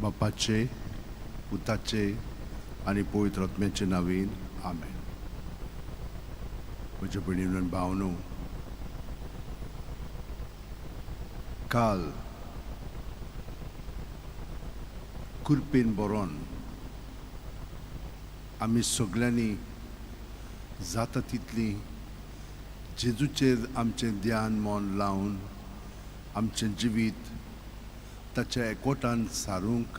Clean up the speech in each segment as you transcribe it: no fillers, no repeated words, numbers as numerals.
बापाचे पुताचे आणि पवित्र आत्म्याचे नावेन आमेन. म्हज्या भयणीनो आनी भावनो, काल कुरपेन बरोवन आमी सगळ्यांनी जाता तितली जेजूचेर आमचें ध्यान मन लावन आमचें जिवीत ताच्या एकवटान सारूंक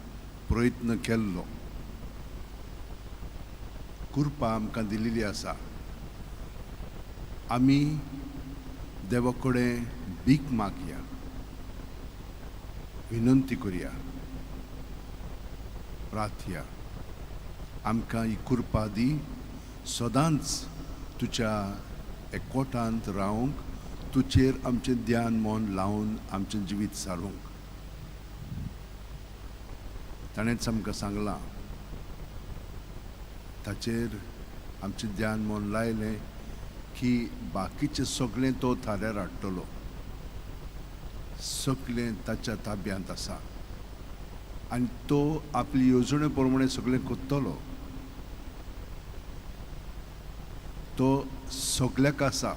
प्रयत्न केल्लो. कृपा आमकां दिलेली आसा. आमी देवा कडेन भीक मागया, विनंती करया, प्रार्थया. आमकां ही कृपा दी, सदांच तुज्या एकवटांत रावंक, तुजेर आमचें ध्यान मन लावन आमचें जिवीत सारूंक. ताणेंच आमकां सांगलां, ताचेर आमचें ध्यान मन लायलें की बाकीचें सगळें तो थाऱ्यार हाडटलो. सगळें ताच्या ताब्यांत आसा आनी तो आपली येवजणे प्रमाणे सगळें करतलो. तो सगळ्याक आसा.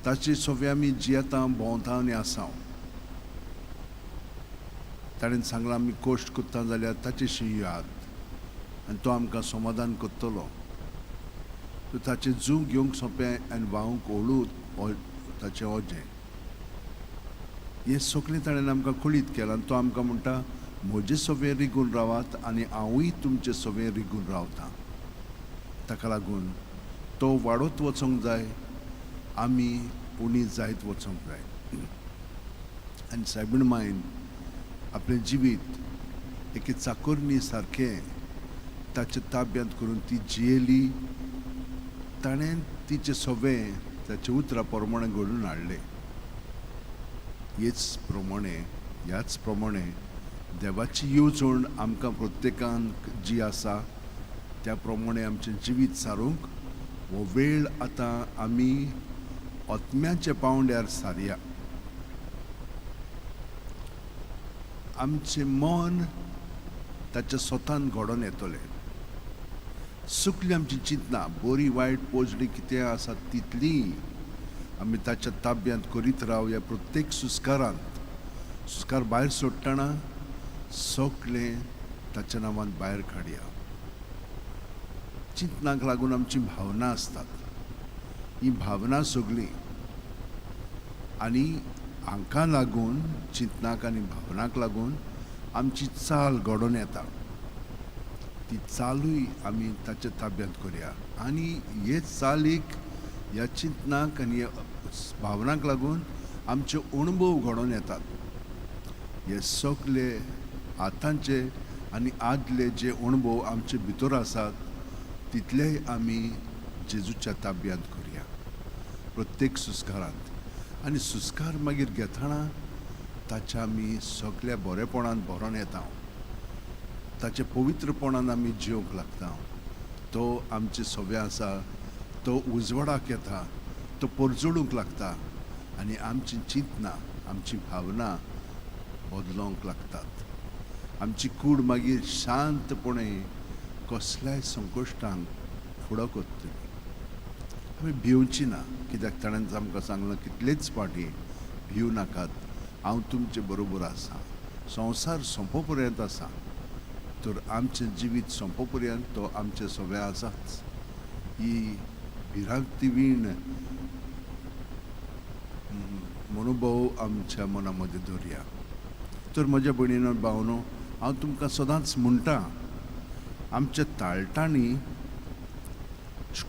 ताची सगळे आमी जियेता, भोंवता आनी आसांव. ताणें सांगलां, आमी कश्ट करता जाल्यार ताचेशी याद आनी तो आमकां समाधान करतलो. तो ताचें जूग घेवंक सोंपें आनी व्हांवूंक हळू ताचें ओजें. हें सगळें ताणें आमकां कळीत केलां आनी तो आमकां म्हणटा, म्हजें सवें रिगून रावात आनी हांवूय तुमचें सवें रिगून रावतां. ताका लागून तो वाडत वचोंक जाय, आमी उणी जायत वचोंक जाय. आनी सायबीण मायन आपलें जिवीत एके चाकोरणी सारकें ताच्या ताब्यांत करून ती जियेली. ताणें तिचें सवें ताच्या उतरा प्रमाणे घडून हाडलें. ह्याच प्रमाणे देवाची येवजण आमकां प्रत्येकांक जी आसा त्या प्रमाणे आमचें जिवीत सारूंक हो वेळ आतां आमी आत्म्याच्या पावंड्यार सारया. आमचें मन ताच्या स्वतान घडोवन येतलें. सगळीं आमची चिंतना, बरी वायट पोजडी कितें आसा तितली आमी ताच्या ताब्यांत करीत रावया. प्रत्येक सुस्कार भायर सोडटना सगळें ताच्या नांवान भायर काडया. चिंतनाक लागून आमची भावना आसतात, ही भावना सगळीं आनी हांकां लागून, चिंतनाक आनी भावनाक लागून आमची चाल घडोवन येता. ती चालूय आमी ताच्या ताब्यांत करया. आनी हे चालीक, ह्या चिंतनाक आनी भावनाक लागून आमचे अणभव घडोवन येतात. हे सगळे आतांचे आनी आदले जे अणभव आमचे भितर आसात तितलेय आमी जेजूच्या ताब्यांत करया प्रत्येक सुस्कारांत. आनी सुस्कार मागीर घेतना ताच्या आमी सगळ्या बरेपणान भरोन येता. ताच्या पवित्रपणान आमी जिवंक लागता. तो आमचे सवें आसा, तो उजवाडाक येता, तो परजोडूंक लागता आनी आमची चिंतना, आमची भावना बदलोवंक लागतात. आमची कूड मागीर शांतपणे कसल्याय संकश्टांक फुडो करतली. आमी भिवची ना, कित्याक ताणें आमकां सांगलां कितलेच फावटी, भिव नाकात, हांव तुमचे बरोबर आसा. संवसार सोंपो पर्यंत आसा, तर आमचें जिवीत सोंपो पर्यंत तो आमचे सवें आसाच. ही भिरांती वीण मनोभव आमच्या मना मदें दवरया. तर म्हज्या भयणीनो भावनो, हांव तुमकां सदांच म्हणटा, आमच्या ताळटांनी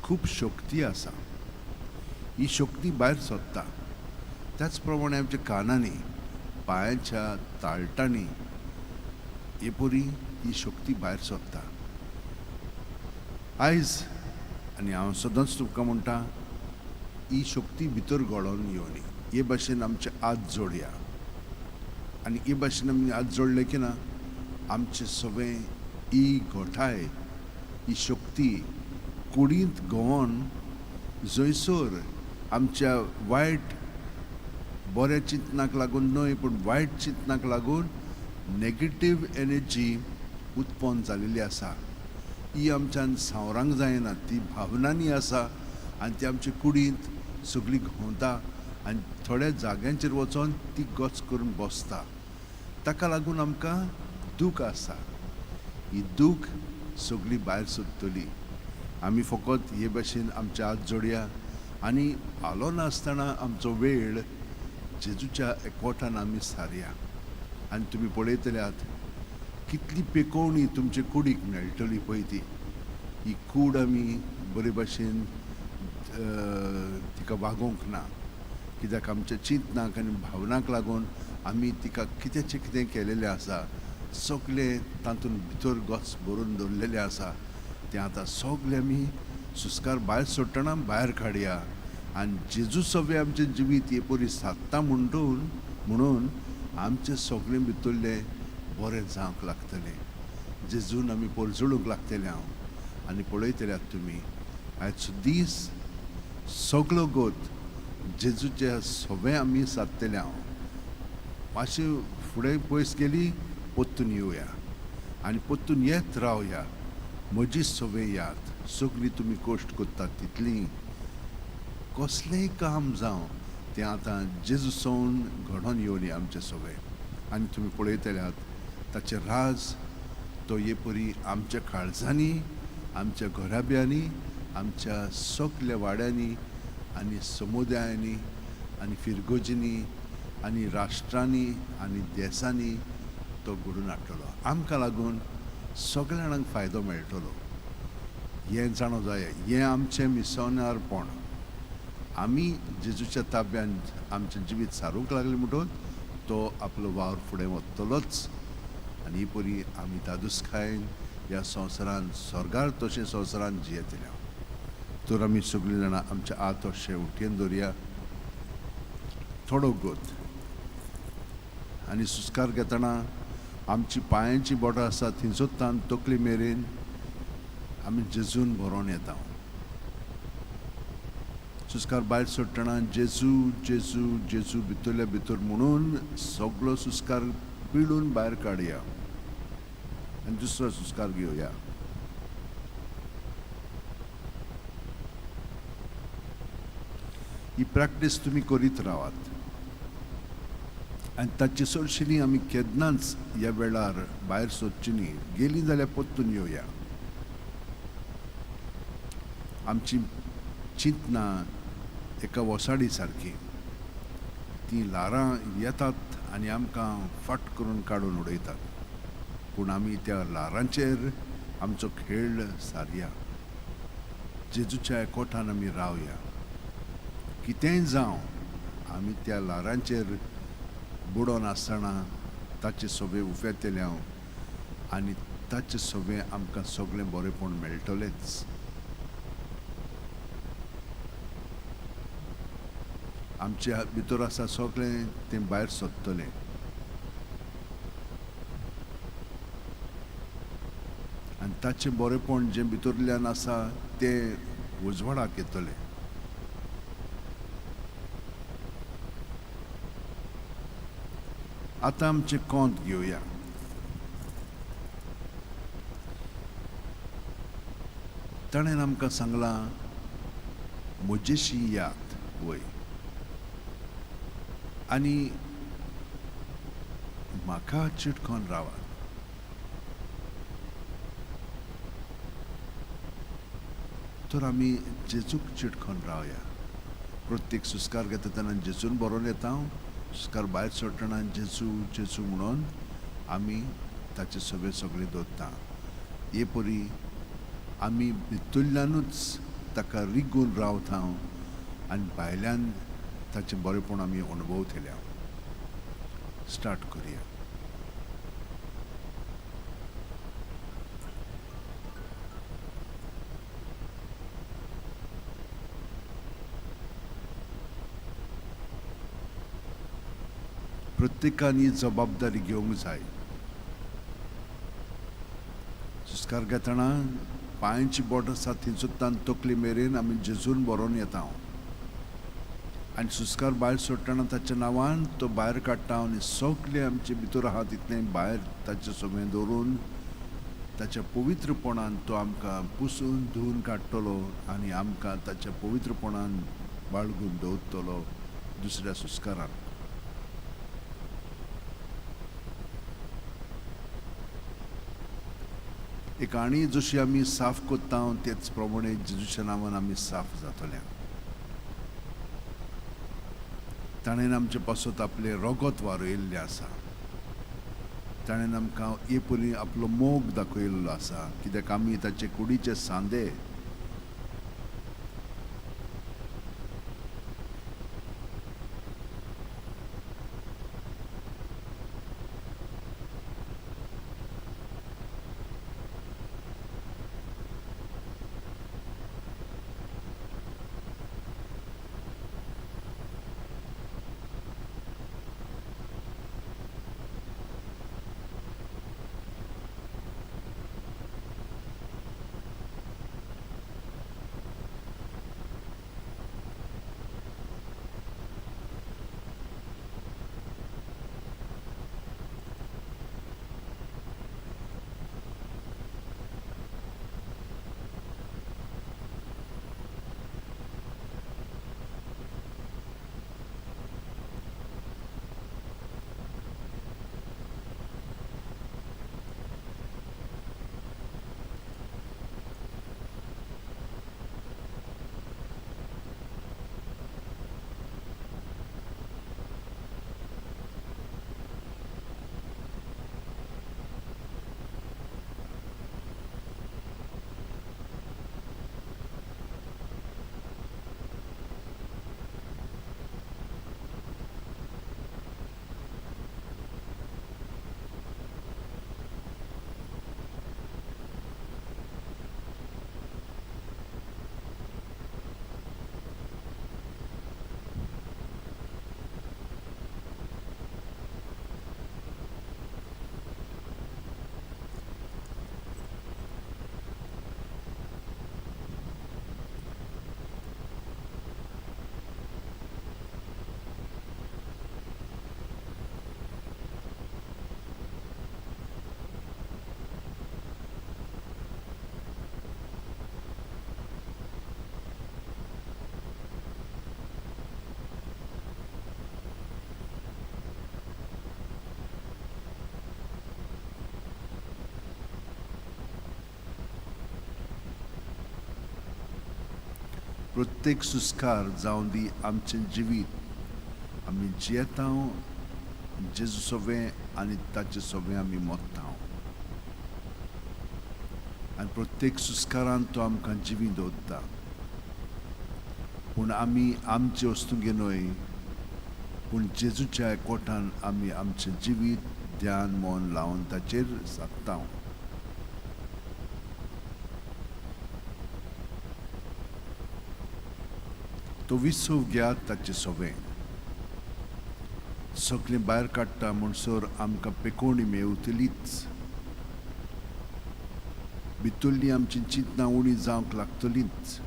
खूब शक्ती आसा. ही शक्ती भायर सरता. त्याच प्रमाणे आमच्या कानांनी, पांयाच्या ताळटांनी हे परी ही शक्ती भायर सरता. आयज आनी हांव सदांच तुमकां म्हणटा, ही शक्ती भितर घडोवन येवनी. हे भाशेन आमचे हात जोडया. आनी हे भाशेन आमी हात जोडले की ना, आमचे सवें ही घोटाय, ही शक्ती कुडींत घोवन जंयसर आमच्या वायट बऱ्या चिंतनाक लागून न्हय, पूण वायट चिंतनाक लागून नेगेटीव एनर्जी उत्पन्न जालेली आसा ही आमच्यान सावरांक जायना, ती भावनांनी आसा आनी ती आमचे कुडींत सगळी घुंवता आनी थोड्या जाग्यांचेर वचोन ती गच करून बसता. ताका लागून आमकां दूख आसा. ही दूख सगळी भायर सरतली. आमी फकत हे भाशेन आमचे हात जोडया आनी आलो नासतना आमचो वेळ जेजूच्या एकवटान आमी सारया. आनी तुमी पळयतल्यात कितली पेकोवणी तुमचे कुडीक मेळटली पळय ती. ही कूड आमी बरे भाशेन तिका वागोवंक ना, कित्याक आमच्या चिंतनाक आनी भावनाक लागून आमी तिका कितेंचें कितें केलेलें आसा, सगळें तातूंत भितर गच भरून दवरलेलें आसा, तें आतां सगळें आमी सुस्कार भायर सोडटना भायर काडया. आनी जेजू सवे आमचें जिवीत हे परी सादता म्हणून आमचें सगळें भितरलें बरें जावंक लागतलें. जेजून आमी परजळूंक लागतलें हांव. आनी पळयतल्यात तुमी आयचो दीस सगळो गोत जेजूचें सवें आमी सादतलें हांव. मातशें फुडें पयस गेली पोत्तून येवया आनी पोत्तून येत रावया. म्हजी सवय याद सगळी तुमी कोश्ट कोत्तात तितली. कसलेंय काम जावं तें आतां जेजू सावन घडोवन येवनी आमचे सवय. आनी तुमी पळयतल्यात ताचें राज तो हे परी आमच्या काळजांनी, आमच्या घराब्यांनी, आमच्या सगळ्या वाड्यांनी आनी समुदायांनी आनी फिरगोजींनी आनी राष्ट्रांनी आनी देशांनी तो घडून हाडटलो. आमकां लागून सगळ्या जाणांक फायदो मेळटलो. हें जाणो जाय, हें आमचें मिसोनारपण. आमी जेजूच्या ताब्यांत आमचें जिवीत सारूंक लागलें म्हणटच तो आपलो वावर फुडें व्हरतलोच. आनी ही परी आमी दादूसकायेन ह्या संवसारांत स्वर्गार तशें संवसारांत जियेतल्या. तर आमी सगळीं जाणां आमचे हात अशें उठयेन दवरया थोडो गोत. आनी सुस्कार घेतना आमची पांयांची बोटां आसा थिंसूत्तान तकली मेरेन आमी जेजून भरोवन येता. सुस्कार भायर सोडटना जेजू जेजू जेजू भितरल्या भितर म्हणून सगळो सुस्कार पिळून भायर काडया आनी दुसरो सुस्कार घेवया. ही प्रॅक्टीस तुमी करीत रावात आनी ताची चडशीं आमी केन्नाच ह्या वेळार भायर सोदची न्ही. गेलीं जाल्यार पोत्तून येवया. आमची चिंतनां एका वसाडी सारकी. ती ल्हारां येतात आनी आमकां फट करून काडून उडयतात. पूण आमी त्या ल्हारांचेर आमचो खेळ सारया. जेजूच्या एकवटान आमी रावया. कितेंय जावं आमी त्या ल्हारांचेर बुडोन आसतना ताचे सवे उफेंतले हांव आनी ताचे सवे आमकां सगळें बरेंपण मेळटलेंच. आमच्या भितर आसा सगळें तें भायर सोदतलें. आनी ताचें बरेंपण जें भितरल्यान आसा तें उजवाडाक येतलें. आतां आमचें कोंत घेवया. ताणें आमकां सांगलां म्हजेशी याद वय आनी म्हाका चिटकोन रावात. तर आमी जेजूक चिटकोन रावया. प्रत्येक सुस्कार घेता तेन्ना जेजून बरोवन येता. सुस्कार भायर सोडटना जेजू जेजू म्हणून आमी ताचे सवे सगळे दवरता. हे परी आमी भितरल्यानूच ताका रिगून रावता आनी भायल्यान ताचें बरेंपण आमी अणभवतल्या. स्टार्ट करुया. प्रत्येकान ही जबाबदारी घेवंक जाय. सुस्कार घेतना पांयांची बोट आसा थंयसून तकली मेरेन आमी जेजून बरोवन येता. आनी सुस्कार भायर सोडटना ताच्या नांवान तो भायर काडटा आनी सगळे आमचे भितर आहा तितलें भायर ताचे सगळें दवरून ताच्या पवित्रपणान तो आमकां पुसून धुवन काडटलो आनी आमकां ताच्या पवित्रपणान बाळगून दवरतलो दुसऱ्या सुस्कारान. एक आनी जशी आमी साफ कोत्ता तेच प्रमाणे जेजूच्या नांवान आमी साफ जातले. ताणेन आमचे पासत आपले रगत वारयल्लें आसा. ताणेन आमकां हे परी आपलो मोग दाखयल्लो आसा, कित्याक आमी ताचे कुडीचे सांदे. प्रत्येक सुस्कार जावं दी आमचें जिवीत आमी जियेता जेजू सोबें आनी ताचे सोबें आमी मोत्ता. आनी प्रत्येक सुस्कारान तो आमकां जिवी दवरता. पूण आमी आमचे वस्तू घेनय, पूण जेजूच्या एकवटान आमी आमचें जिवीत ध्यान मन लावन ताचेर सादता. तो विसव घेयात ताचे सोबें. सगळें भायर काडटा म्हणसर आमकां पेकोवणी मेवतलीच. भितरलीं आमचीं चिंतनां उणी जावंक लागतलींच.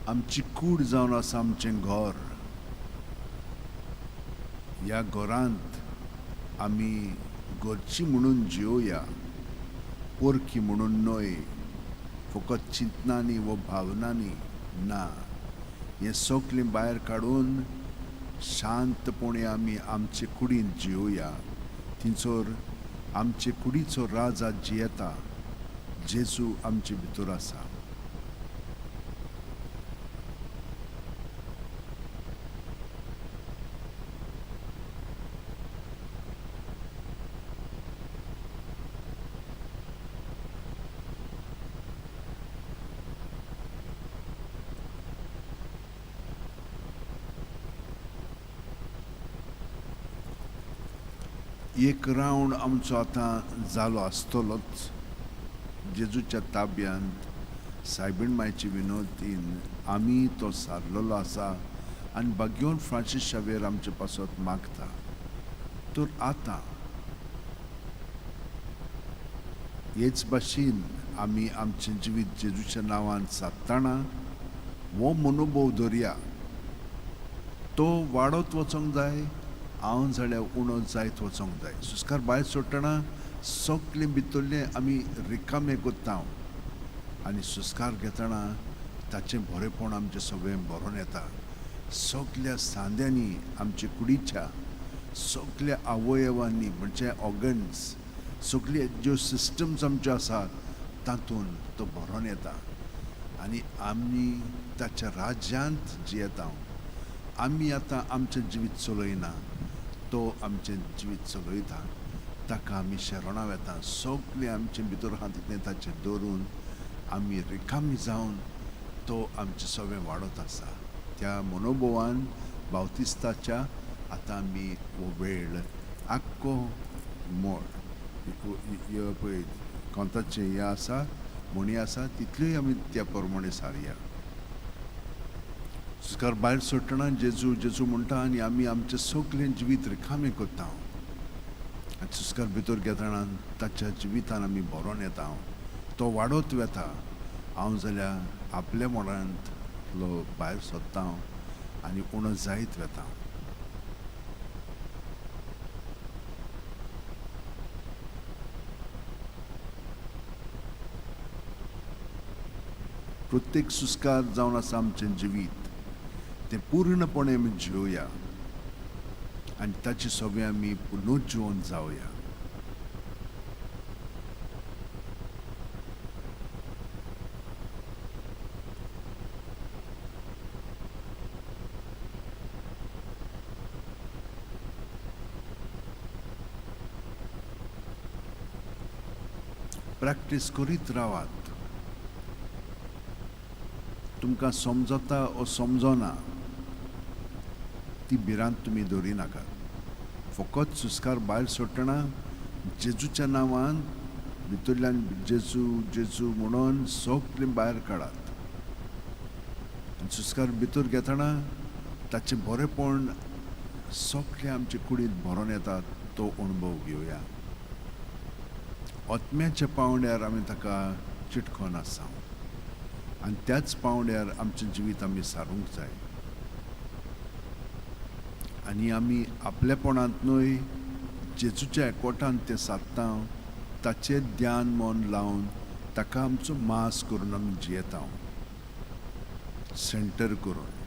आमची कूड जावन आसा आमचें घर. ह्या घरांत आमी घरची म्हणून जिवोया, पोरकी म्हणून न्हय, फकत चिंतनांनी व भावनांनी ना. हें सगलें भायर काडून शांतपणे आमी आमचे कुडींत जिवोया. थिंचोर आमचे कुडीचो राज आज जियेता. जेजू आमचे भितर आसा. एक रावंड आमचो आतां जालो आसतलोच. जेजूच्या ताब्यांत सायबीण मायचे विनोदीन आमी तो सारलेलो आसा आनी बागेवन फ्रांसीस शावेर आमचे पासत मागता. तर आतां हेच भाशेन आमी आमचें जिवीत जेजूच्या नांवान सादतना हो मनोभव धरया. तो वाडत वचोंक जाय, हांव जाल्यार उणो जायत वचोंक जाय. सुस्कार भायर सोडटना सगलें भितरलें आमी रिकामें कोत्ता आनी सुस्कार घेतना ताचें बरेंपण आमचें सगळें भरोन येता. सगल्या सांद्यांनी आमचे कुडीच्या सगल्या अवयवांनी म्हणजे ऑर्गन्स, सगळे ज्यो सिस्टम्स आमच्यो आसात तातूंत तो भरोन येता आनी आमी ताच्या राज्यांत जियेता. आमी आतां आमचें जिवीत चलयना, तो आमचें जिवीत चलयता. ताका आमी शरणां येता. सगलें आमचे भितर आहा तितलें ताचें दवरून आमी रिकामी जावन तो आमचें सगळें वाडत आसा. त्या मनोभवान बावतिस्ताच्या आतां आमी हो वेळ आख्खो पळय कोंताचें हें आसा, म्हणी आसा तितल्योय आमी त्या प्रमाणे सारया. सुस्कार भायर सोडटना जेजू जेजू म्हणटा आनी आमी आमचें सगलें जिवीत रिकामें कोत्ता. आनी सुस्कार भितर घेतना ताच्या जिवितान आमी भरोन येता. तो वाडत वेता. हांव जाल्यार आपल्या मोडांतलो भायर सोदता आनी उणो जायत वेता. प्रत्येक सुस्कार जावन आसा आमचें जिवीत, तें पूर्णपणे आमी जिवोया आनी ताची सगळें आमी पुनर्जीवन जावया. प्रॅक्टीस करीत रावात. तुमकां समजता ओ समजना ती भिरांत तुमी दवरी नाकात. फकत सुस्कार भायर सोडटना जेजूच्या नांवान भितरल्यान जेजू जेजू म्हणून सगलें भायर काडात. सुस्कार भितर घेतना ताचें बरेंपण सगलें आमचे कुडींत भरोन येतात. तो अणभव घेवया. आत्म्याच्या पावंड्यार आमी ताका चिटकोन आसा आनी त्याच पावंड्यार आमचें जिवीत आमी सारूंक जाय. आनी आमी आपलेपणांत न्हय, जेजूच्या एकवटांत तें सादता. ताचें ध्यान मन लावन ताका आमचो मास करून आमी जियेता, सेंटर करून.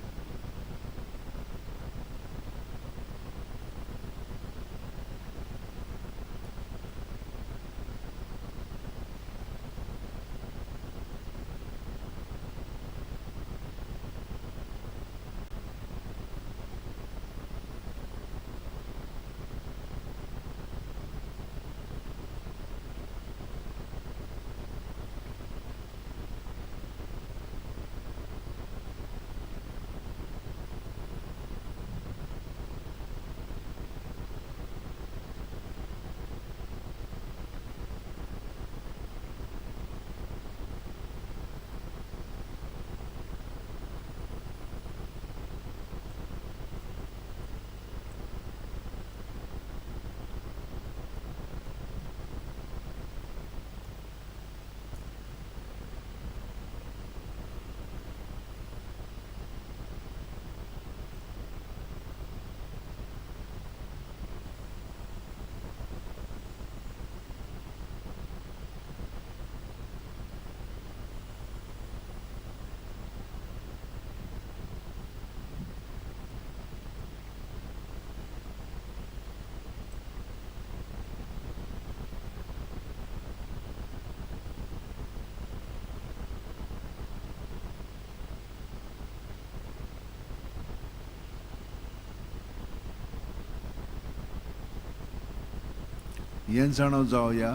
हें जाणो जावया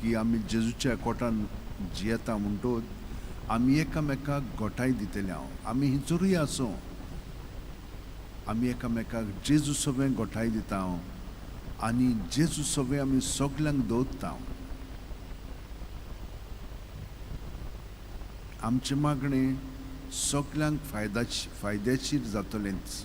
की आमी जेजूच्या एकवटान जियेता म्हणटूच आमी एकामेकाक घोटाय दितले हांव आमी हिंचोरूय आसूं आमी एकामेकाक जेजू सवें घोटाय दिता हांव आनी जेजू सवें आमी सगल्यांक दवरता हांव आमचें मागणें सगल्यांक फायद्याचीर जातलेंच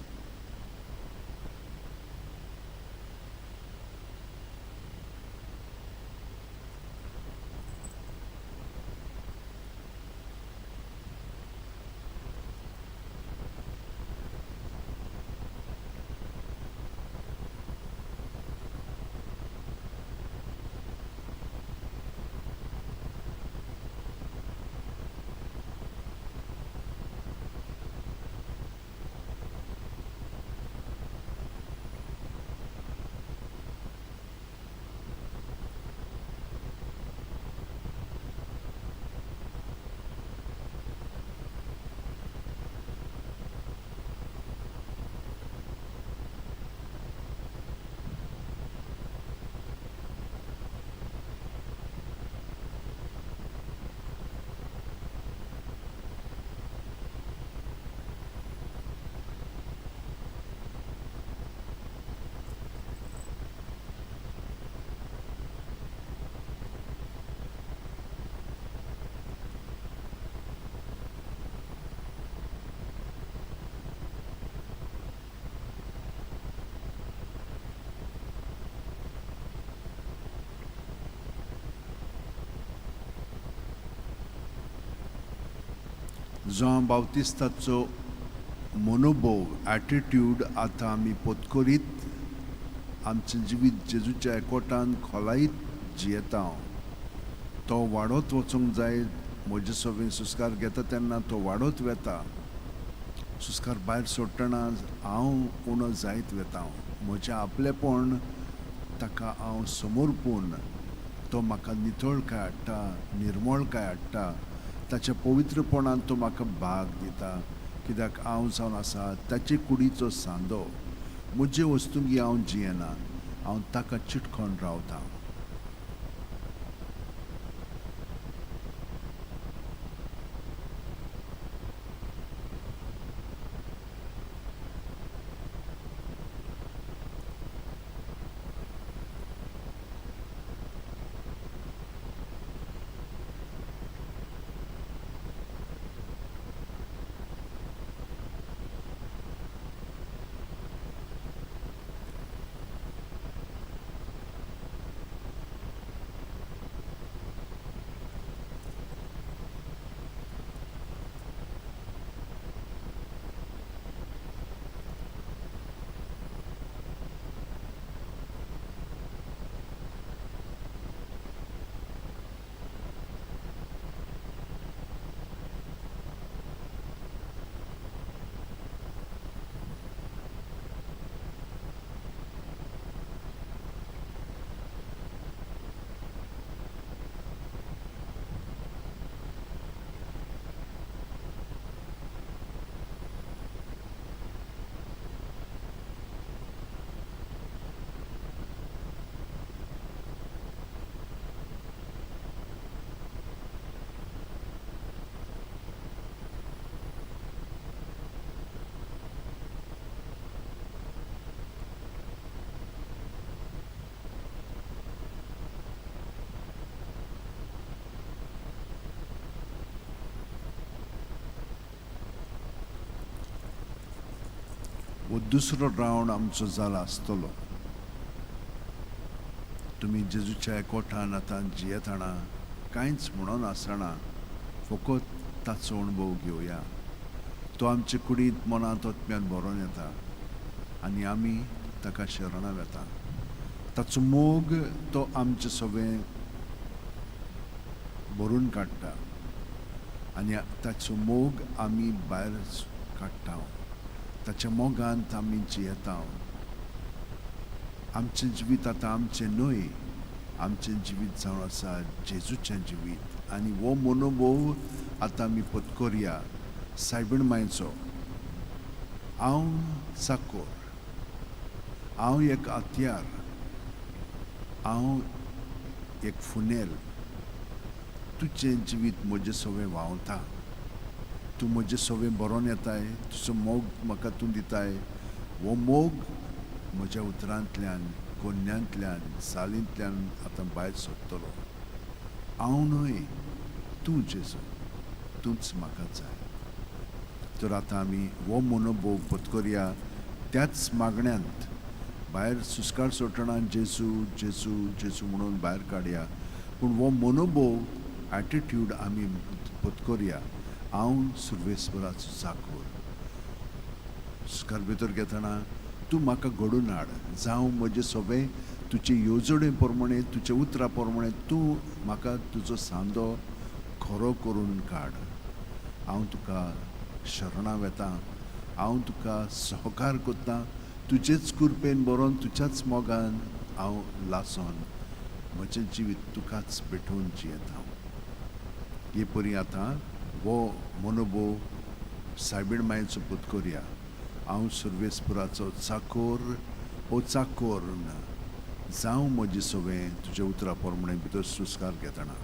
जॉन बावतिस्ताचो मनोभव एटिट्यूड आतां आमी पत्करीत आमचें जिवीत जेजूच्या एकवटान खोलायत जियेता हांव तो वाडत वचूंक जाय म्हजे सवें सुस्कार घेता तेन्ना तो वाडत वेता सुस्कार भायर सोडटना हांव उणो जायत वेता हांव म्हजें आपलेपण ताका हांव समोर पोवन तो म्हाका नितळकाय हाडटा निर्मळकाय हाडटा ताच्या पवित्रपणान तो म्हाका भाग दिता कित्याक हांव जावन आसा ताचे कुडीचो सांदो म्हजे वस्तूंकी हांव जियेना हांव ताका चिटकोन रावता वो दुसरो रावंड आमचो जाला आसतलो तुमी जेजूच्या एकवटान आतां जियेताना कांयच म्हणून आसतना फकत ताचो अणभव घेवया तो आमचे कुडींत मनांत आत्म्यान भरोन येता आनी आमी ताका शरणां वेता ताचो मोग तो आमचे सगळें भरून काडटा आनी ताचो मोग आमी भायर काडटा ताच्या मोगांत आमी जियेता आमचें जिवीत आतां आमचें न्हय आमचें जिवीत जावन आसा जेजूचें जिवीत आनी हो मनोभव आतां आमी पत्करया सायबीण मायचो हांव चाकोर हांव एक हत्यार हांव एक फुनेल तुजें जिवीत म्हजें सगळें व्हांवता. तूं म्हजें सगळें बरोवन येताय, तुजो मोग म्हाका तूं दिताय. हो मोग म्हज्या उतरांतल्यान, कोन्यांतल्यान, सालींतल्यान आतां भायर सोदतलो. हांव न्हय, तूं जेजू, तूंच म्हाका जाय. तर आतां आमी हो मनोभोव पत्करया त्याच मागण्यांत. भायर सुस्काळ सोडटना जेजू जेजू जेजू म्हणून भायर काडया. पूण हो मनोभोव एटिट्यूड आमी पत्करया. हांव सर्वेस्पराचो चाकर. सुस्कार भितर घेतना तूं म्हाका घडोवन हाड. जावं म्हजें सगळें तुजे येवजणे प्रमाणे, तुज्या उतरां प्रमाणे तूं म्हाका तुजो सांदो खरो करून काड. हांव तुका शरणां वेतां. हांव तुका सहकार कोत्तां. तुजेच कृपेन बरोवन तुज्याच मोगान हांव लासोन म्हजें जिवीत तुकाच भेटोवन जियेतां. हे परी आतां हो मनोभोव सायबीण मायेचो पत्करया. हांव सर्वेस्पराचो चाकोर ओ चाकोर जावं म्हजें सगळें तुज्या उतरां प्रमाणे भितर सुस्कार घेतना.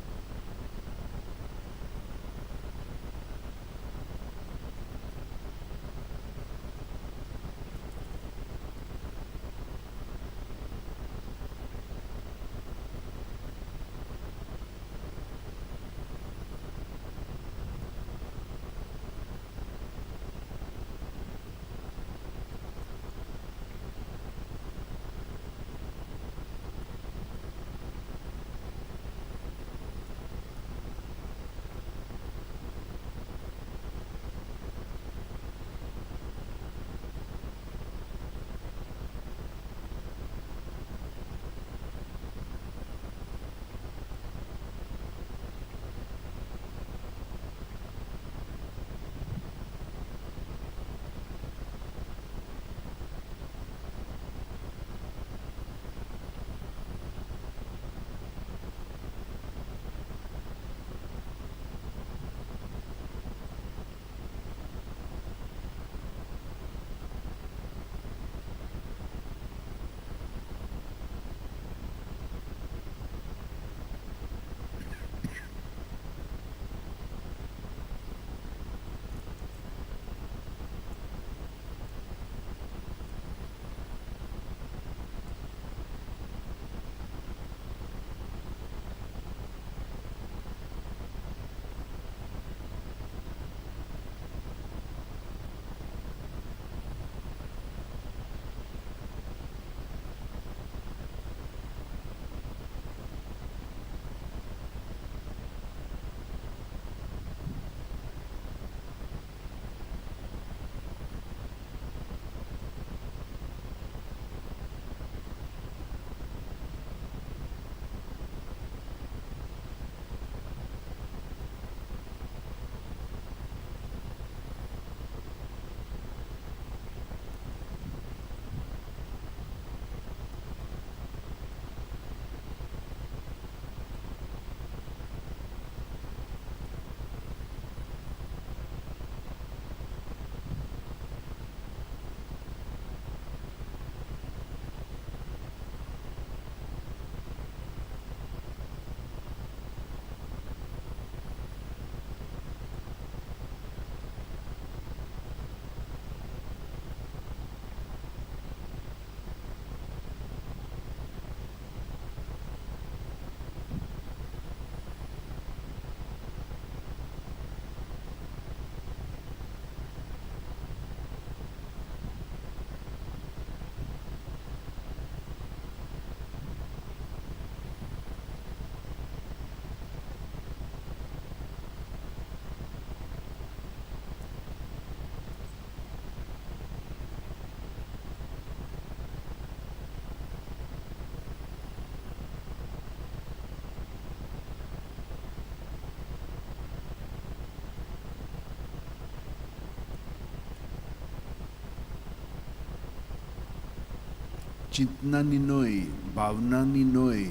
चिंतनांनी न्हय, भावनांनी न्हय,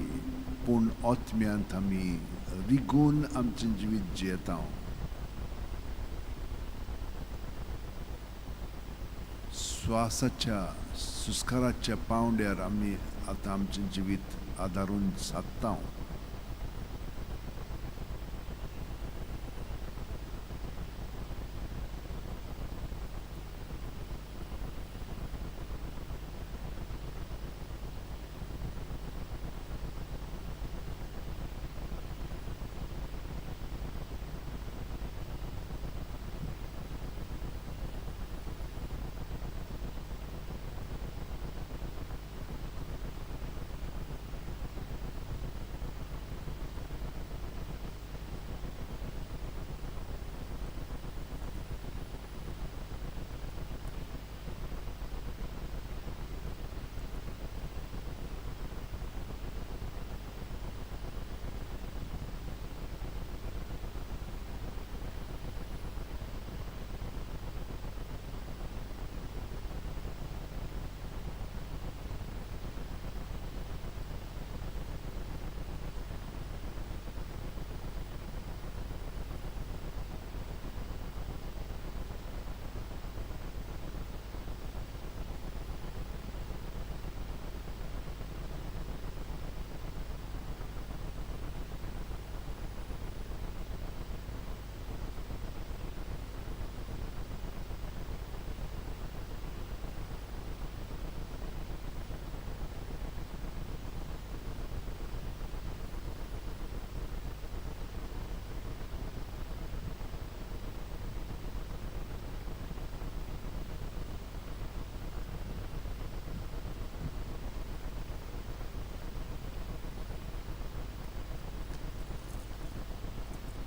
पूण आत्म्यांत आमी रिगून आमचें जिवीत जियेता. श्वासाच्या सुस्काराच्या पावंड्यार आमी आतां आमचें जिवीत आदारून सादता हांव.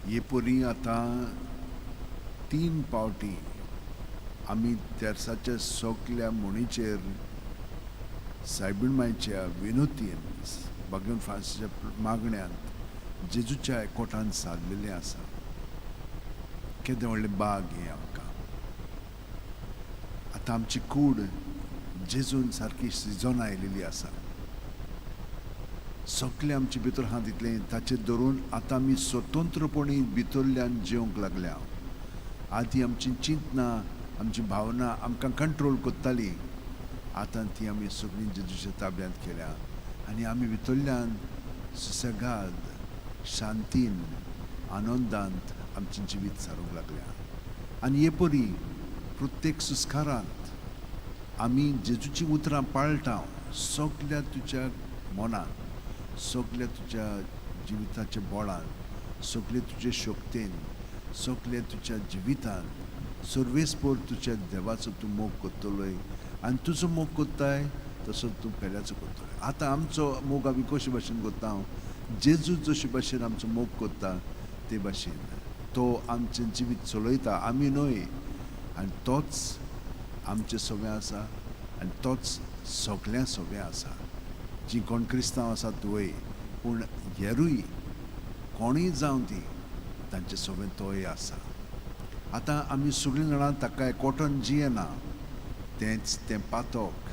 हे परी आतां 3 पावटी आमी तेर्साच्या सगल्या मोणीचेर सायबीणमायच्या विनोतीन भगवान फ्रांसिसाच्या मागण्यांत जेजूच्या एकवटान सारलेलें आसा. केदें व्हडलें बाग हें आमकां. आतां आमची कूड जेजून सारकी शिजोन आयलेली आसा. सगळें आमचे भितर हात दितलें ताचेर धरून आतां आमी स्वतंत्रपणी भितरल्यान जेवंक लागल्या. आदीं आमची चिंतना आमची भावना आमकां कंट्रोल करताली, आतां ती आमी सगळीं जेजूच्या ताब्यांत केल्या आनी आमी भितरल्यान सुसेगाद शांतीन आनंदांत आमचें जिवीत सारूंक लागल्या. आनी हे परी प्रत्येक सुस्कारांत आमी जेजूची उतरां पाळटा. सगल्या तुज्या मनान, सगल्या तुज्या जिविताच्या बळान, सगले तुजे शक्तीन, सगले तुज्या जिवितान सर्वेस्पर तुज्या देवाचो तूं मोग करतलोय आनी तुजो मोग करताय तसो तूं पेल्याचो करतलोय. आतां आमचो मोग आमी कशे भाशेन करता? जेजू जशे भाशेन आमचो मोग करता ते भाशेन तो आमचें जिवीत चलयता, आमी न्हय. आनी तोच आमचें सगळें आसा आनी तोच सगळ्यां सगळें आसा. जी कोण क्रिस्तांव आसात वय, पूण हेरूय कोणूय जावं ती तांचें सगळें तोय आसा. आतां आमी सगळीं जाणां ताका एकवटान जियेना. तेंच तें पातक,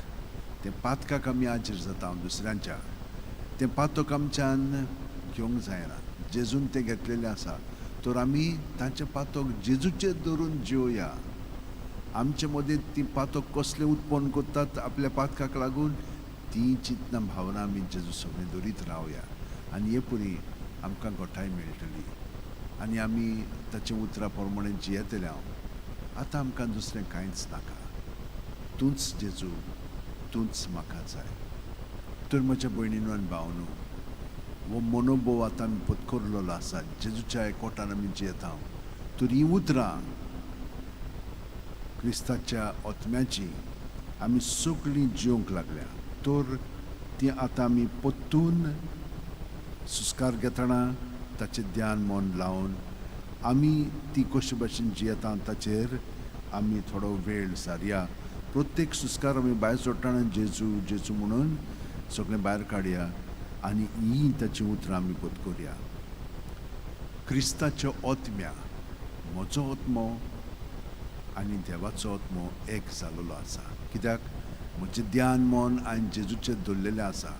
तें पातकाक आमी आजीर जाता दुसऱ्यांच्या. तें पातक आमच्यान घेवंक जायना. जेजून तें घेतलेलें आसा, तर आमी तांचें पातक जेजूचेर धरून जिवया. आमचे मदीं ती पातक कसलें उत्पन्न करतात आपल्या पातकाक लागून, ती चिंतना भावना आमी जेजू सगळें धरीत रावया आनी हे परी आमकां घोटाय मेळटली आनी आमी ताचे उतरां प्रमाणे जियेतले. आतां आमकां दुसरें कांयच नाका. तूंच जेजू, तूंच म्हाका जाय. तर म्हज्या भयणीनो आनी भावनो, हो मनोभव आतां आमी पत्करलेलो आसा. जेजूच्या एकवटान आमी जियेता. तर हीं उतरां क्रिस्ताच्या आत्म्याची आमी सगळीं जिवंक लागल्या. तर ती आतां आमी परतून सुस्कार घेतना ताचें ध्यान मन लावन आमी ती कशे भाशेन जियेता ताचेर आमी थोडो वेळ सारया. प्रत्येक सुस्कार आमी भायर सोडटना जेजू जेजू म्हणून सगळें भायर काडया आनी हीं ताची उतरां आमी पत्करया. क्रिस्ताच्या आत्म्या, म्हजो आत्मो आनी देवाचो आत्मो एक जाल्लो आसा. कित्याक म्हजें ध्यान मन हांवें जेजूचेर दवरलेलें आसा.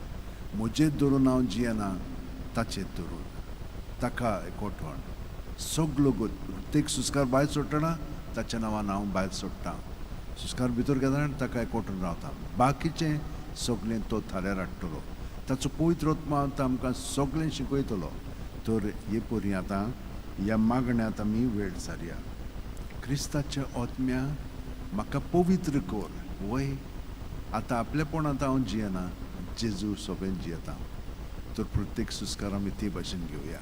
म्हजेर धरून हांव जियेना, ताचेर धरून ताका एकवटोन सगलो प्रत्येक सुस्कार भायर सोडटना ताच्या नांवान हांव भायर सोडटां. सुस्कार भितर घेतना ताका एकवटून रावता. बाकीचें सगळें तो थाऱ्यार हाडटलो. ताचो पवित्र आत्मा आतां आमकां सगळें शिकयतलो. तर हे परी आतां ह्या मागण्यांत आमी वेळ सारया. क्रिस्ताच्या आत्म्या म्हाका पवित्र कर. वय आतां आपलेपणांत हांव जियेना, जेजू सोबेन जियेता. तर प्रत्येक सुस्कार आमी ते भाशेन घेवया.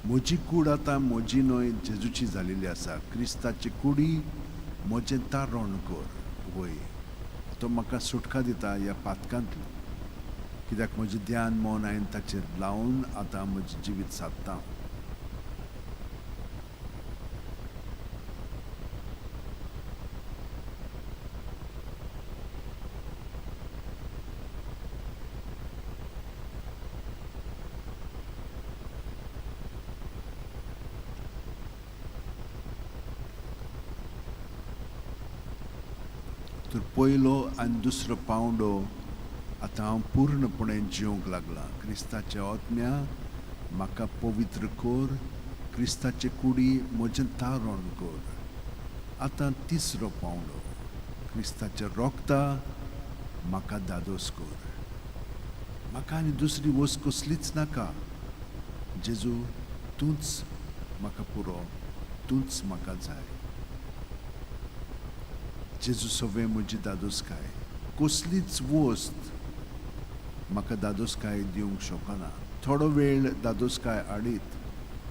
म्हजी कूड आतां म्हजी न्हय, जेजूची जालेली आसा. क्रिस्ताची कुडी म्हजें तारण कर. वय तो म्हाका सुटका दिता ह्या पातकांतली. कित्याक म्हजें ध्यान मन हांवें ताचेर लावन आतां म्हजें जिवीत सादतां. तर पयलो आनी दुसरो पावंडो आतां हांव पूर्णपणें जिवंक लागलां. क्रिस्ताच्या आत्म्या म्हाका पवित्र कर. क्रिस्ताचे कुडी म्हजें तारण कर. आतां तिसरो पावंडो, क्रिस्ताचें रोगता म्हाका दादोस कर. म्हाका आनी दुसरी वस्त कसलीच नाका. जेजू तूंच म्हाका पुरो, तूंच म्हाका जाय. जेजू सगळें म्हजी दादोसकाय. कसलीच वस्त म्हाका दादोसकाय दिवंक शकना. थोडो वेळ दादोसकाय हाडीत,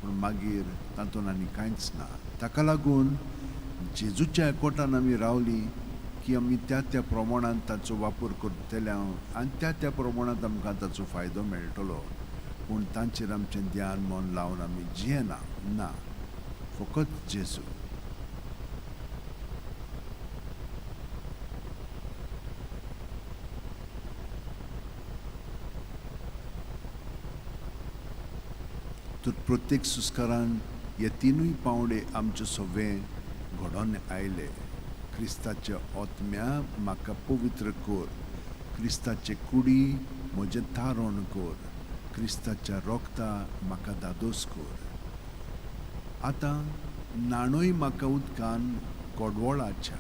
पूण मागीर तातूंत आनी कांयच ना. ताका लागून जेजूच्या एकवटान आमी रावलीं की आमी त्या त्या प्रमाणांत ताचो वापर करतले आनी त्या त्या प्रमाणांत आमकां ताचो फायदो मेळटलो. पूण तांचेर आमचें ध्यान मन लावन आमी जियेना. ना, फकत जेजू. तर प्रत्येक सुस्कारान हे तिनूय पावंडे आमचे सगळें घडोवन आयले. क्रिस्ताच्या आत्म्या म्हाका पवित्र कर. क्रिस्ताचे कुडी म्हजें तारण कर. क्रिस्ताच्या रोगता म्हाका दादोस कर. आतां नाणोय म्हाका उदकान कडवळाच्या.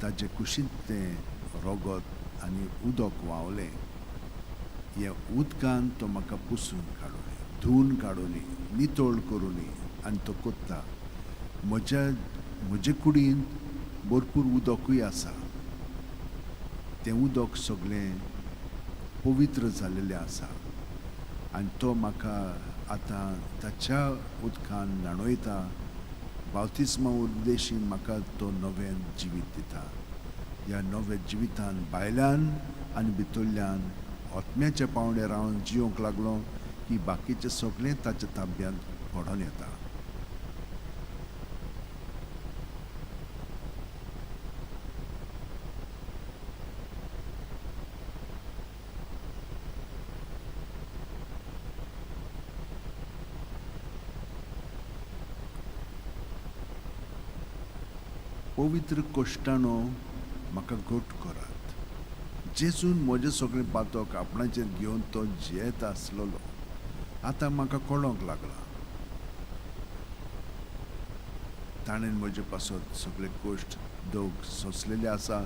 ताजे कुशींत तें रोगत आनी उदक व्हांवलें. ह्या उदकान तो म्हाका पुसून काडूनी, धुवन काडूनी, नितळ करुनी आनी तो कोत्ता. म्हजे कुडींत भरपूर उदकूय आसा. तें उदक सगळें पवित्र जाल्लेलें आसा आनी तो म्हाका आतां ताच्या उदकान न्हाणयता. बावतिस्मा उद्देशीन म्हाका तो नवें जिवीत दिता. ह्या नव्या जिवितान भायल्यान आनी भितरल्यान आत्म्याच्या पावंड्यार रावन जिवंक लागलो की बाकीचें सगळें ताच्या ताब्यांत घडोवन येता. पवित्र कोश्टानो म्हाका घट करात. जेजून म्हजें सगळें पातक आपणाचेर घेवन तो जियेत आसलोलो आतां म्हाका कळोंक लागला. ताणें म्हजे पासत सगळे कोश्ट दोग सोंसलेले आसा.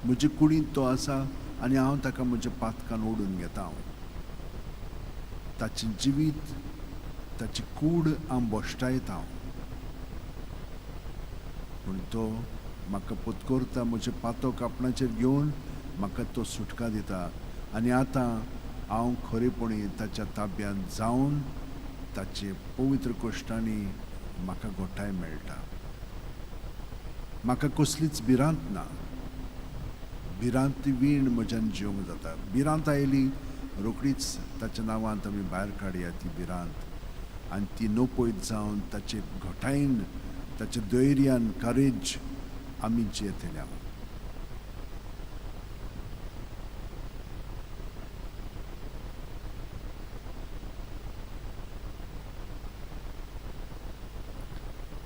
म्हजे कुडींत तो आसा आनी हांव ताका म्हज्या पातकान ओडून घेता. ताचें जिवीत, ताची कूड हांव बोश्टायता. पूण तो म्हाका पत्करता. म्हजें पातक आपणाचेर घेवन म्हाका तो सुटका दिता आनी आतां हांव खरेपणी ताच्या ताब्यांत जावन ताचे पवित्र कोश्टांनी म्हाका घोटाय मेळटा. म्हाका कसलीच भिरांत ना. भिरांत वीण म्हज्यान जिवंक जाता. भिरांत आयली रोखडीच ताच्या नांवांत आमी भायर काडया ती भिरांत आनी ती नोपयत जावन ताचे घोटायेन, ताच्या धैर्यान, करेज आमी जियेतल्या.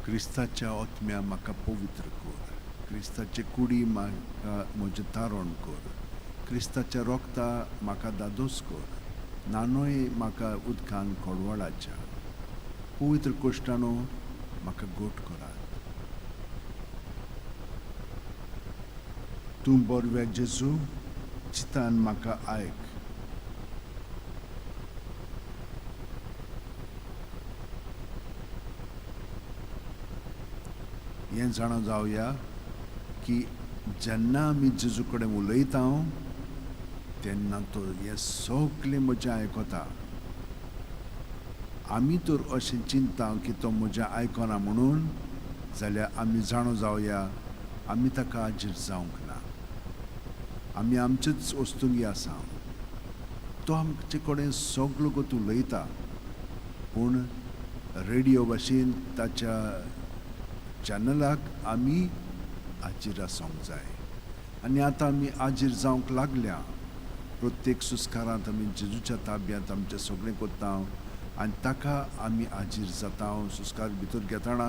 क्रिस्ताच्या आत्म्या म्हाका पवित्र कर. क्रिस्ताचे कुडी म्हाका म्हजें तारण कर. क्रिस्ताच्या रोगता म्हाका दादोस कर, नानोय म्हाका उदकान कोडवळाच्या. पवित्र कोश्टानो म्हाका गोट करात. तूं बोरव्या जेजू चितान म्हाका आयक. हें जाणो जावया की जेन्ना आमी जेजू कडेन उलयता तेन्ना तो हें सगळें म्हजें आयकता. आमी तर अशें चिंतता की तो म्हजें आयकना म्हणून, जाल्यार आमी जाणो जावया आमी ताका आजीर जावंक ना. आमी आमचेच वस्तुंगी आसा. तो आमचे कडेन सगळो गोत उलयता, पूण रेडिओ भाशेन ताच्या चॅनलाक आमी आजीर आसूंक जाय. आनी आतां आमी आजीर जावंक लागल्या. प्रत्येक सुस्कारांत आमी जेजूच्या ताब्यांत आमचें सगळें करता आनी ताका आमी आजीर जाता. सुस्कार भितर घेतना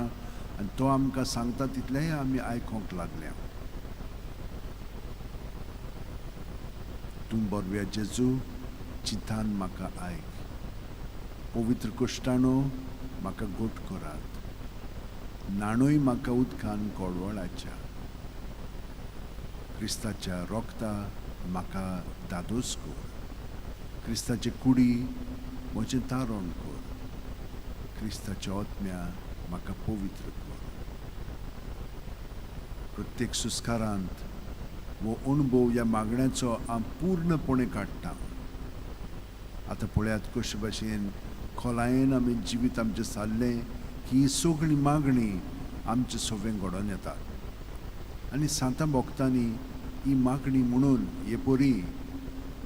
आनी तो आमकां सांगता तितलेंय आमी आयकोंक लागल्या. तूं बोरव्या जेजू चिंतान म्हाका आयक. पवित्र कोश्टानो म्हाका गोट करात. नाणोय म्हाका उदकान कोडवळाच्या. क्रिस्ताच्या रोगता म्हाका दादोस कर. क्रिस्ताचे कुडी म्हजें तारण कर. क्रिस्ताच्या आत्म्या म्हाका पवित्र कर. प्रत्येक सुस्कारांत वो अणभव ह्या मागण्याचो हांव पूर्णपणे काडटा. आतां पळयात कशे भाशेन खोलायेन आमी जिवीत आमचें सारलें की ही सगळी मागणी आमचे सोबें घडोवन येतात. आनी सांता भोगतांनी ही मागणी म्हणून हे परी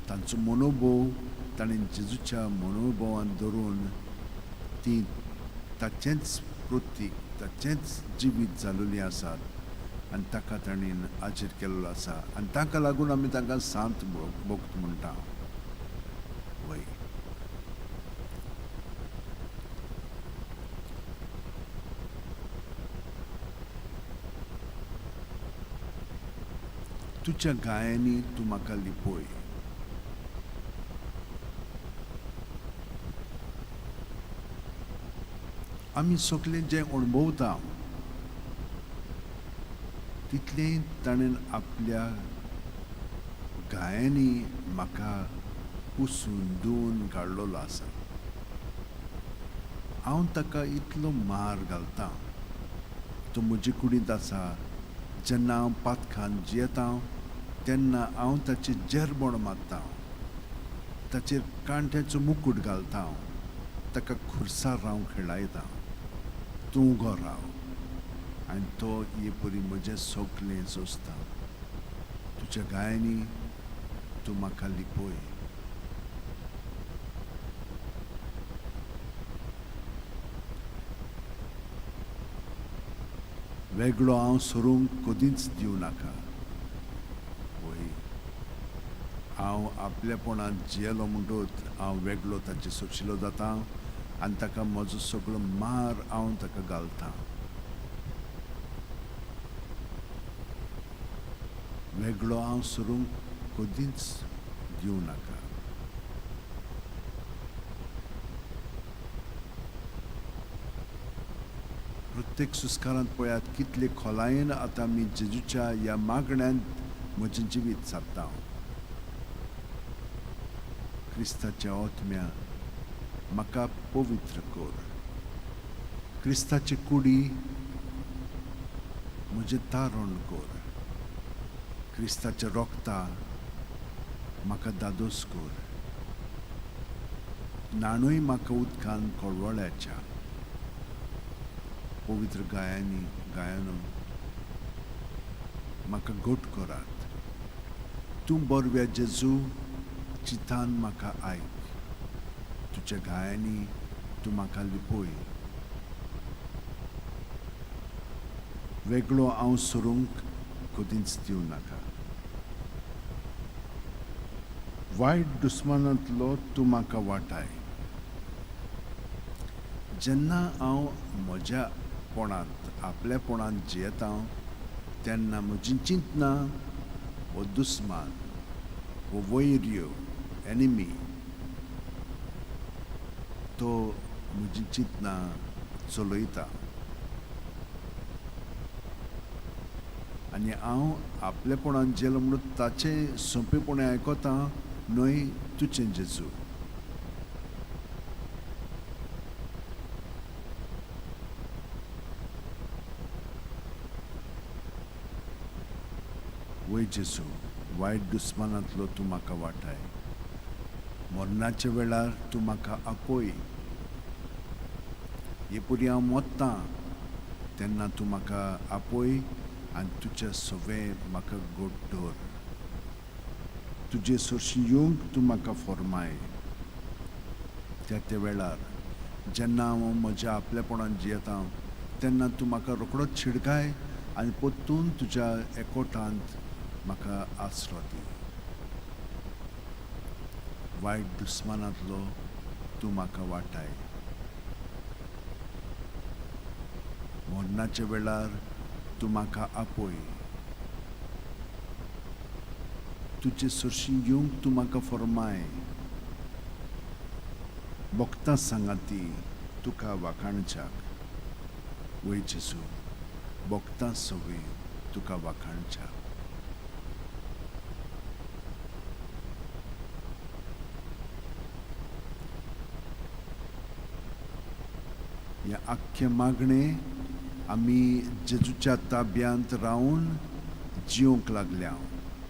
तांचो मनोभव ताणें जेजूच्या मनोभवान धरून ती ताचेंच प्रतीक, ताचेंच जिवीत जाल्लीं आसात आनी ताका ताणें आजीर केल्लो आसा. आनी ताका लागून आमी ताका सांत भोक्त म्हणटा. वय तुज्या गायांनी तूं म्हाका लिपय. आमी सगळें जें अणभवता तितलें ताणें आपल्या गायांनी म्हाका पुसून धुवन काडलेलो आसा. हांव ताका इतलो मार घालतां. तो म्हजे कुडींत आसा. जेन्ना हांव पातखान जियेता तेन्ना हांव ताचेर जेरबोण मारतां. ताचेर कांट्याचो मुकूट घालतां. ताका खुर्सार रावन खेळायतां. तूं उगो राव. आनी तो हे परी म्हजें सगळें सोंसता. तुज्या गायांनी तूं म्हाका लिपय. वेगळो हांव सोडूंक कदींच दिवं नाका. वय हांव आपलेपणान जियेलो म्हणटूच हांव वेगळो ताचे सोडशिल्लो जाता आनी ताका म्हजो सगळो मार हांव ताका घालतां. वेगळो हांव सोडूंक कदींच दिवं नाका. प्रत्येक सुस्कारांत पळयात कितले खोलायेन आतां आमी जेजूच्या ह्या मागण्यांत म्हजें जिवीत सारता. क्रिस्ताच्या आत्म्या म्हाका पवित्र कर. क्रिस्ताची कुडी म्हजें तारण कर. क्रिस्ताच्या रोगता म्हाका दादोस कर. नाणूय म्हाका उदकान कोडवळ्याच्या. पवित्र गायानो म्हाका गोट करात. तूं बोरव्या जेजू चितान म्हाका आयक. तुज्या गायांनी तूं म्हाका लिपय. वेगळो हांव सोडूंक कदींच दिवं नाका. वायट दुस्मानांतलो तूं म्हाका वाटाय. जेन्ना हांव म्हज्या पोणांत आपल्यापणान जियेता तेन्ना म्हजीं चिंतनां हो दुस्मान हो वैर्य एनिमी तो म्हजी चिंतना चलयता आनी हांव आपलेपणान जेलो म्हणून ताचे सोंपेपणे आयकोता न्हय तुजें जेजू. वय जेजू, वायट दुस्मानांतलो तूं म्हाका वाटाय. मरणाच्या वेळार तूं म्हाका आपय. हे परी हांव मोत्तां तेन्ना तूं म्हाका आपय आनी तुजें सवें म्हाका घोट दवर. तुजे सरशी येवंक तूं म्हाका फॉर्माय. त्या वेळार जेन्ना हांव म्हज्या आपलेपणान जियेतां तेन्ना तूं म्हाका रोखडोच शिडकाय आनी परतून तुज्या एकवटांत म्हाका आसरो दी. वायट दुस्मानांतलो तूं म्हाका वाटाय. मरणाच्या वेळार तूं म्हाका आपय. तुजे सरशी येवंक तूं म्हाका फॉर्माय. भोगतां सांगाती तुका वाखाणच्याक. वय जेजू, भोगतां सगळीं तुका वाखाणच्याक. ह्या आख्खे मागणे आमी जेजूच्या ताब्यांत रावन जिवंक लागल्या.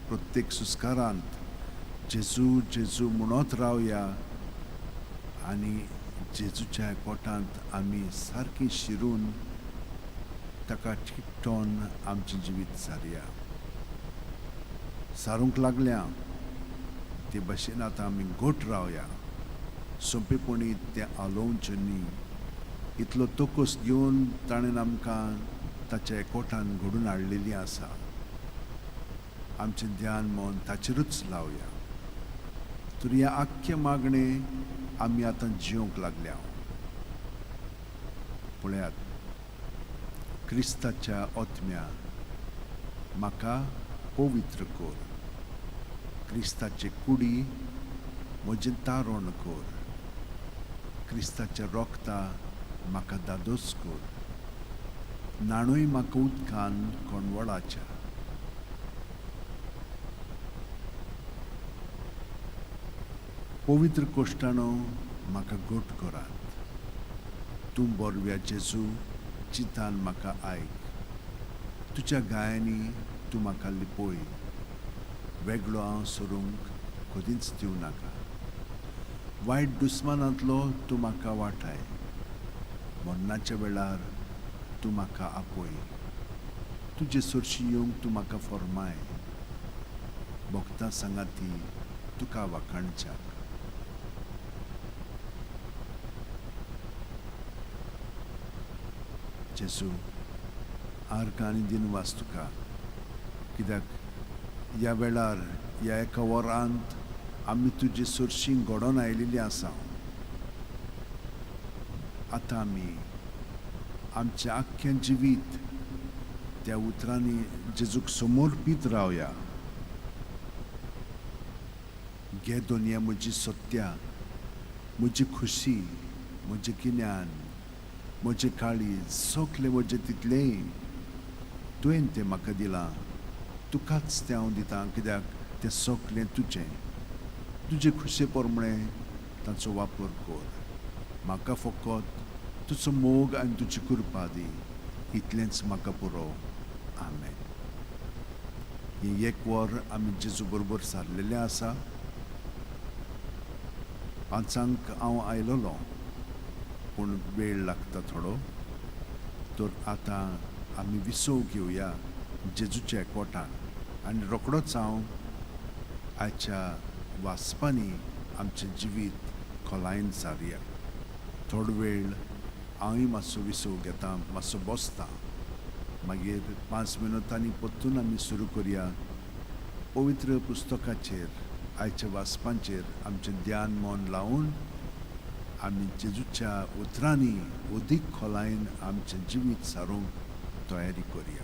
प्रत्येक सुस्कारांत जेजू जेजू म्हणत रावया आनी जेजूच्या एकवटांत आमी सारकीं शिरून ताका चिकटोन आमचें जिवीत सारया. सारूंक लागल्या ते भाशेन आतां आमी घोट रावया. सोंपेपणी तें आलोवचें न्ही. इतलो तोकस घेवन ताणें आमकां ताच्या एकवटान घडोवन हाडलेलीं आसा. आमचें ध्यान मन ताचेरूच लावया. तर ह्या आख्खे मागणे आमी आतां जिवंक लागल्या. पळयात, क्रिस्ताच्या ओतम्या म्हाका पवित्र कोर. क्रिस्ताचे कुडी म्हजें तारण कोर. क्रिस्ताच्या रोगता म्हाका दादोस कोर. नाणूय म्हाका उदकान कोणवळाच्या. पवित्र कोश्टाणो म्हाका घोट करात. तूं बोरव्या जेजू चितान म्हाका आयक. तुज्या गायांनी तूं म्हाका लिपय. वेगळो हांव सरूंक कदींच दिवं नाका. वायट दुस्मानांतलो तूं म्हाका वाटाय. मरणाच्या वेळार तूं म्हाका आपय. तुजे सरशी येवंक तूं म्हाका फॉर्माय. भोगतां सांगाती तुका वाखाणच्याक. जेजू, आर्क आनी दिनवास तुका. कित्याक ह्या वेळार ह्या एका वरांत आमी तुजे सरशीं घडोवन आयिल्लीं आसा. आतां आमी आमचें आख्खें जिवीत त्या उतरांनी जेजूक समर्पीत रावया. घे दोनया म्हजी सत्या, म्हजी खुशी, म्हजें गिन्यान, म्हजें काळीज, सगलें म्हजें तितलेंय तुवें तें म्हाका दिलां. तुकाच तें हांव दितां कित्याक तें सगलें तुजें. तुजे खुशे प्रमाणे ताचो वापर कर. म्हाका फकत तुजो मोग आनी तुजी कृपा दी. इतलेंच म्हाका पुरो. आमेन. हें एक वर आमी जेजू बरोबर सारलेलें आसा. 5 हांव आयलोलो पूण वेळ लागता थोडो. तर आतां आमी विसव घेवया जेजूच्या एकवटान आनी रोखडोच हांव आयच्या वाचपांनी आमचें जिवीत खोलायेन सारया. थोडो वेळ हांवूय मातसो विसव घेतां, मातसो बसतां. मागीर 5 मिनटांनी परतून आमी सुरू करया. पवित्र पुस्तकाचेर आयच्या वाचपांचेर आमचें ध्यान मन लावन आमी जेजूच्या उतरांनी अदीक खोलायेन आमचें जिवीत सारूंक तयारी करया.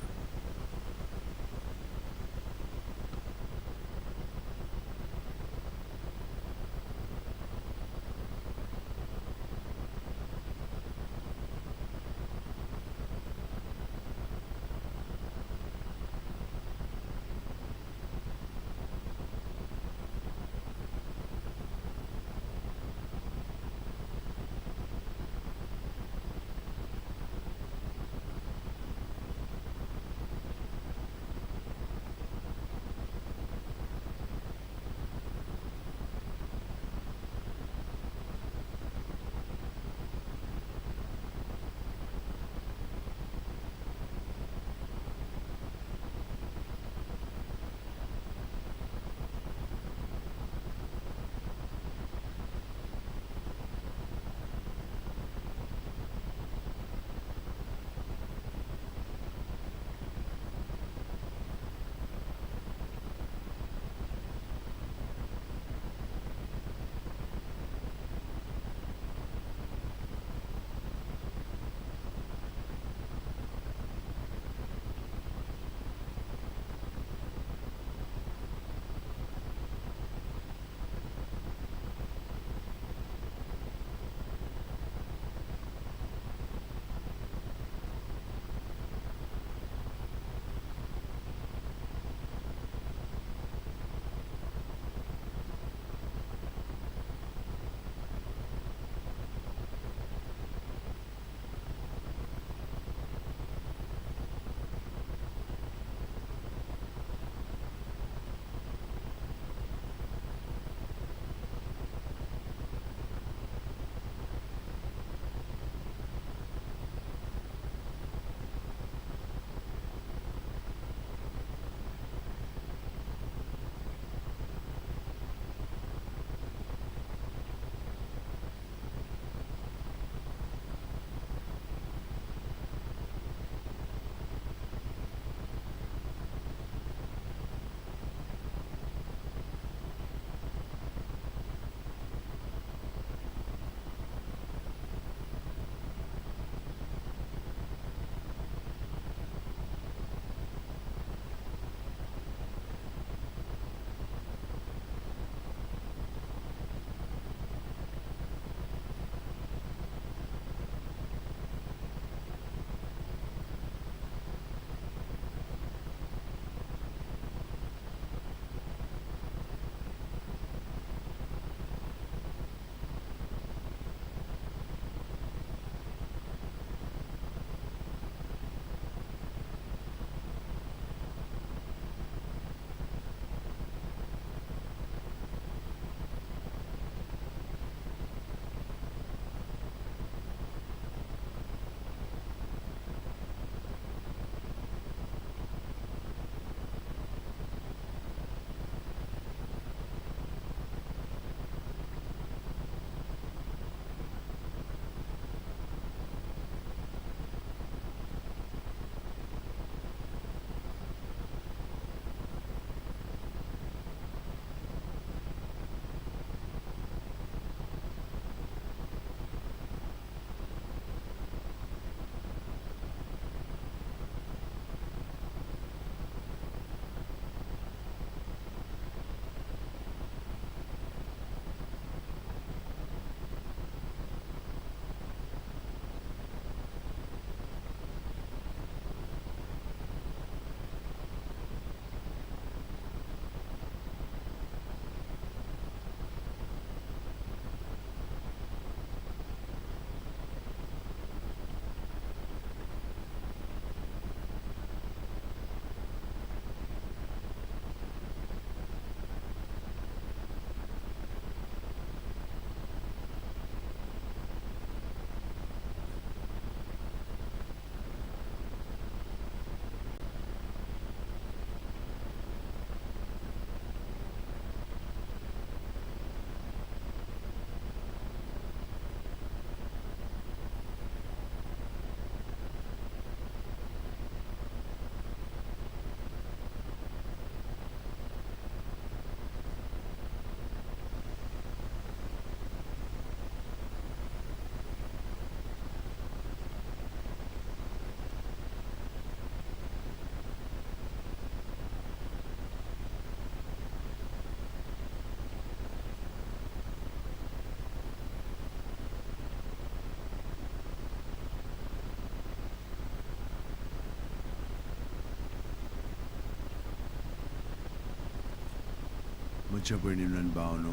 म्हज्या भयणीनो आनी भावांनो,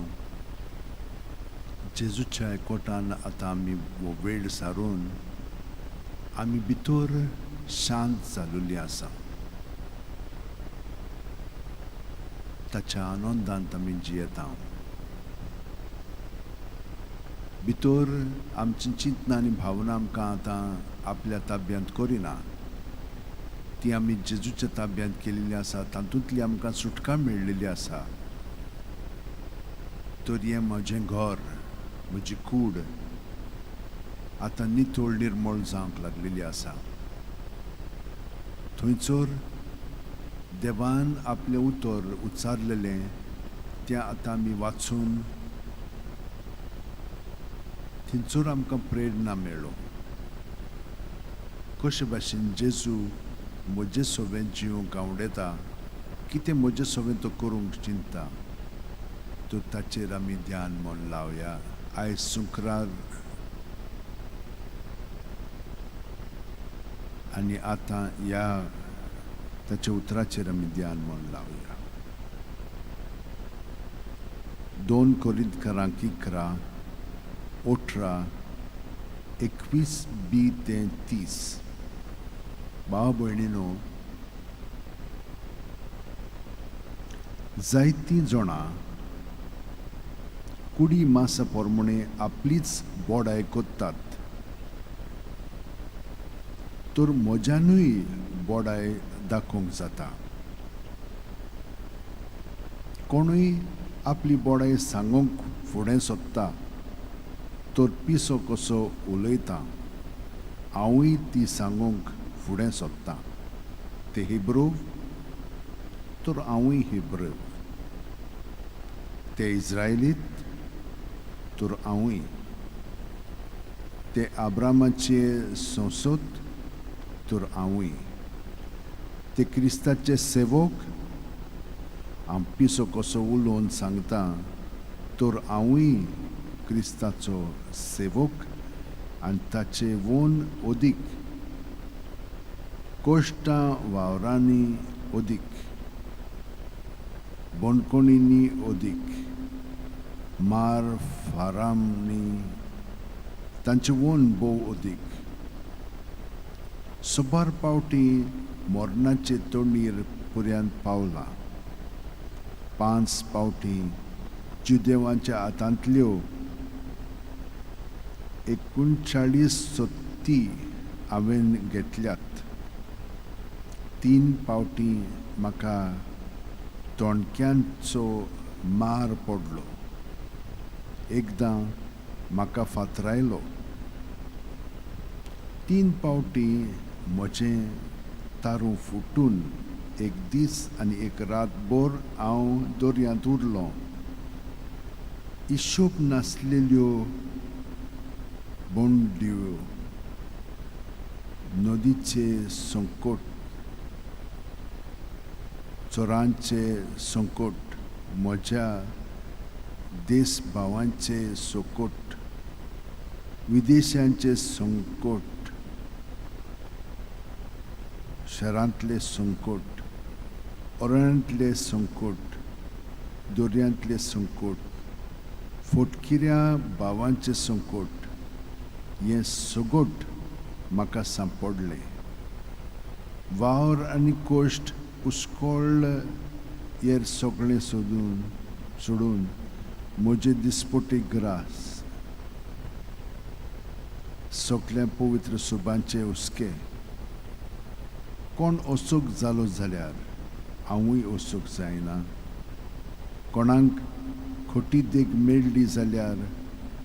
जेजूच्या एकवटान आतां आमी हो वेळ सारून आमी भितर शांत जाल्ली आसा. ताच्या आनंदांत आमी जियेता. भितर आमची चिंतना आनी भावना आमकां आतां आपल्या ताब्यांत करिना. ती आमी जेजूच्या ताब्यांत केलेली आसा, तातूंतली आमकां सुटका मेळिल्ली आसा. तर हें म्हजें घर, म्हजी कूड आतां नितळ निर्मळ जावंक लागलेली आसा. थंयसर देवान आपलें उतर उच्चारलेलें तें आतां आमी वाचून थंयसर आमकां प्रेरणा मेळ्ळो. कशे भाशेन जेजू म्हजे सोबें जिवंक आवडटा, कितें म्हजे सोबें तो करूंक चिंतता, तर ताचेर आमी ध्यान मन लावया. आयज शुक्रार आनी आतां ह्या ताच्या उतराचेर आमी ध्यान मन लावया. 2 कोरिंथकारांक 11:18-21b-30. भाव भयणीनो, जायतीं जाणां कुडी मासा पोरमणे आपलीच बोडाय कोत्तात, तर म्हज्यानूय बोडाय दाखोवंक जाता. कोणूय आपली बोडाय सांगूंक फुडें सोदता, तर पिसो कसो उलयता, हांवूय ती सांगूंक फुडें सोदतां. ते हिब्रू, तर हांवूय हिब्रू. ते इस्रायलीत, तर हांवूय. ते आब्रामाचे संसद, तर हांवूय. ते क्रिस्ताचे सेवक, हांव पिसो कसो उलोवन सांगता, तर हांवूय क्रिस्ताचो सेवक आनी ताचे वोन ओदीक, कोश्टां वावरांनी ओदीक, बोणकोणींनी ओदीक, मार फारांनी तांचे वोन बोव ओदीक. सोबार पावटी मोरणाचे तोंडीर पर्यंत पावला. 5 पावटी जुदेवांच्या हातांतल्यो 39 सोत्ती हांवें घेतल्यात. 3 पावटी म्हाका तोणक्यांचो मार पडलो. एकदां म्हाका फातरायलो. 3 पावटी म्हजें तारू फुटून एक दीस आनी एक रातभर हांव दर्यांत उरलों. हिशोब नासलेल्यो बोंड्यो, नदीचे संकट, चोरांचे संकट, म्हज्या देश भावांचे संकट, विदेशांचे संकट, शहरांतले संकट, अरण्यांतले संकट, दर्यांतले संकट, फोटकिऱ्या भावांचे संकट, हें सगट म्हाका सांपडलें. वावर आनी कोश्ट उस्कोळ हेर सगळें सोडून म्हजे दिसपटीक ग्रास, सगळ्या पवित्र सुबांचे हुस्के. कोण ओसूक जालो जाल्यार हांवूय ओसूक जायना. कोणाक खोटी देख मेळ्ळी जाल्यार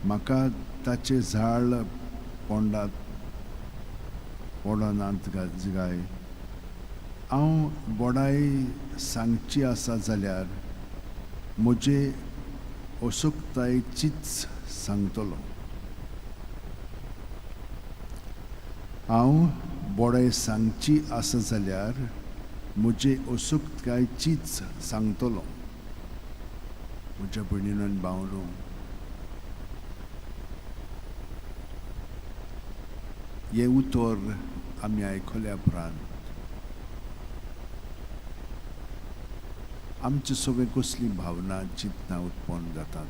म्हाका ताचे झाड पडनात गाय. हांव बोडाय सांगची आसा जाल्यार म्हजे अशोकतायेचीच सांगतलो. हांव बोडाय सांगची आसा जाल्यार म्हजे अशोकतायेचीच सांगतलो. म्हज्या भयणीनो आनी भावनो, हे उतर आमी आयकल्या उपरांत आमचे सगळे कसली भावना चिंतना उत्पन्न जातात.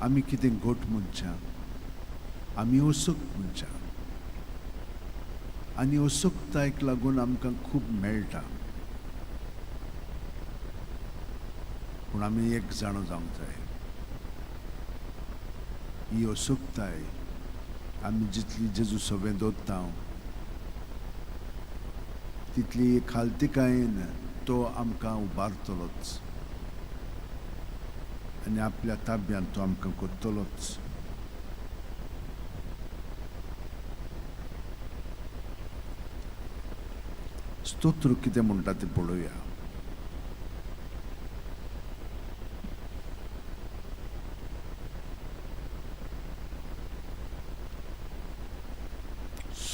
आमी कितें घोट मनशां, आमी ओसूक मनशां, आनी ओसूकतायेक लागून आमकां खूब मेळटा. पूण आमी एक जाणो जावंक जाय, ही ओसूकताय आमी जितली जेजू सोबें दवरता तितली खालतिकायेन तो आमकां उबारतलोच आनी आपल्या ताब्यांत तो आमकां करतलोच. स्तोत्र कितें म्हणटा तें पळोवया.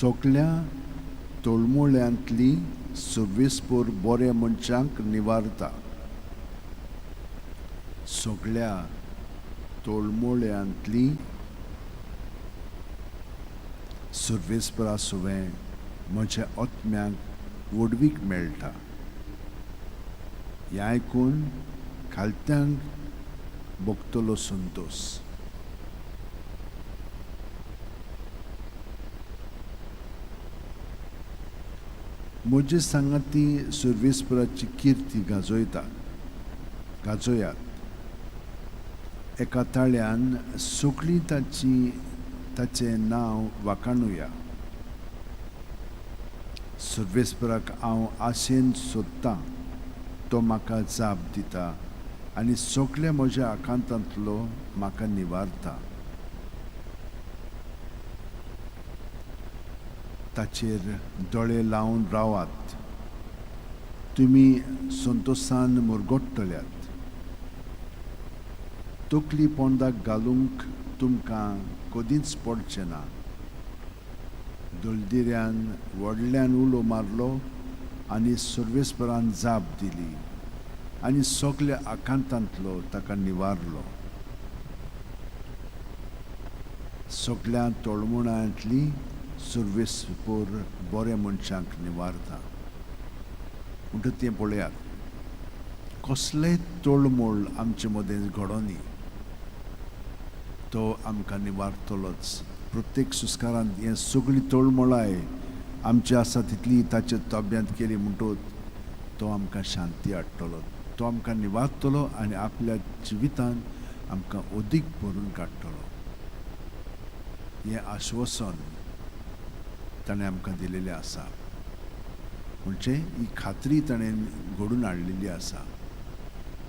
सगळ्या तोळमोळ्यांतली सव्वीसपूर बऱ्या मनशांक निवारता. सगळ्या तोळमोळ्यांतली सर्वेस्परा सुवें म्हज्या आत्म्याक वडवीक मेळटा. हें आयकून खालत्यांक भोगतलो संतोश. म्हजे सांगाती सर्वेस्पराची किर्ती गाजोयात. एका ताळ्यान सगळीं ताचें नांव वाखाणुया. सर्वेस्पराक हांव आशेन सोदतां, तो म्हाका जाप दिता आनी सगळ्या म्हज्या आकांतांतलो म्हाका निवारता. ताचेर दोळे लावन रावात. तुमी संतोशान मुरगोडटल्यात. तकली पोंदाक घालूंक तुमकां कदींच पडचें ना. दळदिऱ्यान व्हडल्यान उलो मारलो आनी सर्वेस्परान जाप दिली आनी सगल्या आकांतांतलो ताका निवारलो. सगळ्या तोळमोळांतली सर्वेस्पूर बऱ्या मनशांक निवारता. म्हणटा तें पळयात. कसलेय तोळमोळ आमचे मदें घडोनी तो आमकां निवारतलोच. प्रत्येक सुस्कारांत हें सगळीं तोळमोळाय आमची आसा तितली ताचे ताब्यांत केली म्हणटूच तो आमकां शांती हाडटलो. तो आमकां निवारतलो आनी आपल्या जिवितान आमकां अदीक भरून काडटलो. हें आश्वासन ताणें आमकां दिलेलें आसा. म्हणजे ही खात्री ताणें घडून हाडलेली आसा.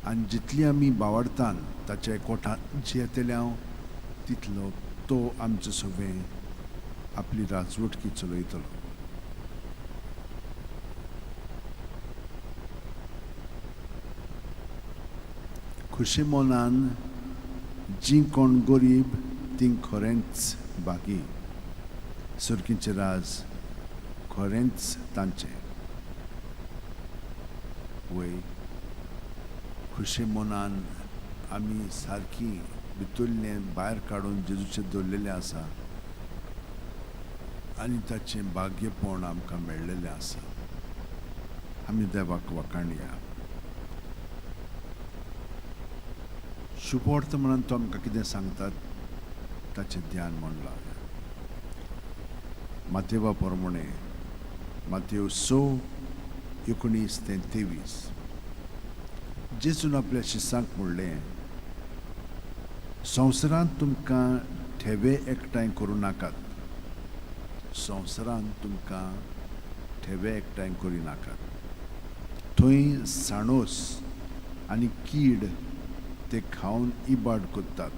आनी जितली आमी बावडटान ताच्या एकवटांत जियेतल्या तितलो तो आमचें सगळें आपली राजवटकी चलयतलो. खुशी मोनान जीं कोण गरीब तीं खरेंच बागी. सुरकीचें राज खरेंच तांचें. वय खुशी मोनान आमी सारकी भितरलें भायर काडून जेजूचें दवरलेलें आसा आनी ताचें भाग्यपण आमकां मेळ्ळेलें आसा. आमी देवाक वखाणया. शुभ अर्थ म्हणून तो आमकां कितें सांगतात ताचें ध्यान म्हणून लावया. मातेवा प्रमाणे मातेव 6:19-23 जेजून आपल्या शिसांक म्हणलें, संवसारांत तुमकां ठेवे एकठांय करूं नाकात. संवसारांत तुमकां ठेवे एकठांय करूं नाकात. थंय साणोस आनी कीड ते खावन इबाड करतात.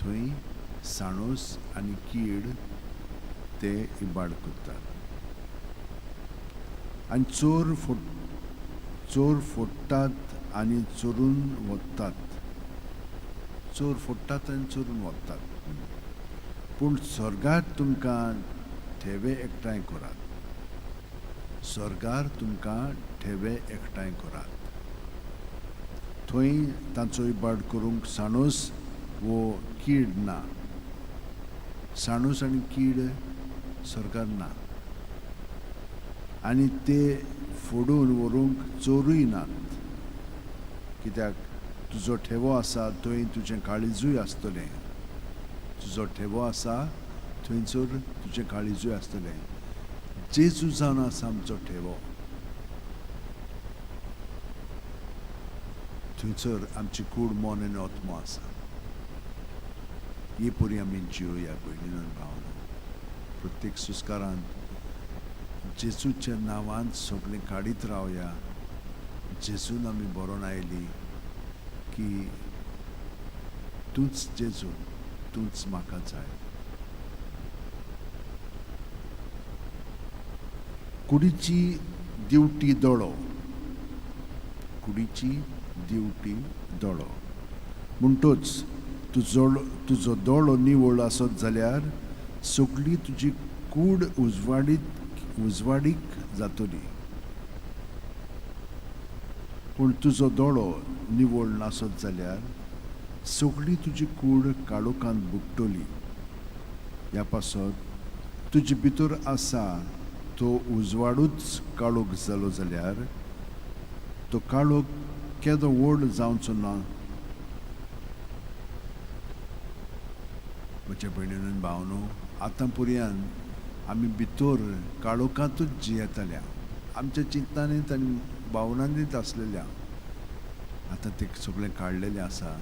थंय साणोस आनी कीड ते इबाड करतात. आनी चोर फोडटात आनी चोरून वतात. चोर फोडटात आनी चोरून वतात. पूण स्वर्गार तुमकां ठेवे एकठांय करात. स्वर्गार तुमकां ठेवे एकठांय करात. थंय तांचो इबाड करूंक साणूस वो कीड ना. साणूस आनी कीड सरकार ना आनी ते फोडून व्हरूंक चोरूय नात कित्याक तुजो ठेवो आसा थंय तुजें काळिजूय आसतलें तुजो ठेवो आसा थंयसर तुजें काळिजूय आसतलें जेजू जावन आसा आमचो ठेवो थंयसर आमची कूड मोन आनी ओतमो आसा ही परी आमी जियोया भयणीन आनी भावनो प्रत्येक सुस्कारांत जेजूच्या नांवांत सगळें काडीत रावया जेजून आमी बरोवन आयली की तूंच जेजू तूंच म्हाका जाय कुडीची दिवटी दोळो कुडीची दिवटी दोळो म्हणटच तुजो दोळो निवळ आसत जाल्यार सगळी तुजी कूड उजवाडीक जातली पूण तुजो दोळो निवळ नासत जाल्यार सगळी तुजी कूड काळोखांत बुडटली ह्या पासत तुजे भितर आसा तो उजवाडूच काळोख जालो जाल्यार तो काळोख केदो व्हड जावचो ना म्हज्या भयणीन भावनो आतां पर्यंत आमी भितर काळोखांतूच जियेताल्या आमच्या चिंतनांनीत आनी भावनांनीत आसलेल्या आतां तें सगळें काडलेलें आसा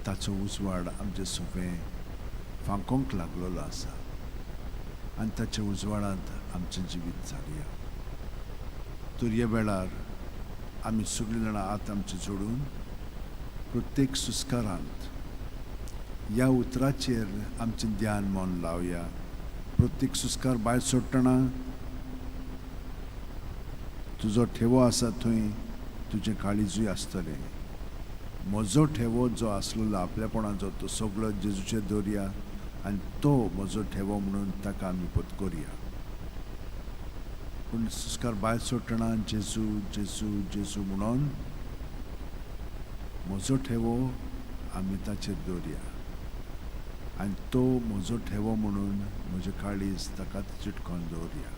ताचो उजवाड आमचें सगळें फांकोंक लागलेलो आसा आनी ताच्या उजवाडांत आमचें जिवीत जालें तर ह्या वेळार आमी सगळीं जाणां हात आमचे जोडून प्रत्येक सुस्कारांत ह्या उतराचेर आमचें ध्यान मन लावया प्रत्येक सुस्कार भायर सोडटना तुजो ठेवो आसा थंय तुजें काळिजूय आसतलें म्हजो ठेवो जो आसलेलो आपल्यापणाचो तो सगळो जेजूचेर दवरया आनी तो म्हजो ठेवो म्हणून ताका आमी पत्करया पूण सुस्कार भायर सोडटना जेजू जेजू जेजू म्हणून म्हजो ठेवो आमी ताचेर दवरया आनी तो म्हजो ठेवो म्हणून म्हजें काळीज ताकाच चिटकोवन दवरया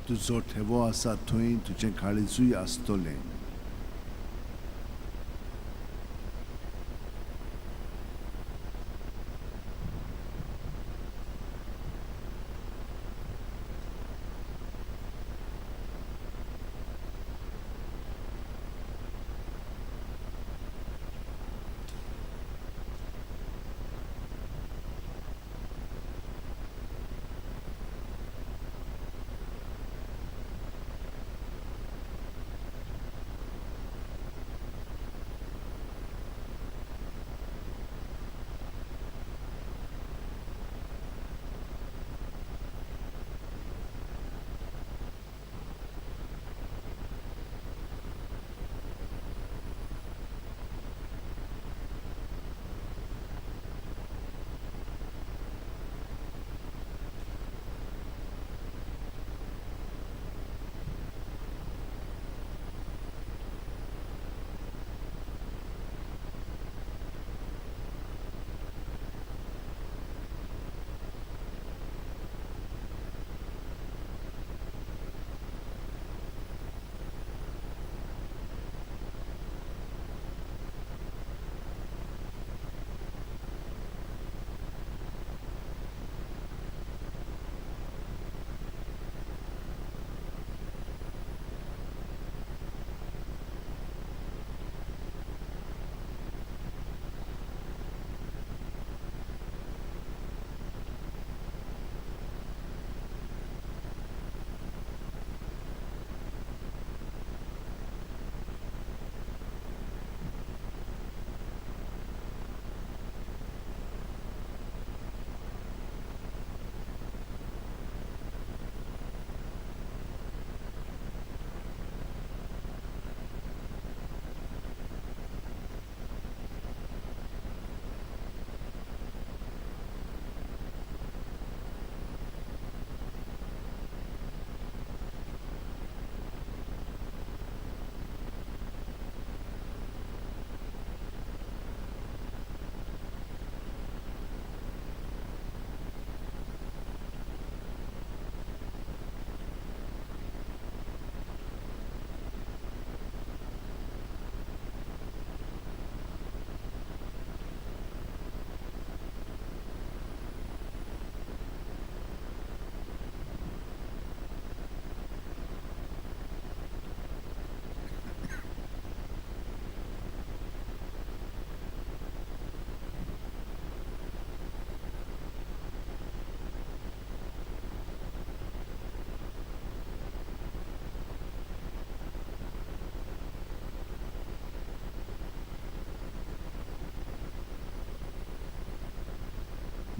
तुजो ठेवो आसा थंय तुजें काळिजूय आसतलें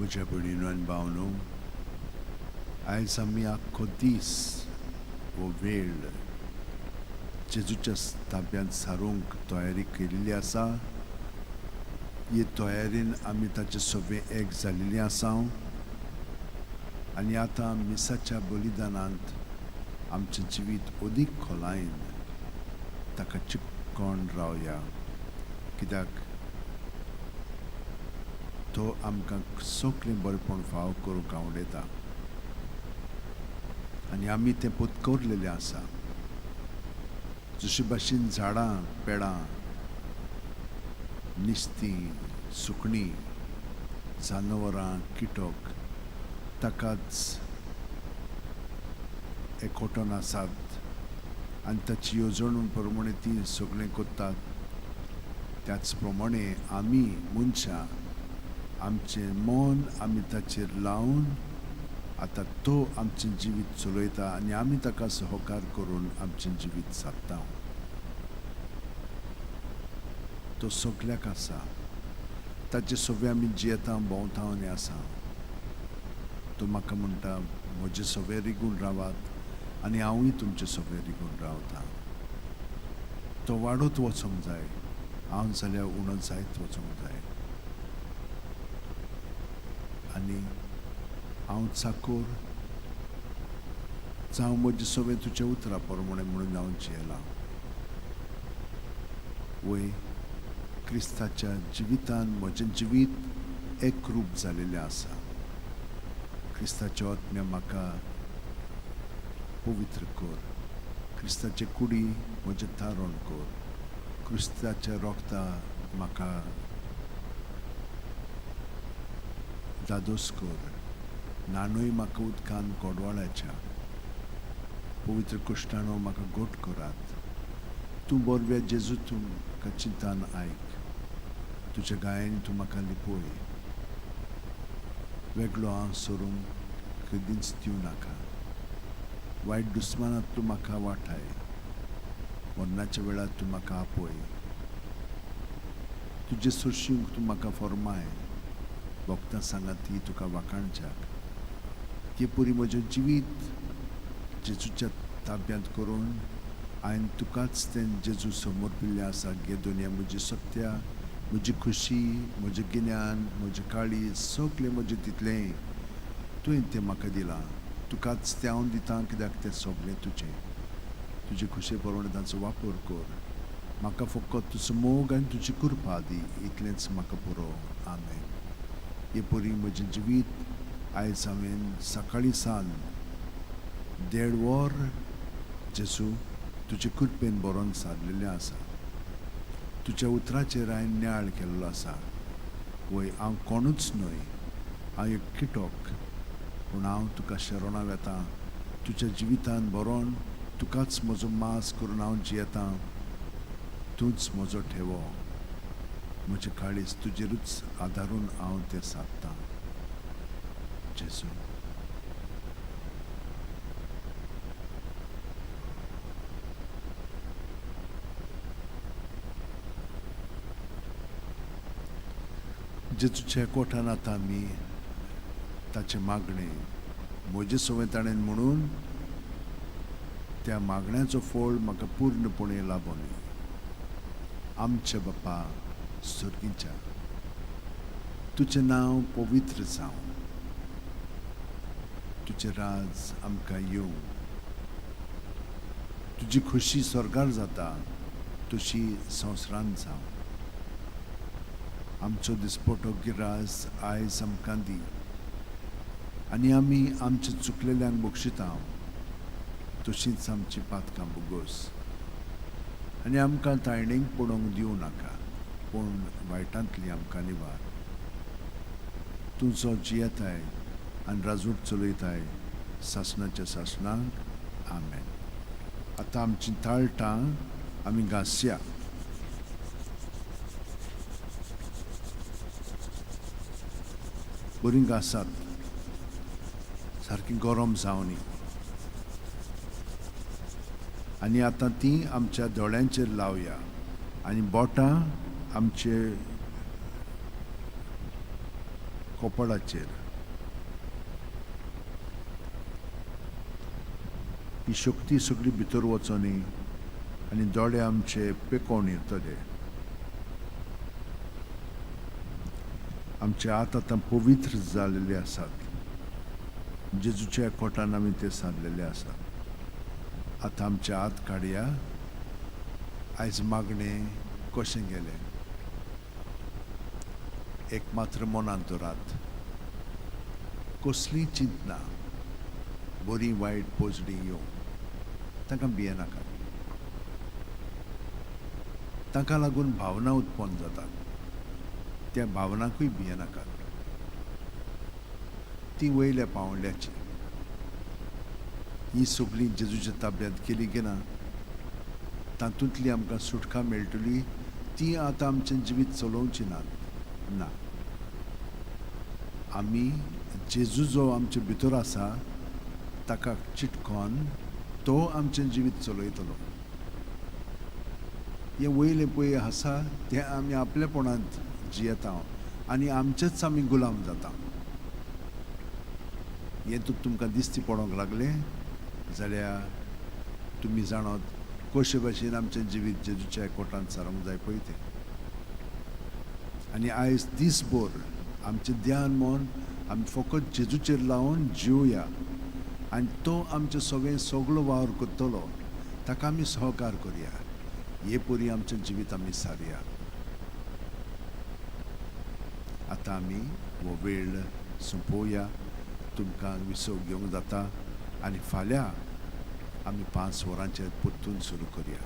म्हज्या भयणीनो आनी भावनो, आयज आमी आख्खो दीस वो वेळ जेजूच्या ताब्यांत सारूंक तयारी केल्ली आसा. हे तयारीन आमी ताचे सोबे एक जाल्लीं आसा आनी आतां मिसाच्या बलिदानांत आमचें जिवीत अदीक खोलायेन ताका चिक्कोन रावया, कित्याक तो आमकां सगळें बरेंपण फाव करूंक आवडटा आनी आमी तें पत्करलेलें आसा. जशे भाशेन झाडां, पेडां, निस्तीं, सुकणीं, जानवरां, किटक ताकाच एकवटून आसात आनी ताची येवजण प्रमाणे ती सगळें करतात, त्याच प्रमाणे आमी मनशां आमचें मन आमी ताचेर लावन आतां तो आमचें जिवीत चलयता आनी आमी ताका सहकार करून आमचें जिवीत सादता. तो सगळ्याक आसा, ताचे सोबे आमी जियेता, भोंवता आनी आसा. तो म्हाका म्हणटा, म्हजे सोबे रिगून रावात आनी हांवूय तुमचे सोबे रिगून रावता. तो वाडत वचूंक जाय, हांव जाल्यार उणो जायत वचूंक जाय. आनी हांव चाकोर जावं म्हजे सोबे तुज्या उतरा प्रमाणे म्हणून हांव जियेलां. वय क्रिस्ताच्या जिवितान म्हजें जिवीत एक रूप जालेलें आसा. क्रिस्ताच्या आत्म्या म्हाका पवित्र कर, क्रिस्ताचे कुडी म्हजें तारण कर, क्रिस्ताच्या रोगता म्हाका दादोस कर, नानूय म्हाका उदकान कोडवाळ्याच्या, पवित्र कुश्टाणो म्हाका गोट करात. तूं बोरव्या जेजू तुमकां चिंतान आयक, तुज्या गायेन तूं म्हाका लिपय. वेगळो हांव सोडूंक कधीच दिवं नाका. वायट दुस्मानांत तूं म्हाका वाटाय, मरणाच्या वेळार तूं म्हाका आपय. तुजे सुरशींक तूं म्हाका फॉर्माय, भक्तां सांगात ती तुका वाखाणच्याक. हे परी म्हजें जिवीत जेजूच्या ताब्यांत करून हांवें तुकाच तें जेजू समोर पिल्लें आसा. गे दुनिया म्हजी सत्या, म्हजी खुशी, म्हजें गिन्यान, म्हजें काळीज, सगळें म्हजें तितलें तुवें तें म्हाका दिलां. तुकाच तें हांव दितां, कित्याक तें सगळें तुजें. तुजे खुशे प्रमाणे ताचो वापर कर. म्हाका फकत तुजो मोग आनी तुजी कृपा दी, इतलेंच म्हाका पुरो. आमेन. हे परी म्हजें जिवीत आयज हांवें सकाळीं सावन 1.5 वर जेजू तुजे कृपेन बरोवन सारलेलें आसा. तुज्या उतराचेर हांवें न्याळ केल्लो आसा. वय हांव कोणूच न्हय, हांव एक किटोक, पूण हांव तुका शरणां येता. तुज्या जिवितान बरोवन तुकाच म्हजो मास करून हांव जियेतां. तूंच म्हजो ठेवो, म्हजें काळीज तुजेरूच आदारून हांव तें सादतां. जेजू. जेजूच्या एकवटान आतां आमी ताचे मागणें म्हजे सोबे ताणें म्हणून त्या मागण्याचो फळ म्हाका पूर्णपणे लाबो दी. आमच्या बापा स्वर्गीच्या, तुजें नांव पवित्र जावं, तुजें राज आमकां येवं, तुजी खुशी स्वर्गार जाता तशी संवसारांत जावं. आमचो दिसपटो गिरास आयज आमकां दी आनी आमी आमच्या चुकलेल्यांक बक्षिता तशींच आमची पातकां बुगोस. आनी आमकां तायणेक पडोवंक दिवं नाका, पूण वायटांतली आमकां निवार. तूं जो जियेताय आनी राजूट चलयताय सासणाच्या सासणाक. आमेन. आतां आमचीं ताळटां आमी घांसया. बरीं घांसात, सारकीं गरम जावनी. आनी आतां तीं आमच्या दोळ्यांचेर लावया आनी बोटां आमचे कपडाचेर ही शक्ती सगळी भितर वचोनी आनी दोळे आमचे पेकोवन येतले. आमचे हात आतां पवित्र जाल्लेले आसात. जेजूच्या कोटान आमी ते सारलेले आसात. आतां आमचे हात काडया. आयज मागणें कशें गेलें एक मात्र मनांत दवरात. कसलीय चिंतना बरी वायट पोजडी येवं ताका भियेनाकात. ताका लागून भावना उत्पन्न जातात. त्या भावनाकूय भियेनाकात. ती वयल्या पावंड्याची. ही सगळी जेजूच्या ताब्यांत केली की ना तातूंतली आमकां सुटका मेळटली. ती आतां आमचें जिवीत चलोवची ना. आमी जेजू जो आमचे भितर आसा ताका चिटकोन तो आमचें जिवीत चलयतलो. हे वयले पळय आसा तें आमी आपलेपणांत जियेता आनी आमचेच आमी गुलाम जाता. हें तुमकां दिसती पडोंक लागलें जाल्यार तुमी जाणत कशे भाशेन आमचें जिवीत जेजूच्या कोटांत सारूंक जाय पळय तें. आनी आयज दीसभर आमचें ध्यान मन आमी फकत जेजूचेर लावन जिवया आनी तो आमचें सगळो वावर करतलो. ताका आमी सहकार करया. हे परी आमचें जिवीत आमी सारया. आतां आमी हो वेळ सोंपोवया. तुमकां विसव घेवंक जाता आनी फाल्यां आमी 5 वरांचेर परतून सुरू करया.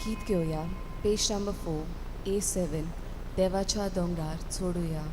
गीत घेऊया. पेज नंबर 4 A7 देवाच्या दोंगरार चोडुया.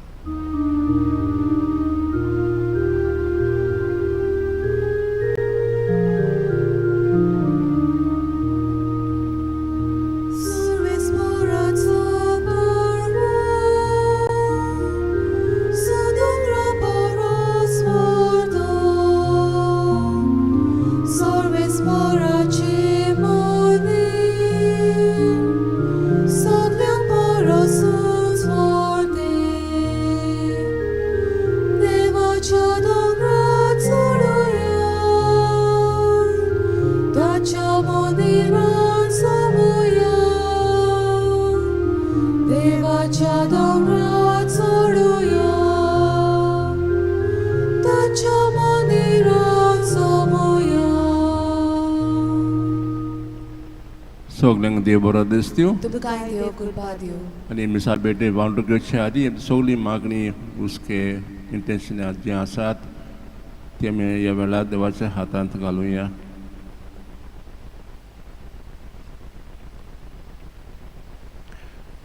सगळ्यांक देव बरो दीस दिवं तुमकां देव कृपा दिवं. आनी मिसाल बेटे वांटून घेवचे आदी सगळी मागणी हुस्के इंटेन्शन जे आसात ते आमी ह्या वेळार देवाच्या हातांत घालुया.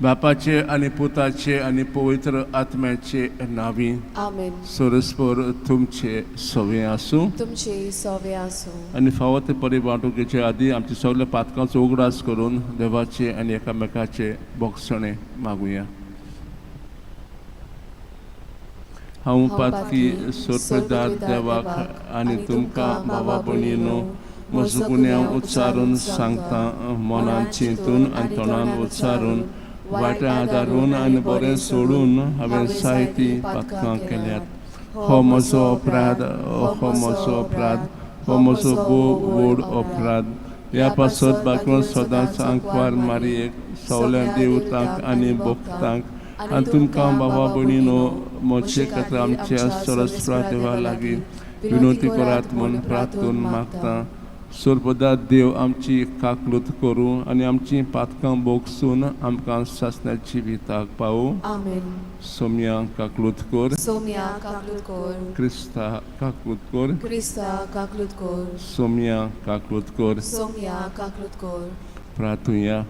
बापाचे आनी पुताचे आनी पवित्र आत्म्याचे नावी आमेन. सरस्पर तुमचे सवे आसूं तुमचे सवे आसूं. आनी फावो ते परी वांटणुकेचे आदी आमचे सगळे पातकांचो उगडास करून देवाचे आनी एकामेकाचे बोगसणे मागुया. हांव पातकी सोडपेदार देवाक आनी तुमकां भावा भयणीनो म्हजो गुन्यांव उच्चारून सांगता, मनान चिंतून आनी तोंडान उच्चारून वाटें आदारून आनी बरें सोडून हांवें जायती पातकां केल्यात. हो म्हजो अपराध, हो म्हजो अपराध, हो म्हजो व्हड अपराध. ह्या पासत बाकी सदांच आंकवार मारयेक सगळ्या देवतांक आनी भक्तांक आनी तुमकां भावा भयणीनो म्हजे खातीर आमच्या सरस्वता देवा लागीं विनोती करात म्हूण प्रार्थून मागता. सर्वदा देव आमची काकलूत करूं आनी आमची पातकां बोगसून आमकां सासण्याची विताक पावूं. आमेन. सोम्या काकलूत कर, सोम्या काकलूत कर. क्रिस्ता काकलूत कर, क्रिस्ता काकलूत कर. सोम्या काकलूत कर. सोम्या काकलूत कर. प्रार्थुया.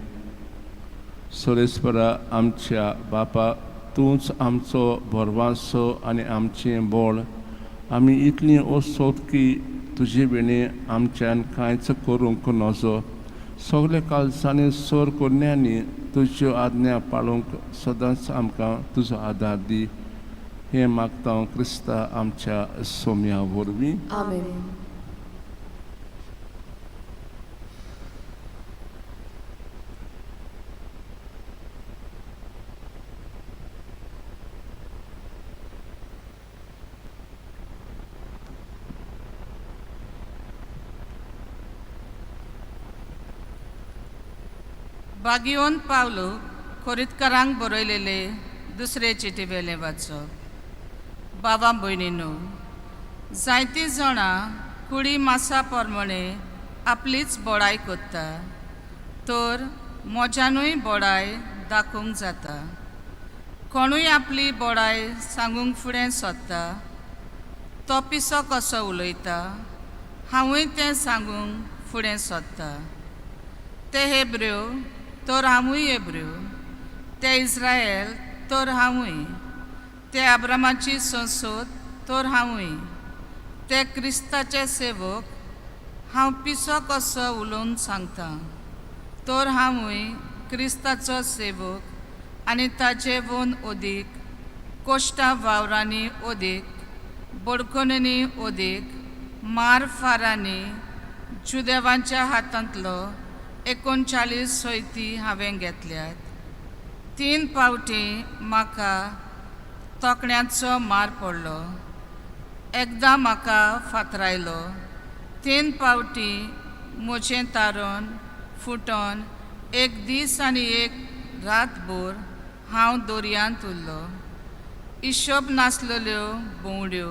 सोरेस्परा आमच्या बापा, तूंच आमचो भरवासो आनी आमचें बळ. आमी इतलीं ओसोत की तुजे विणे आमच्यान कांयच करूंक नजो. सगळे काळजांनी सर कोन्यांनी तुज्यो आज्ञा पाळूंक सदांच आमकां तुजो आदार दी. हें मागता हांव क्रिस्ता आमच्या सोम्या वरवीं. आमेन. बागियोन पावलो खोरीतकारांक बरयलेले दुसरे चिटी वेले वाचप. बाबा भयणीनो, जायतीं जाणां कुडी मासा प्रमाणे आपलीच बोडाय कोत्ता, तर म्हज्यानूय बोडाय दाखोवंक जाता. कोणूय आपली बोडाय सांगूंक फुडें सोदता, तो पिसो कसो उलयता, हांवूय तें सांगूंक फुडें सोदता. ते हेब्रेव तर हांवूय हेब्रेव, ते इस्रायल तर हांवूय, ते अब्रामाची संसद तर हांवूय, ते क्रिस्ताचे सेवक. हांव पिसो कसो उलोवन सांगता, तर हांवूय क्रिस्ताचो सेवक आनी ताचे वोन ओदीक, कोश्टां वावरांनी ओदीक, बडकणींनी ओदीक, मार फारांनी जुदेवांच्या हातांतलो 39 सोयती हांवें घेतल्यात. 3 फावटी म्हाका तोकण्याचो मार पडलो, एकदां म्हाका फातरायलो, 3 फावटी म्हजें तारण फुटोन एक दीस आनी एक रातभर हांव दर्यांत उरलो. हिशोब नासलेल्यो भोंवड्यो,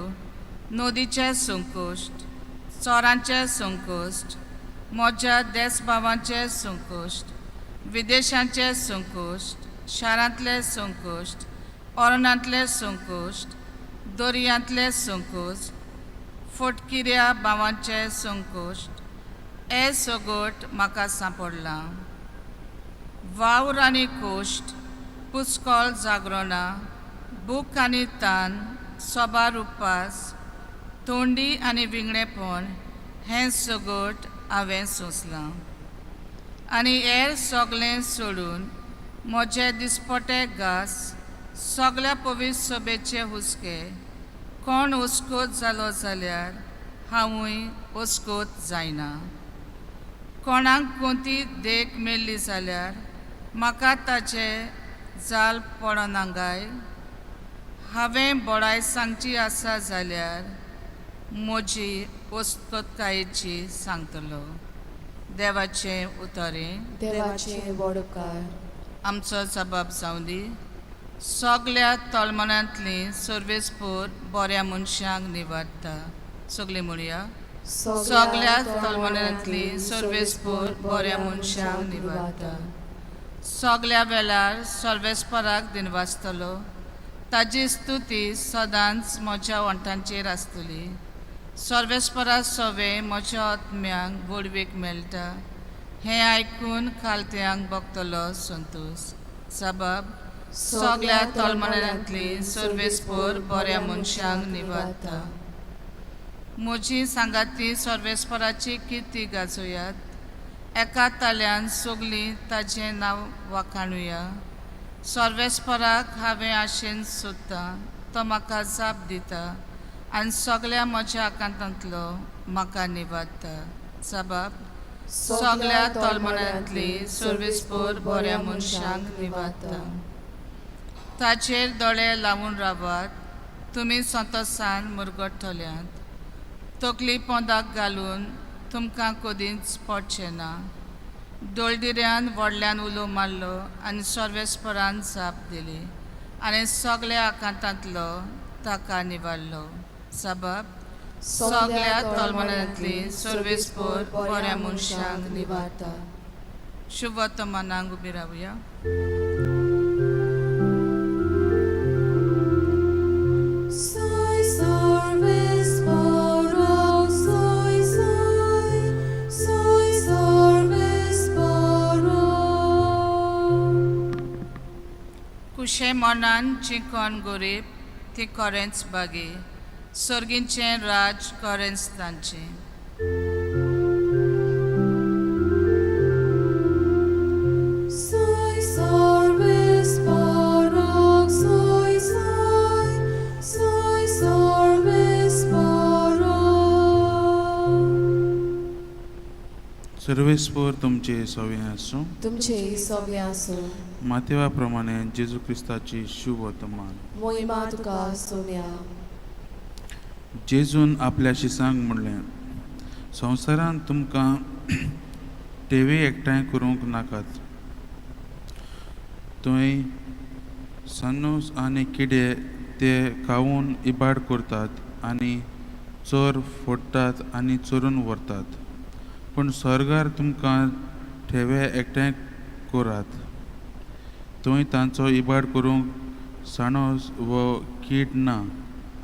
नदीचे संकोश्ट, चोरांचे संकोश्ट, म्हज्या देसभावांचे संकोश्ट, विदेशांचे संकोश्ट, शारांतले संकोश्ट, अरणांतले संकोश्ट, दर्यांतले संकोश्ट, फोटकिऱ्या भावांचे संकोश्ट, हे सगट म्हाका सांपडलां. वावर आनी कोश्ट, पुस्कळ जागरणां, भूक आनी तान, सोबार उपास, तोंडी आनी विंगडेपण, हें सगट हांवें सोंसलां. आनी हेर सगळें सोडून म्हजे दिसपटे घास, सगळ्या पवित्र सभेचे हुस्के, कोण हुस्कोत जालो जाल्यार हांवूय हुस्कोत जायना. कोणाक कोणती देख मेळ्ळी जाल्यार म्हाका ताचे जाल पडनांगाय. हांवें बोडाय सांगची आसा जाल्यार म्हजी वस्तुकायेची सांगतलो. देवाचें उतरें. देवाचें व्हड उपकार. आमचो जबाब जावं दी. सगळ्या तळमण्यांतली सर्वेस्पोर बऱ्या मनशांक निवाडटा. सगळीं म्हणया. सगळ्या तोलमनांतली सर्वेस्पर बऱ्या मनशांक निवाडटा. सगळ्या वेळार सर्वेस्पराक दिनवासतलो. ताजी स्तुती सदांच म्हज्या वंटांचेर आसतली. सर्वेस्परा सवे म्हज्या आत्म्यांक गोडवेक मेळटा. हें आयकून खालत्यांक भोगतलो संतोश. सबब सगळ्या तोलमनांतली सर्वेस्पर बऱ्या मनशांक निवाडटा. म्हजी सांगाती सर्वेस्पराची किर्ती गाजोयात. एका ताल्यान सगळीं ताजें नांव वाखाणुया. सर्वेस्पराक हांवें आशेन सोदतां. तो म्हाका जाप दिता आनी सगळ्या म्हज्या आकांतांतलो म्हाका निवाडटा. सबब सगळ्या तोलमनांतली सर्वेस्पर बऱ्या मनशांक निवाडटा. ताचेर दोळे लावून रावात. तुमी संतोशान मुरगटतल्यांत. तकली पोंदाक घालून तुमकां कदींच पडचें ना. दोळदिऱ्यान व्हडल्यान उलो मारलो आनी सर्वेस्परान जाप दिली आनी सगळ्या आकांतांतलो ताका निवाडलो. सबब सगळ्या तोलमनांतली सर्वेस्पर बऱ्या मनशांक निवाडटा. शुभ वर्तमानांक उबी रावया. कुशे मनान चिंकोन गोरीब ती कोरेंच बागे. सर्गींचें राज कोरेंच तांचें. सर्वेस्पर तुमचे सवे आसूं. तुमचे सगळे आसूं. मातेवा प्रमाणे जेजू क्रिस्ताची शुभ वर्तमान. मोहिमा तुका सोन्या. जेजून आपल्या शिसांक म्हणलें, संवसारांत तुमकां टेवे एकठांय करूंक नाकात. थंय सान्नूस आनी किडे ते खावून इबाड करतात आनी चोर फोडटात आनी चोरून व्हरतात. पूण स्वर्गार तुमकां ठेवे एकठांय करात. थंय तांचो इबाड करूंक साणोस वो कीड ना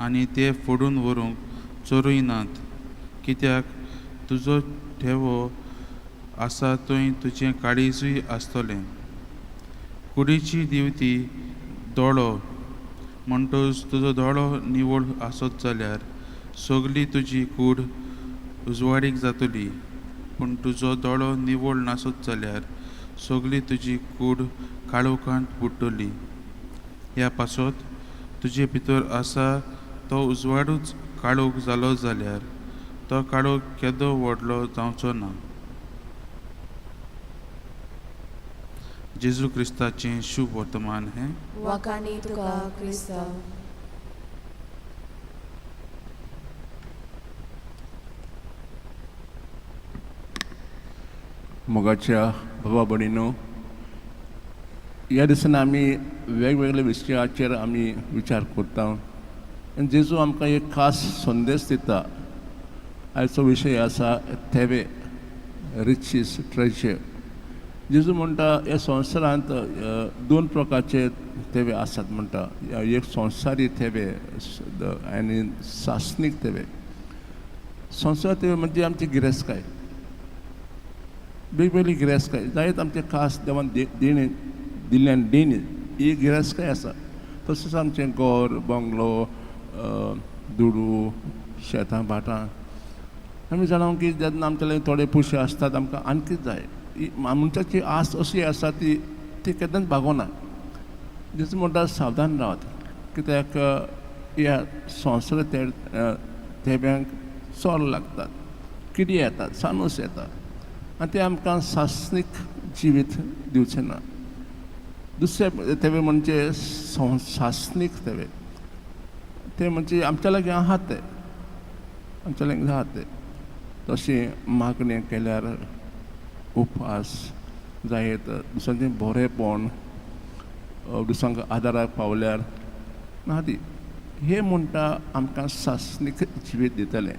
आनी ते फोडून व्हरूंक चोरूय नात. कित्याक तुजो ठेवो आसा थंय तुजें काळीजूय आसतलें. कुडीची दिवती दोळो म्हणटच तुजो दोळो निवळ आसत जाल्यार सगळी तुजी कूड उजवाडीक जातली. पूण तुजो दोळो निवळ नासत जाल्यार सगळी तुजी कूड काळोखांत बुडटली. ह्या पासत तुजे भितर आसा तो उजवाडूच काळोख जालो जाल्यार तो काळोख केदो व्हडलो जावचो ना. जेजू क्रिस्ताचें शुभ वर्तमान हें. वाखाणी तुका क्रिस्ता. मोगाच्या बाबा भयणीनो, ह्या दिसान आमी वेगवेगळ्या विशयाचेर आमी विचार करता. आनी जेजू आमकां एक खास संदेश दिता. आयचो विशय आसा थेवे, रिचीस, ट्रेजर. जेजू म्हणटा ह्या संवसारांत दोन प्रकारचे थेवे आसात म्हणटा. एक संवसारी थेवे आनी शासनीक थेवे. संवसार थेवे म्हणजे आमची गिरेस्तकाय, वेगवेगळी गिरेस्तकाय. जायत आमचे खास देवान देणी दिल्ल्यान देणी ही गिरेस्तकाय आसा. तशेंच आमचें घर, बंगलो, दुडू, शेतां भाटां. आमी जाणां की जेन्ना आमचे थोडे पयशे आसतात आमकां आनी कितें जाय. मनशाची आस अशी आसा ती केन्नाच भागोना. जेजू म्हणटा सावधान रावात. कित्याक ह्या संवसार थेब्यांक चोर लागतात, किडी येतात, सानूस येतात आनी ते आमकां शासनीक जिवीत दिवचे ना. दुसरे थेवे म्हणजे शासनीक थेवे. ते म्हणजे आमच्या लागीं आहात ते, आमच्या लागीं आहात ते. तशें मागणें केल्यार उपास जायत, दुसऱ्यांचें बरेंपण, दुसऱ्यांक आदाराक पावल्यार ना ती. हे म्हणटा आमकां शासनीक जिवीत दितले.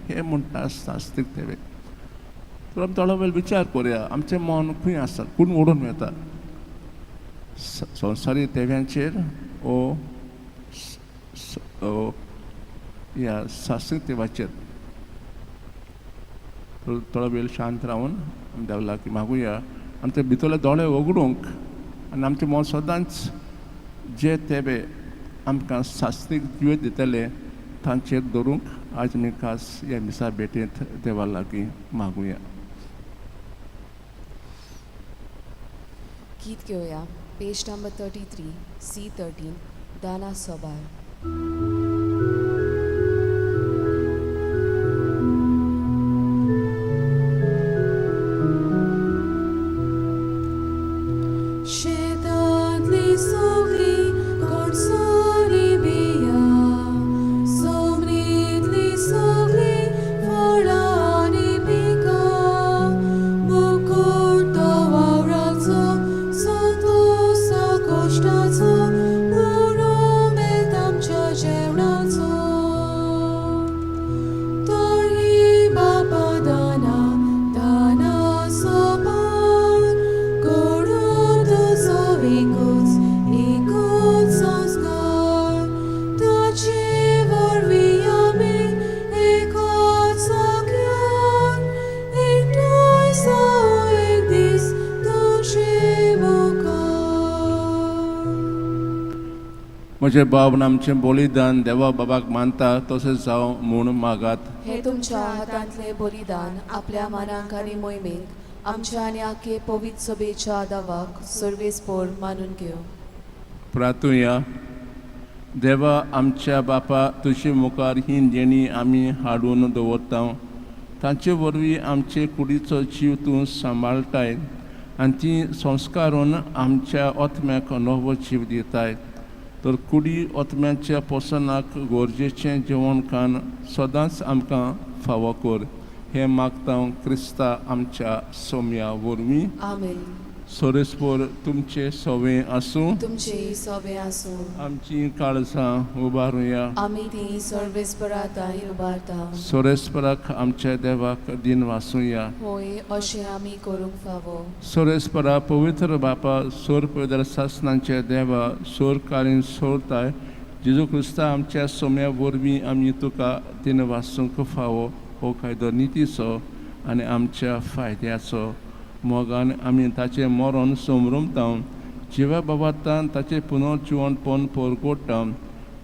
हे म्हणटा सास्तीक तेवे. तर आमी थोडो वेळ विचार करुया, आमचें मन खंय आसा, कोण ओडून वता, संवसारी तेव्यांचेर ह्या सास्तीक देवाचेर. थोडो वेळ शांत रावन आमी देवला की मागुया आमचे भितरले दोळे उगडूंक आनी आमचें मन सदांच जे तेबे आमकां सास्तीक जिवीत दितले तांचेर दवरूंक आज आमी खास ह्या मिसा भेटेंत देवा लागीं मागुया. गीत घेवया पेज नंबर 33 C13 दाना सोबार. शेतांतली सगळी कोणसोली बिया, सोमनीतली सगळी फळां आनी पिकां, मुकुट तो वावराचो, संतोष तो कोश्टाचो, उमेद आमच्या जेवणाचो. तोळी बापा दाना, दाना सोबार, कोडून तुजो एकूच संस्कार. ताचे वरवीं आमी एकूच घेवन एकठांय जावं एक दीस तुजे मुखार. म्हजे भाव आमचें बलिदान देवा बाबाक मानता तशेंच जावं म्हूण मागात. हे तुमच्या हातांतले बलिदान आपल्या मनाक आनी मोहिमेक आमच्या आनी आख्खे पवित्र सभेच्या आदावाक सर्वेस्पोर मानून घेव. प्रार्थुया. देवा आमच्या बापा तुजे मुखार ही देणी आमी हाडून दवरता, तांचे वरवीं आमचे कुडीचो जीव तूं सांबाळटाय आनी ती संस्कारून आमच्या ओतम्याक नवो जीव दिताय. तर कुडी ओतम्याच्या पोसनाक गरजेचें जेवण खाण सदांच आमकां फावो कर. हे मागता क्रिस्ता आमच्या सोम्या वरवीं. आमेन. सोरेस्पोर तुमचे सवे आसूं. तुमचे सवे आसूं. आमची काळजां उबारुया. आमी ती सर्वेस्पराताय उबारता. सोरेस्पराक आमच्या देवाक दिन वासुया. होय अशें आमी करूंक फावो. सोरेस्परा पवित्र बापा सोर पवित्र सासनांचे देवा सोर कालीन सोरताय जेजू क्रिस्ता आमच्या सोम्या वरवीं आमी तुका दिन वासूंक फावो हो कायदो नितीचो आनी आमच्या फायद्याचो. मोगान आमी ताचें मरण समरुमता, जिवा बाबातान ताचें पुनर्जिवणपण परगोडटा,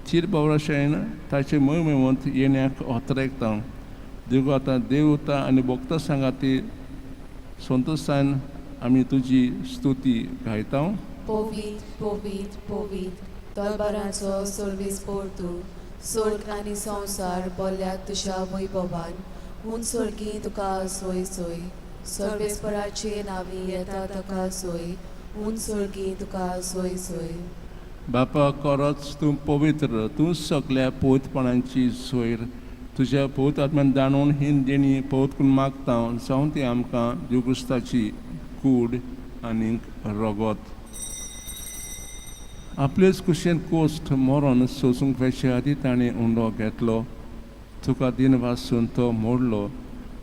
चीर बावराशेन ताचे मोहिमेवंत येण्याक ओतरेकता. देव आतां देवता आनी भक्त सांगाती संतोशान आमी तुजी स्तुती गायता. पवित्र पवित्र पवित्र दरबाराचो सर्वेस्पोर तूं, स्वर्ग आनी संवसार बोल्ल्यात तुज्या वैभवान. म्हूण सर्गी तुका सोय सोय, सर्वेस्पराचे नांवी येता ताका सोय. म्हूण सर्गी तुका सोय सोय. बापा खरोच तूं पवित्र, तूं सगळ्या पवित्रपणांची सोयर. तुज्या पवित्र आत्म्यान जाणून ही देणी पवित्र करून मागता जावं ती आमकां दिवक्रिस्ताची कूड आनी रगत. आपलेच कुशेन कोश्ट मरण सोसूंक वेचे आदी ताणें उंडो घेतलो. तुका दिन वासून तो मोडलो.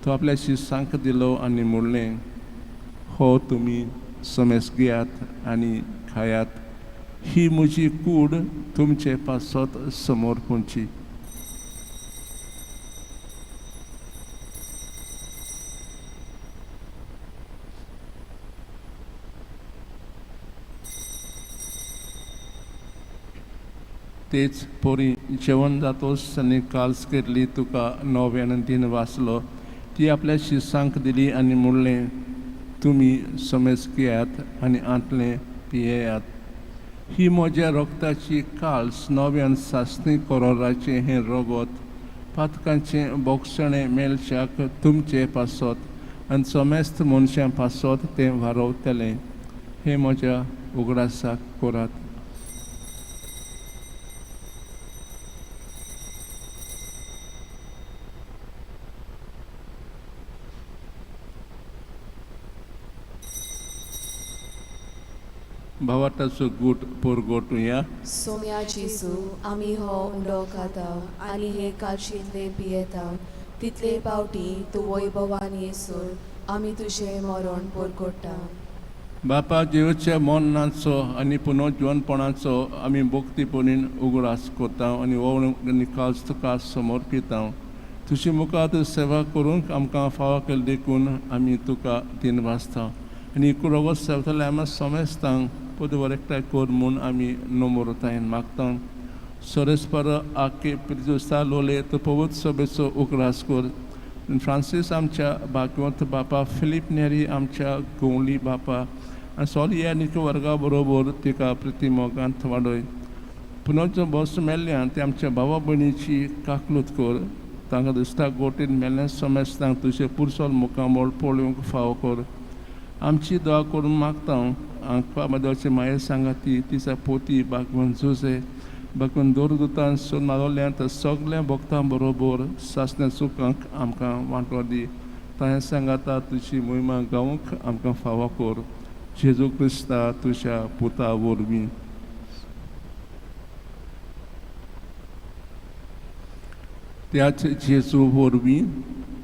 तो आपल्या शिसांक दिलो आनी म्हणलें, हो तुमी समेस घेयात आनी खायात. ही म्हजी कूड तुमचे पासत समोर पोंची. तेच पोरी जेवण जातोच आनी काल्स केल्ली तुका नव्यान दिन वाचलो. ती आपल्या शिसांक दिली आनी म्हणलें, तुमी समेस घेयात आनी आंतले पियेयात. ही म्हज्या रोगताची काल्स नव्यान सासणी कोरोराचें हें रगत पातकांचें बोगसणें मेलच्याक तुमचे पासत आनी समेस्त मनशां पासत तें वारवतलें. हें म्हज्या उगडासाक करात. भावाटाचो गूट पोरगोटुया. सोम्या जेसू आमी हो उंडो खाता आनी हे कालशींतले पियेता. तितले पावटी तूं वैभवान येसूर आमी तुझें मरण परगोडटा. बापा जेवच्या मरणाचो आनी पुनर्जीवनपणाचो आमी भक्तीपणीन उगडास करता आनी ओवळूंक आनी काळज तुका समर्पिता. तुजी मुखार सेवा करूंक आमकां फावो केले देखून आमी तुका दिन वाजता आनी कुरगोस सेवतले आमी समेस्तांक पदवर एकठांय कर म्हूण आमी नमोरतायेन मागता. सोरेस्पर आखे प्रिजुस्ता लोले तो पवित्र सभेचो उगडास कर. फ्रांसीस आमच्या भाग्यवंत बापा, फिलीप नेरी आमच्या गोवली बापा आनी सोली आनीक वर्गा बरोबर तिका प्रिती मोगांत वाडय. पुनर्जो बस मेल्ल्यान ते आमच्या भावा भयणीची काकलूत कर. तांकां दिसता गोटेन मेल्ल्या समेस्तांक तुजे पुरसोल मुखामोळ पळोवंक फावो कर. आमची दुआ करून मागता आंकपा मदोचे माये सांगाती तिचा पोती भागवंत झुजे भागवंत दोरदुतान सोन मागवल्यांत सगल्या भक्तां बरोबर सासण्या सुखांक आमकां वांटो दी. तांणे सांगाता तुजी मोहिमा गावूंक आमकां फावो कर. जेजू क्रिस्ता तुज्या पुता वरवीं. त्याच जेजू वरवीं,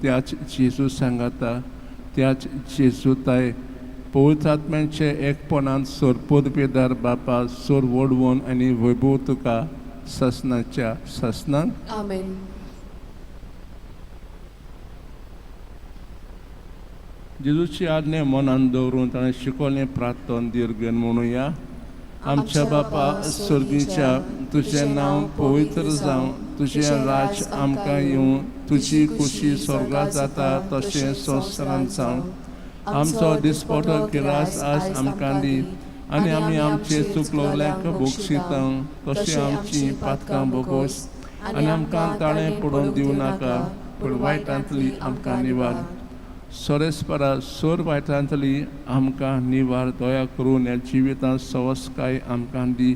त्याच जेजू सांगाता, त्याच जेजू ताय पवित्र आत्म्याचे एकपणान सोर पदपेदार बापा सोर वडवून आनी वैभव तुका ससनाच्या ससनांक आमेन. जेजूची आज्ञा मनान दवरून ताणें शिकवलें प्रार्थन दीर्घन म्हणुया. आमच्या बापा स्वर्गीच्या तुजें नांव पवित्र जावं, तुजें राज आमकां येवं, तुजी कुशी स्वर्गांत जाता तशें संवसारांत जावं. आमचो दिसपटो गिरास आज आमकां दी आनी आमी आमचे चुकलोल्यांक बक्षिता तशें आमची पातकां बोगोस आनी आमकां ताळें पडोवन दिवं नाका पूण वायटांतली आमकां निवार. सोरेस्परा सोर वायटांतली आमकां निवार. दया करून ह्या जिवितांत सवस्काय आमकां दी.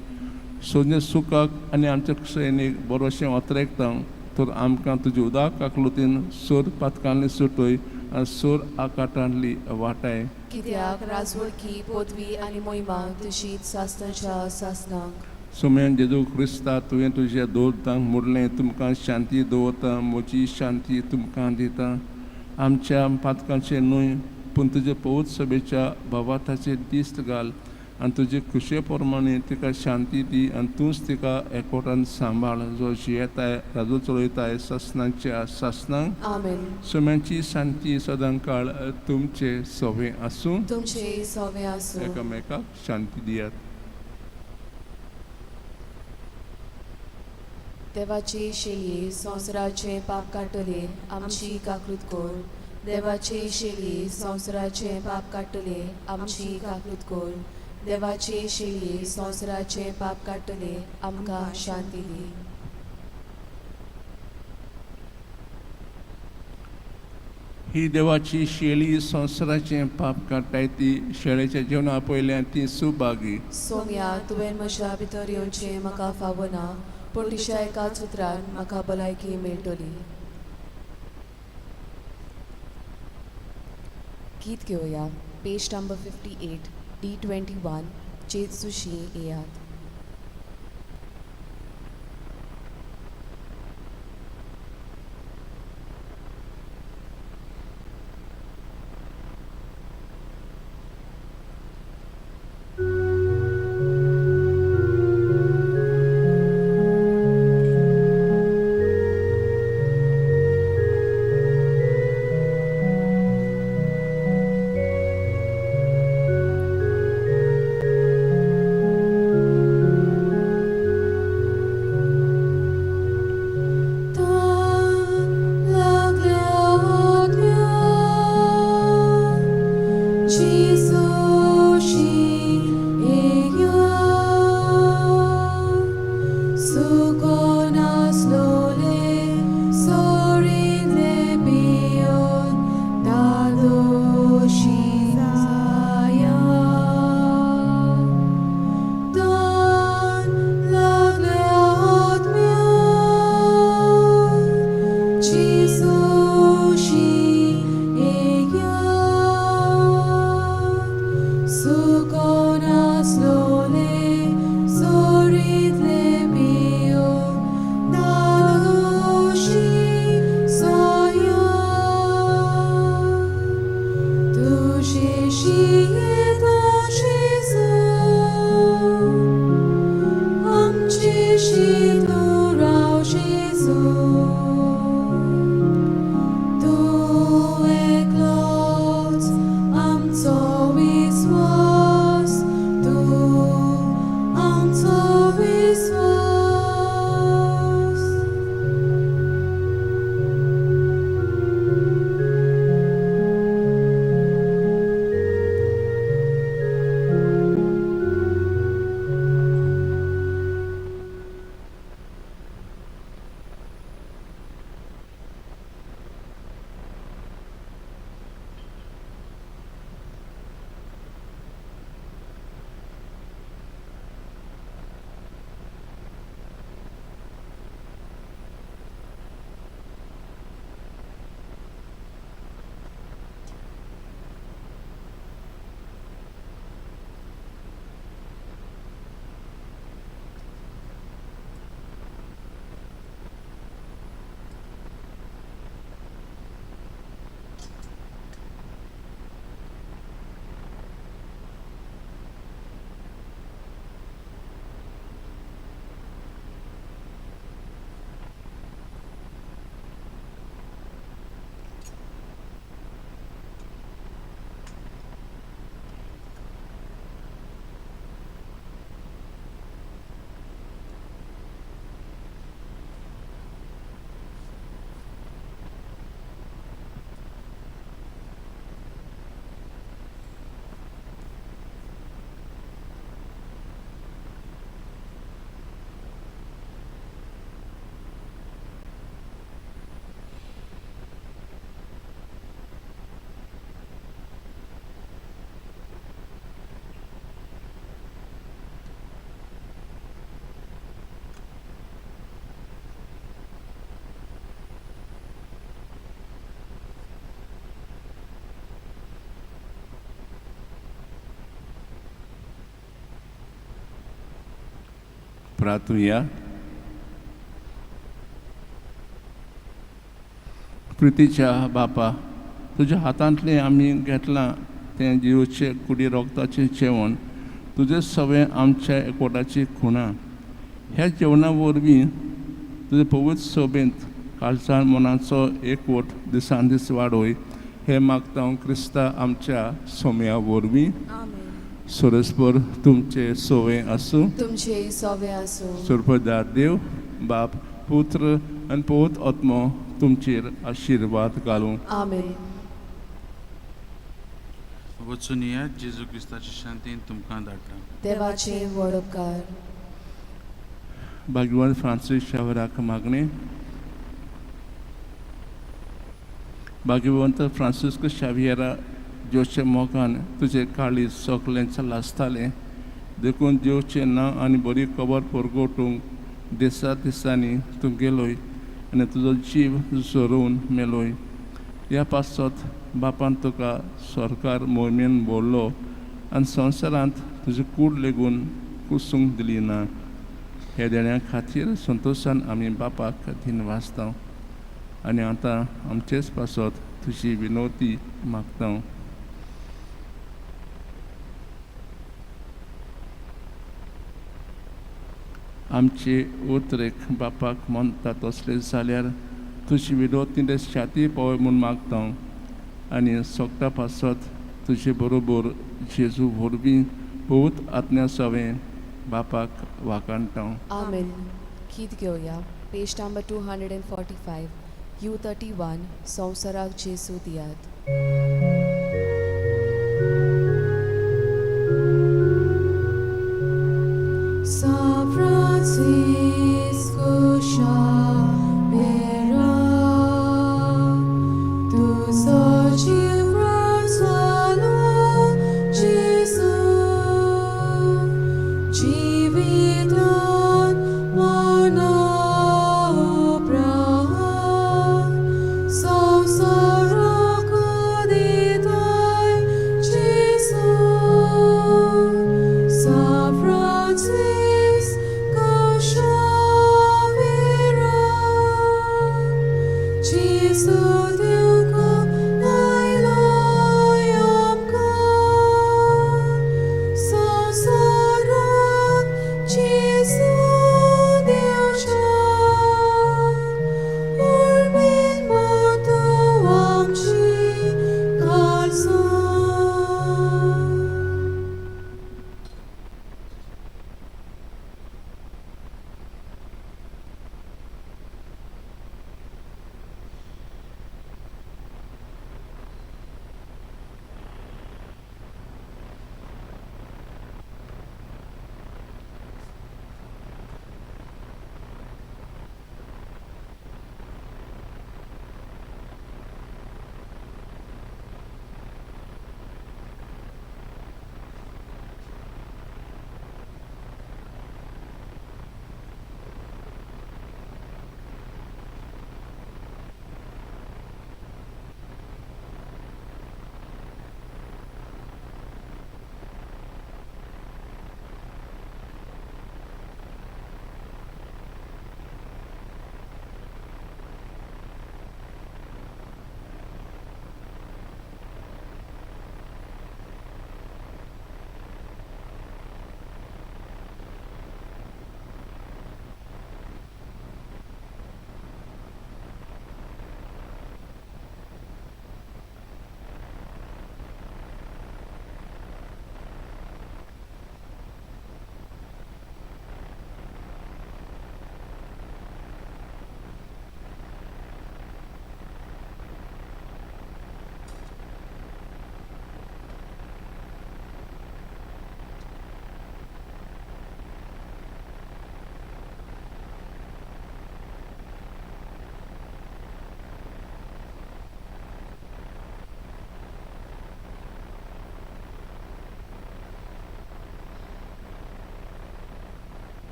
सोने सुखाक आनी आमच्या सैनीक बरोशें ओतरेकता तर आमकां तुजे उदक काकलुतीन सोर पातकांतली सुटय आनी सोर आकाटांतली वाटाय. कित्याक राजवडकी पदवी आनी मोहिमा तुजीच सासनाच्या सासनांक. सुमेन जेजू क्रिस्ता तुवें तुज्या दोरतांक मुरलें तुमकां शांती दवरता. म्हजी शांती तुमकां दिता. आमच्या पातकांचे न्हय पूण तुजे पवित्र सभेच्या भावाताचेर दिश्ट घाल आनी तुजे खुशे प्रमाणे तिका शांती दी आनी तूंच तिका एकवटान सांबाळ जो जियेताय राजू चलयताय ससनांच्या ससनांक. आमेन. सुम्यांची शांती सदां काळ तुमचे सवे आसूं. तुमचे सवे आसूं. एकामेकाक शांती दियात. देवाचे शेळये संवसाराचे पाप काडटले आमची काकूत कोर. देवाचे शेळये संवसाराचे पाप काडटले आमची काकूत कोर. देवाचे शेळये संवसाराचे पाप काडटले आमकां शांती दी. ही देवाची शेळी संवसाराचें पाप काडटाय ती शेळेच्या जेवणा पयल्यान ती सुभागी. सोम्या तुवें म्हज्या भितर येवचें म्हाका फावना पूण तुज्या एकाच उतरान म्हाका भलायकी मेळटली. गीत घेवया. पेज नंबर 58 D21 जेजूशी येयात. प्रार्थूया. प्रितीच्या बापा, तुज्या हातांतलें आमी घेतलां तें जिवचे कुडी रोगताचें जेवण, तुजें सवें आमच्या एकवटाची खुणां. ह्या जेवणा वरवीं तुजे पवित्र सोबेंत काळजान मनाचो एकवट दिसान दीस वाडोय, हें मागता हांव क्रिस्ता आमच्या सोम्या वरवीं. सोरेस्पर तुमचे सोवें आसूं. तुमचे सोवे आसूं. सुरपदार देव बाप, पुत्र आनी पवित्र आत्मो तुमचेर आशिर्वाद घालूं. आमेन. वचून येयात, जेजू क्रिस्ताची शांतीन तुमकां धाडटा. देवाचे व्हड उपकार. भाग्यवान फ्रांसीस शावेराक मागणे. भाग्यवंत फ्रांसिस्को शावियरा जेवचे मोगान तुजे काळी सोगल्यांचे लासतालें देखून जेवचें नांव आनी बरी खबर परगोवटूंक दिसांनी तूं गेलोय आनी तुजो जीव जोरून मेलोय. ह्या पासत बापान तुका सरकार मोहिमेन बोडलो आनी संवसारांत तुजी कूड लेगून कुसूंक दिली ना. हे देण्या खातीर संतोशान आमी बापाक दिन वाचता आनी आतां आमचेच पासत तुजी विनोती मागता. आमचे उतरेक बापाक म्हणटा तसले जाल्यार तुजी विनोती ते छाती पळय म्हूण मागता आनी सोगता पासत तुजे बरोबर जेजू वरवीं पवित्र आत्म्या सवें बापाक वाकाणटा. आमेन. गीत घेवया. Page number 245. U31. संवसाराक जेजू दियात. San Francisco Xavier, tu soci Salo Jesus, Jivitan Monopra, Sausarako Ditai Jesus, San Francisco Xavier, Jesus Diuko Ailayamka, Sausarak Jesus Diucha, Urbin Morto Wangshi Kalson.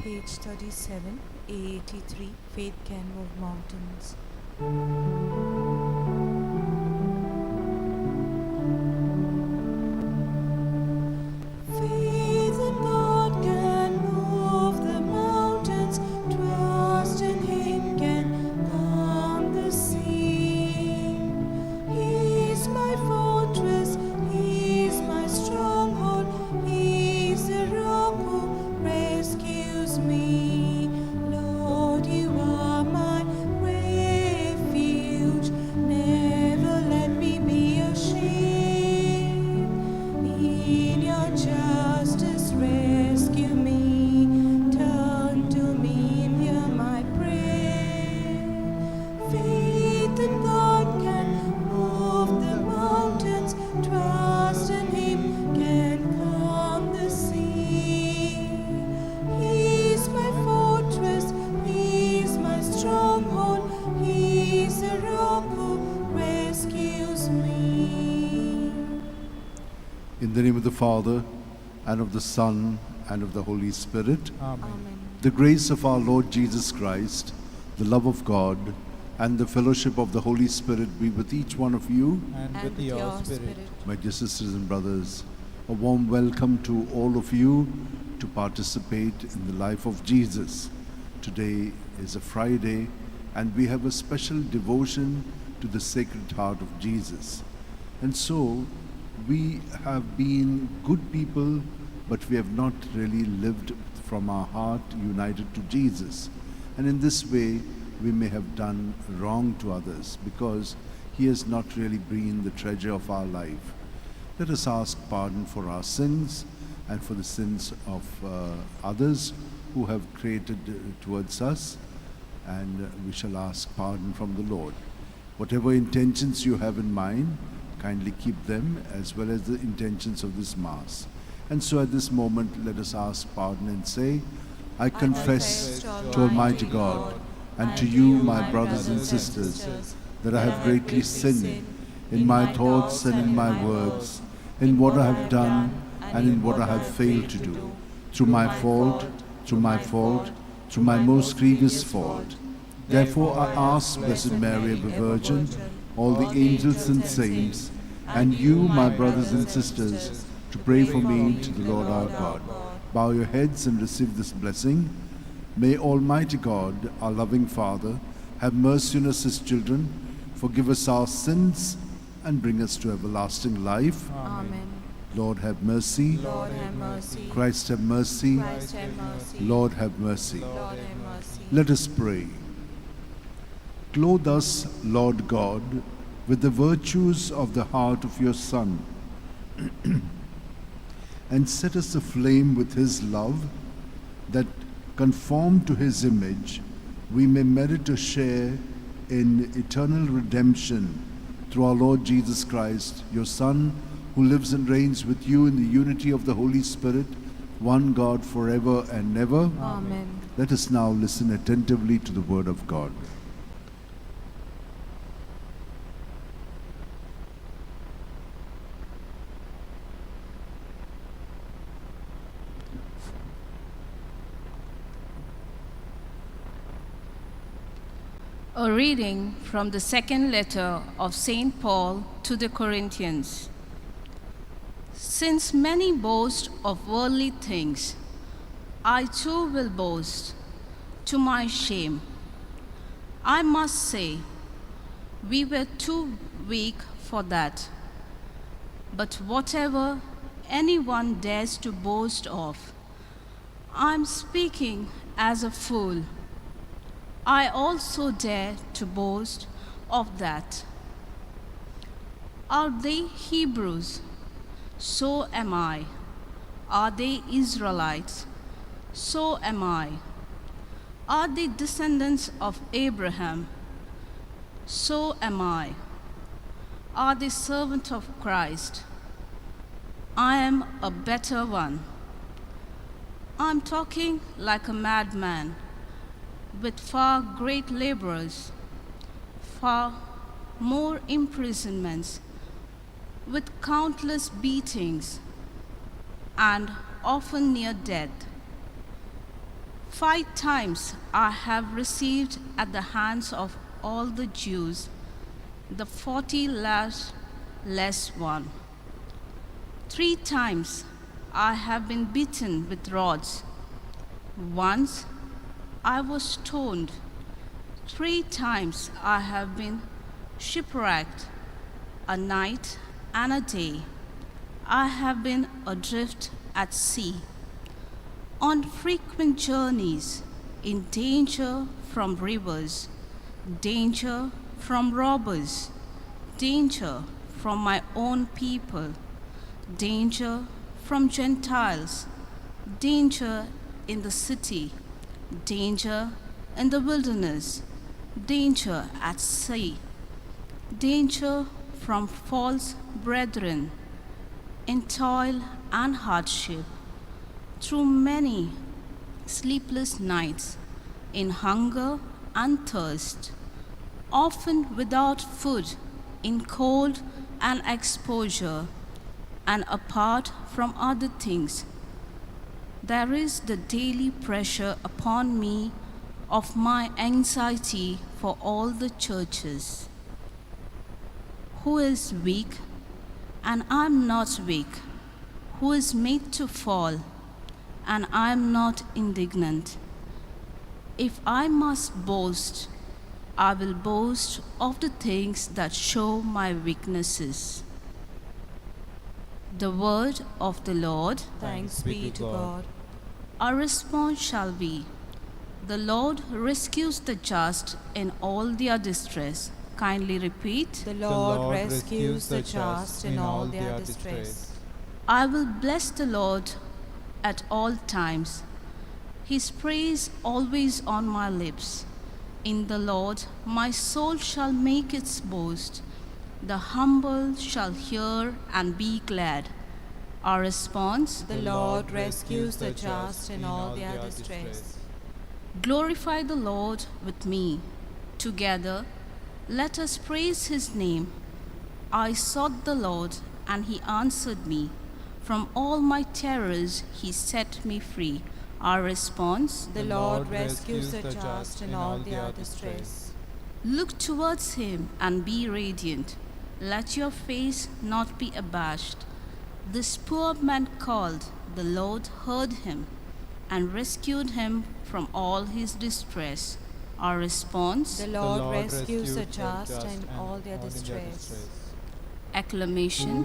Page 37, A83, Faith Can Move Mountains. Faith in God can move the mountains, trust in Him can calm the sea. He's my fortress, He's my stronghold, He's the rock who rescues me. Lord, You are my refuge, never let me be ashamed. In Your justice rescue me, turn to me and hear my prayer. Faith in God can move the mountains, trust in Him can calm the sea. He's my fortress, He's my stronghold, He's the rock who rescues me. In the name of the Father, and of the Son, and of the Holy Spirit, Amen. the grace of our Lord Jesus Christ, the love of God, and the fellowship of the Holy Spirit be with each one of you. And with your spirit. My dear sisters and brothers, a warm welcome to all of you to participate in the life of Jesus. Today is a Friday, and we have a special devotion to the Sacred Heart of Jesus. And so, we have been good people, but we have not really lived from our heart united to Jesus. And in this way, we may have done wrong to others because He has not really been the treasure of our life. Let us ask pardon for our sins and for the sins of others who have created towards us, and we shall ask pardon from the Lord. Whatever intentions you have in mind, kindly keep them as well as the intentions of this Mass. And so at this moment, let us ask pardon and say, I confess to Almighty God and to you, my brothers and sisters, that I have greatly sinned in my thoughts and in my words, in what I have done and in what I have failed to do, through my fault, through my most grievous fault. Therefore I ask Blessed Mary, ever Virgin, all the angels and saints, and you, my brothers and sisters, to pray for me to the Lord our God. Bow your heads and receive this blessing. May Almighty God, our loving Father, have mercy on us, His children, forgive us our sins, and bring us to everlasting life. Amen. Lord, have mercy. Lord, have mercy. Christ, have mercy. Christ, have mercy. Lord, have mercy. Lord, have mercy. Let us pray. Clothe us, Lord God, with the virtues of the heart of your Son, and set us aflame with His love, that, conformed to His image, we may merit a share in eternal redemption through our Lord Jesus Christ, your Son, who lives and reigns with you in the unity of the Holy Spirit, one God forever and ever. Amen. Let us now listen attentively to the Word of God. A reading from the second letter of St. Paul to the Corinthians. Since many boast of worldly things, I too will boast, to my shame. I must say, we were too weak for that. But whatever anyone dares to boast of, I'm speaking as a fool. I also dare to boast of that. Are they Hebrews? So am I. Are they Israelites? So am I. Are they descendants of Abraham? So am I. Are they servants of Christ? I am a better one. I'm talking like a madman, with far great labors, far more imprisonments, with countless beatings, and often near death. 5 times I have received at the hands of all the Jews the 40 less one. 3 times I have been beaten with rods. Once I was stoned. 3 times I have been shipwrecked. A night and a day I have been adrift at sea, on frequent journeys, in danger from rivers, danger from robbers, danger from my own people, danger from Gentiles, danger in the city, danger in the wilderness, danger at sea, danger from false brethren, in toil and hardship, through many sleepless nights, in hunger and thirst, often without food, in cold and exposure, and apart from other things. There is the daily pressure upon me of my anxiety for all the churches. Who is weak, and I am not weak? Who is made to fall, and I am not indignant? If I must boast, I will boast of the things that show my weaknesses. The word of the Lord. Thanks be to God. Our response shall be, the Lord rescues the just in all their distress. Kindly repeat. The Lord rescues the just in all their distress. I will bless the Lord at all times. His praise always on my lips. In the Lord my soul shall make its boast. The humble shall hear and be glad. Our response. The Lord rescues the just in all their distress. Glorify the Lord with me. Together, let us praise his name. I sought the Lord, and he answered me. From all my terrors, he set me free. Our response. The Lord rescues the just in all their distress. Look towards him and be radiant. Let your face not be abashed. This poor man called, the Lord heard him and rescued him from all his distress. Our response. The Lord rescues the just in all their distress. Acclamation.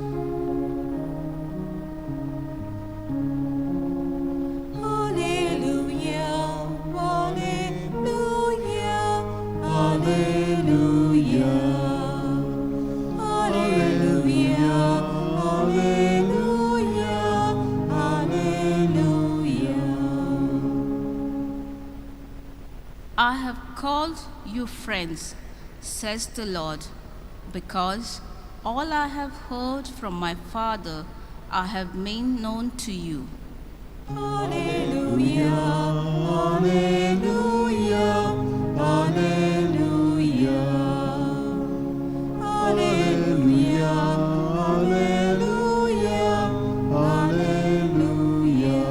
Hallelujah, hallelujah, hallelujah, hallelujah, hallelujah, hallelujah. I have called you friends, says the Lord, because all I have heard from my Father I have made known to you. Hallelujah, hallelujah, hallelujah, hallelujah, hallelujah, hallelujah.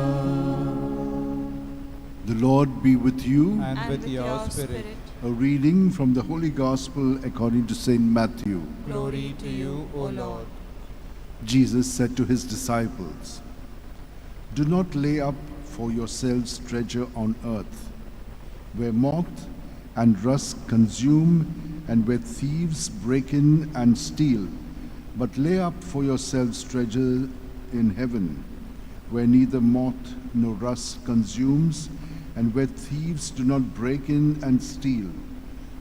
The Lord be with you. And with your spirit. A reading from the Holy Gospel according to St. Matthew. Glory to you, O Lord. Jesus said to his disciples, "Do not lay up for yourselves treasure on earth, where moth and rust consume and where thieves break in and steal, but lay up for yourselves treasure in heaven, where neither moth nor rust consumes and where thieves do not break in and steal.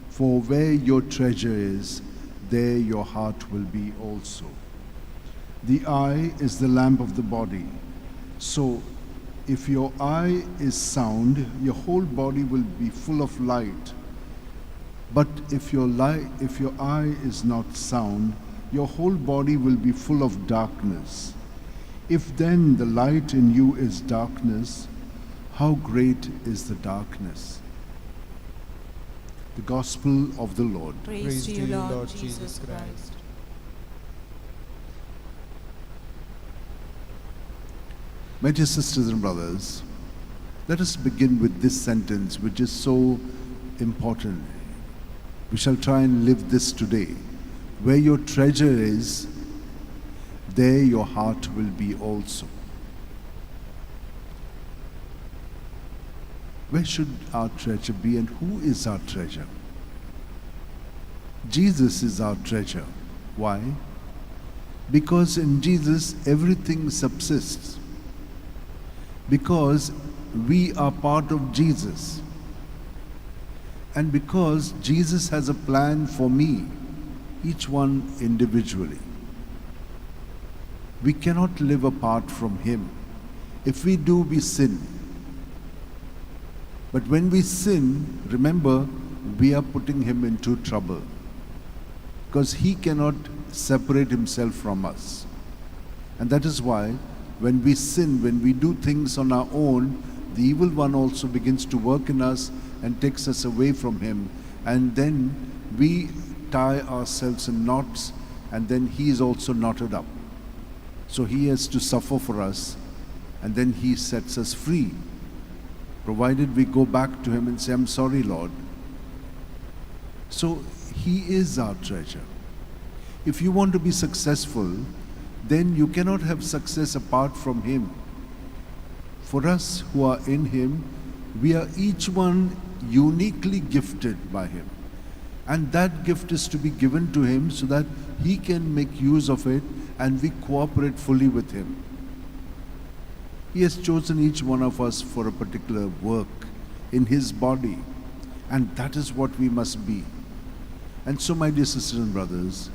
For where your treasure is, there your heart will be also. The eye is the lamp of the body. So, if your eye is sound, your whole body will be full of light. But if your eye is not sound, your whole body will be full of darkness. If then the light in you is darkness, how great is the darkness?" The Gospel of the Lord. Praise to you, Lord Jesus Christ. My dear sisters and brothers, Let us begin with this sentence, which is so important. We shall try and live this today. Where your treasure is, there your heart will be also. Where should our treasure be, and who is our treasure? Jesus is our treasure. Why? Because in Jesus everything subsists. Because we are part of Jesus. And because Jesus has a plan for me, each one individually. We cannot live apart from Him. If we do, we sin. But when we sin, remember, we are putting Him into trouble. Because He cannot separate Himself from us. And that is why when we sin, when we do things on our own, the evil one also begins to work in us and takes us away from Him. And then we tie ourselves in knots, and then He is also knotted up. So He has to suffer for us, and then He sets us free, provided we go back to Him and say, I'm sorry, Lord. So He is our treasure. If you want to be successful, then you cannot have success apart from Him. For us who are in Him, we are each one uniquely gifted by Him. And that gift is to be given to Him so that He can make use of it and we cooperate fully with Him. He has chosen each one of us for a particular work in His body, and that is what we must be. And so, my dear sisters and brothers,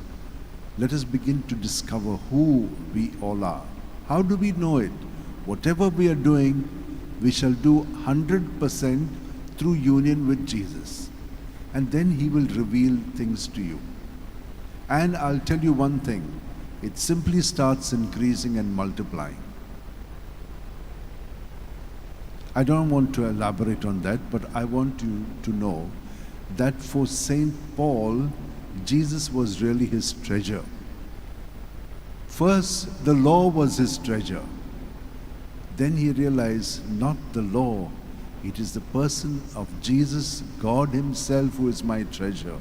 let us begin to discover who we all are. How do we know it? Whatever we are doing, we shall do 100% through union with Jesus. And then He will reveal things to you. And I'll tell you one thing, it simply starts increasing and multiplying. I don't want to elaborate on that, but I want you to know that for Saint Paul, Jesus was really his treasure. First, the law was his treasure. Then he realized, not the law, it is the person of Jesus, God Himself, who is my treasure.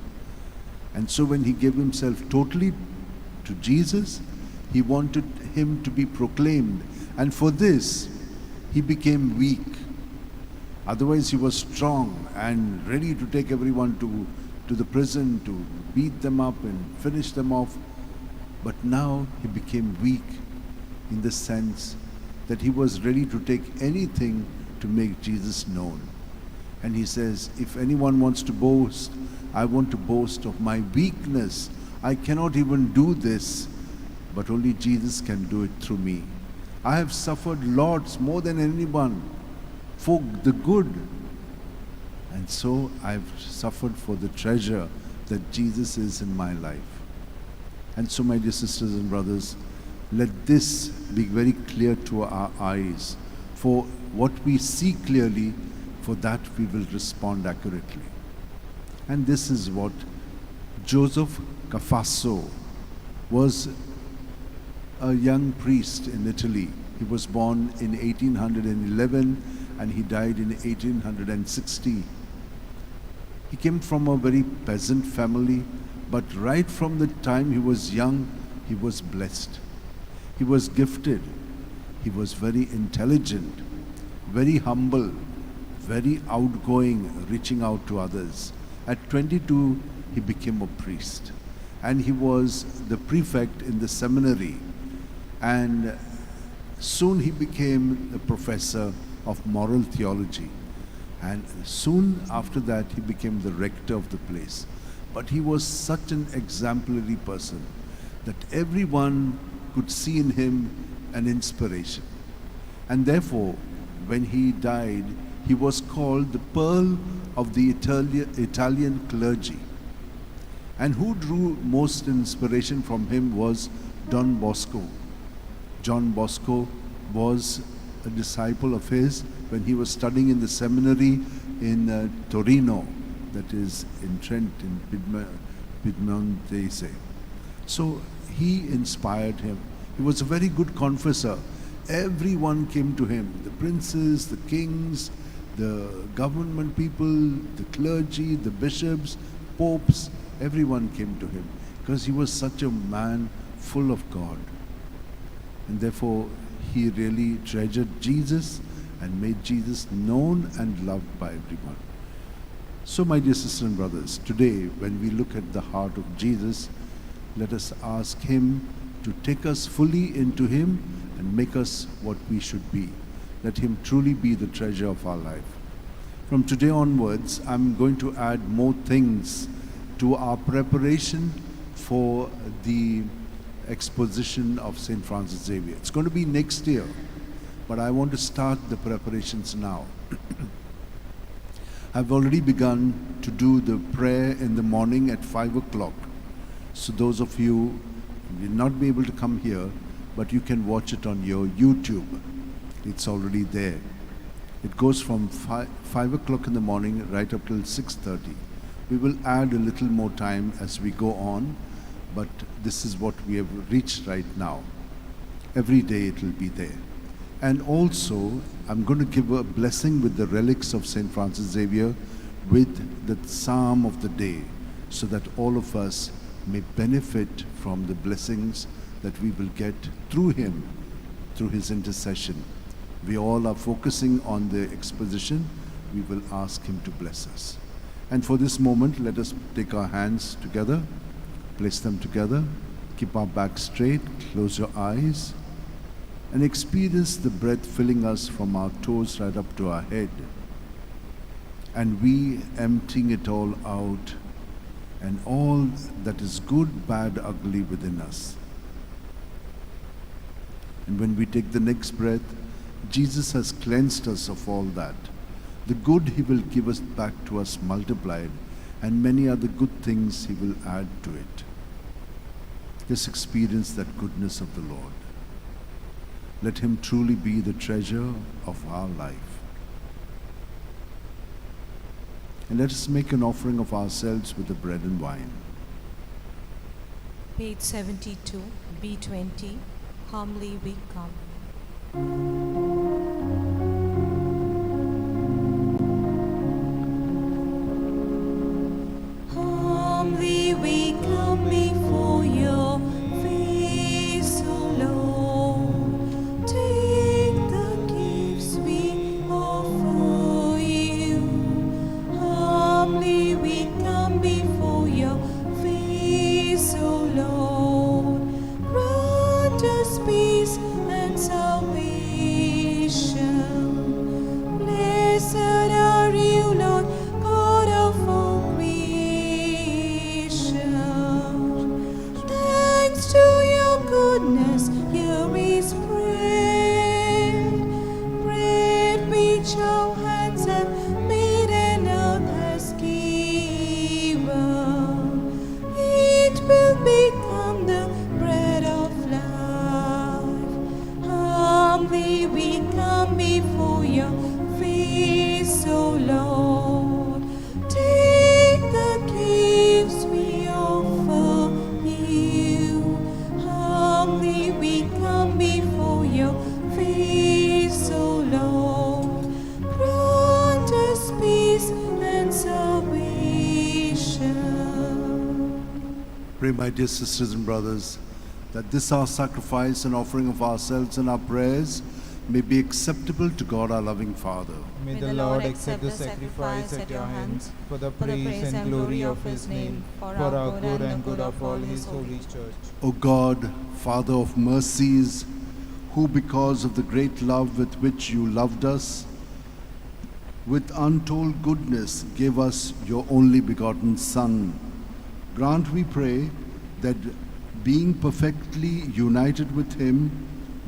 And so when he gave himself totally to Jesus, he wanted Him to be proclaimed. And for this, he became weak. Otherwise, he was strong and ready to take everyone to the prison, to beat them up and finish them off. But now he became weak in the sense that he was ready to take anything to make Jesus known. And he says, if anyone wants to boast, I want to boast of my weakness. I cannot even do this, but only Jesus can do it through me. I have suffered lots, more than anyone, for the good. And so I've suffered for the treasure that Jesus is in my life. And so, my dear sisters and brothers, let this be very clear to our eyes. For what we see clearly, for that we will respond accurately. And this is what Joseph Cafasso was, a young priest in Italy. He was born in 1811 and he died in 1860. He came from a very peasant family, but right from the time he was young, he was blessed. He was gifted. He was very intelligent, very humble, very outgoing, reaching out to others. At 22, he became a priest. And he was the prefect in the seminary. And soon he became the professor of moral theology. And soon after that, he became the rector of the place. But he was such an exemplary person that everyone could see in him an inspiration. And therefore, when he died, he was called the pearl of the Italian clergy. And who drew most inspiration from him was Don Bosco. John Bosco was a disciple of his when he was studying in the seminary in Torino, that is in Trent, in Piedmontese. So he inspired him. He was a very good confessor. Everyone came to him, the princes, the kings, the government people, the clergy, the bishops, popes, everyone came to him because he was such a man full of God. And therefore, he really treasured Jesus and made Jesus known and loved by everyone. So, my dear sisters and brothers, today when we look at the heart of Jesus, let us ask him to take us fully into him and make us what we should be. Let him truly be the treasure of our life. From today onwards, I'm going to add more things to our preparation for the exposition of St. Francis Xavier. It's going to be next year, but I want to start the preparations now. I've already begun to do the prayer in the morning at 5 o'clock. So those of you will not be able to come here, but you can watch it on your YouTube. It's already there. It goes from 5 o'clock in the morning right up till 6:30. We will add a little more time as we go on, but this is what we have reached right now. Every day it will be there. And also, I'm going to give a blessing with the relics of St. Francis Xavier with the psalm of the day, so that all of us may benefit from the blessings that we will get through him, through his intercession. We all are focusing on the exposition. We will ask him to bless us. And for this moment, let us take our hands together, place them together, keep our back straight, close your eyes, and experience the breath filling us from our toes right up to our head. And we emptying it all out, and all that is good, bad, ugly within us. And when we take the next breath, Jesus has cleansed us of all that. The good he will give us back to us multiplied, and many other good things he will add to it. Just experience that goodness of the Lord. Let him truly be the treasure of our life. And let us make an offering of ourselves with the bread and wine. Page 72, B20, Humbly We Come. Humbly we come before your face, O Lord. Take the gifts we offer you. Humbly we come before your face, O Lord. Grant us peace and salvation. Blessed are you, Lord, God of all creation. Thanks to your goodness, here is bread, bread which our hands have made and earth has given. It will become the bread of life. Humbly we come before your face, O Lord. Take the gifts we offer you. Humbly we come before your face, O Lord. Grant us peace and salvation. Pray, my dear sisters and brothers, that this our sacrifice and offering of ourselves and our prayers may be acceptable to God our loving Father. May the Lord accept the sacrifice at your hands for the praise and glory of his name, for our good and good of all his holy church. O God, Father of mercies, who because of the great love with which you loved us, with untold goodness gave us your only begotten Son, grant, we pray, that being perfectly united with him,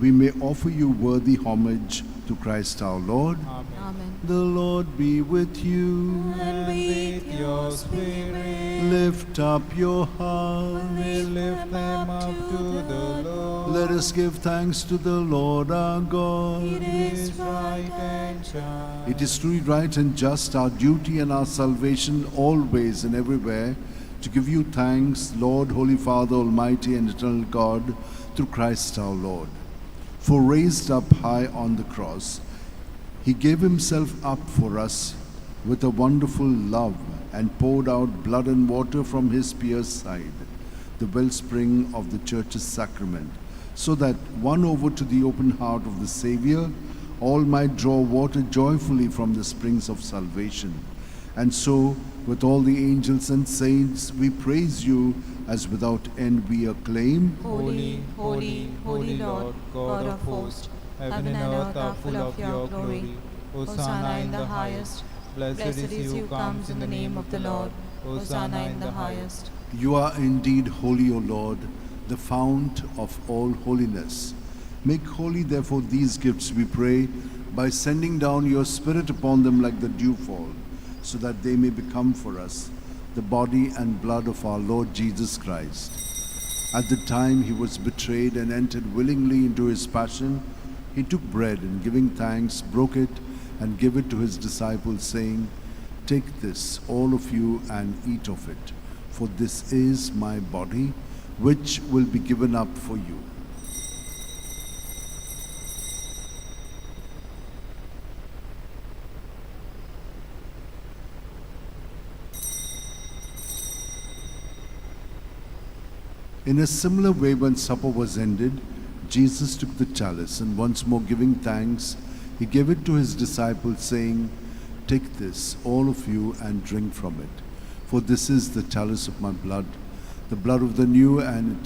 we may offer you worthy homage through Christ our Lord. Amen. The Lord be with you. And with your spirit, Lift up your hearts. We lift them up to the Lord. Let us give thanks to the Lord our God. it is right and just. It is truly right and just, our duty and our salvation, always and everywhere, to give you thanks, Lord, Holy Father, Almighty and eternal God, through Christ our Lord. For raised up high on the cross, he gave himself up for us with a wonderful love and poured out blood and water from his pierced side, the wellspring of the church's sacrament, so that, won over to the open heart of the Savior, all might draw water joyfully from the springs of salvation. And so, with all the angels and saints, we praise you, as without end we acclaim, Holy, holy, holy Lord, God of hosts, heaven and earth are full of your glory. Hosanna in the highest. Blessed is he who comes in the name of the Lord. Hosanna in the highest. You are indeed holy, O Lord, the fount of all holiness. Make holy, therefore, these gifts, we pray, by sending down your Spirit upon them like the dewfall, so that they may become for us the body and blood of our Lord Jesus Christ. At the time he was betrayed and entered willingly into his passion, he took bread and, giving thanks, broke it and gave it to his disciples, saying, "Take this, all of you, and eat of it, for this is my body, which will be given up for you." In a similar way, when supper was ended, Jesus took the chalice, and once more giving thanks, he gave it to his disciples, saying, "Take this, all of you, and drink from it. For this is the chalice of my blood, the blood of the new and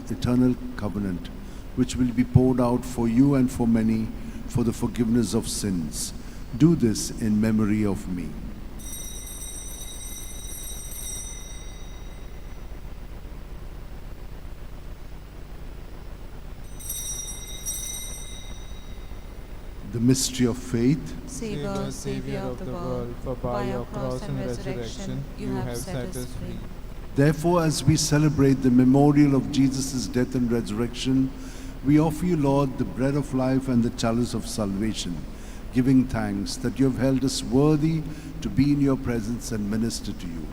eternal covenant, which will be poured out for you and for many for the forgiveness of sins. Do this in memory of me." The mystery of faith. Save us, Savior of the world, for by your cross and resurrection you have set us free. Therefore, as we celebrate the memorial of Jesus' death and resurrection, we offer you, Lord, the bread of life and the chalice of salvation, giving thanks that you have held us worthy to be in your presence and minister to you.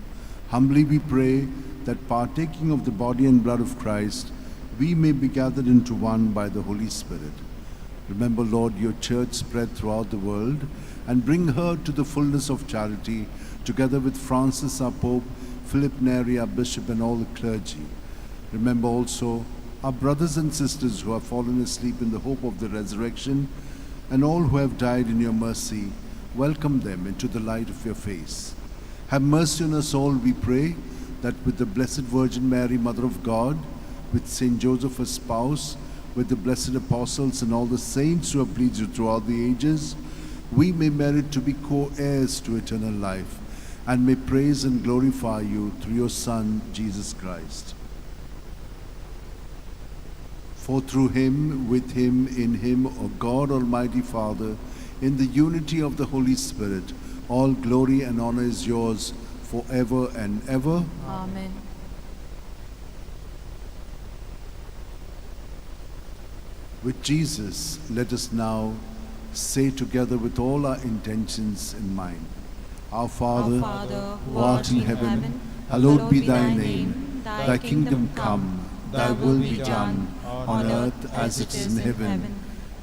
Humbly we pray that, partaking of the body and blood of Christ, we may be gathered into one by the Holy Spirit. Remember, Lord, your church spread throughout the world, and bring her to the fullness of charity, together with Francis our Pope, Philip Neri our Bishop, and all the clergy. Remember also our brothers and sisters who have fallen asleep in the hope of the resurrection, and all who have died in your mercy. Welcome them into the light of your face. Have mercy on us all, we pray, that with the Blessed Virgin Mary, Mother of God, with Saint Joseph, her spouse, with the blessed apostles and all the saints who have pleased you throughout the ages, we may merit to be co-heirs to eternal life, and may praise and glorify you through your Son, Jesus Christ. For through him, with him, in him, O God, Almighty Father, in the unity of the Holy Spirit, all glory and honor is yours forever and ever. Amen. With Jesus, let us now say together with all our intentions in mind, Our Father, who art in heaven, hallowed be thy name. Thy kingdom come, thy will be done, on earth as it is in heaven.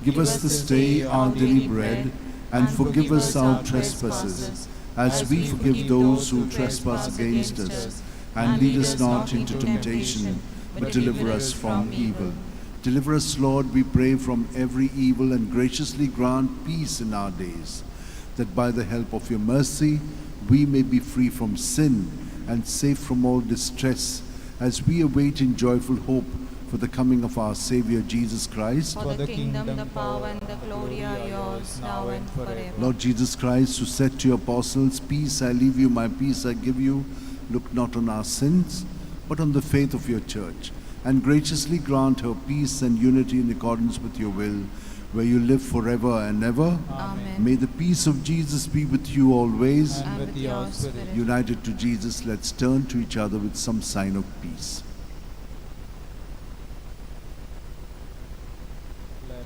Give us this day our daily bread, and forgive us our trespasses, as we forgive those who trespass against us. And lead us not into temptation, but deliver us from evil. Deliver us, Lord, we pray, from every evil, and graciously grant peace in our days, that by the help of your mercy we may be free from sin and safe from all distress, as we await in joyful hope for the coming of our Savior Jesus Christ. For the kingdom, the power, and the glory are yours, now and forever. Lord Jesus Christ, who said to your apostles, "Peace I leave you, my peace I give you," look not on our sins, but on the faith of your church, and graciously grant her peace and unity in accordance with your will, where you live forever and ever. Amen. May the peace of Jesus be with you always. And with your spirit. United to Jesus, let's turn to each other with some sign of peace.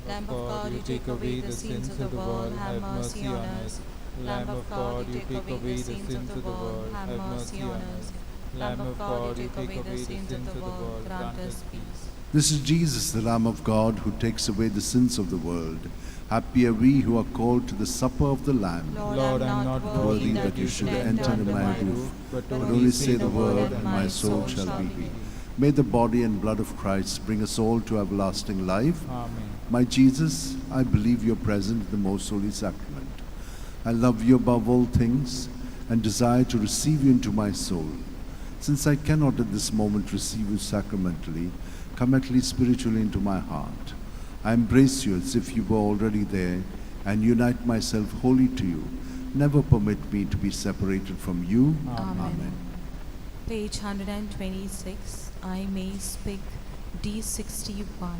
Lamb of God, you take away the sins of the world, have mercy on us. Lamb of God, you take away the sins of the world, have mercy on us. Lamb of God, you take away the sins of the world, grant us peace. This is Jesus, the Lamb of God, who takes away the sins of the world. Happy are we who are called to the supper of the Lamb. Lord, I am not Worthy that you should enter under my roof, but only say the word, and my soul shall be healed. May the body and blood of Christ bring us all to everlasting life. Amen. My Jesus, I believe you're present in the most holy sacrament. I love you above all things and desire to receive you into my soul. Since I cannot at this moment receive you sacramentally, come at least spiritually into my heart. I embrace you as if you were already there and unite myself wholly to you. Never permit me to be separated from you. Amen. Page 126. I may speak. D61.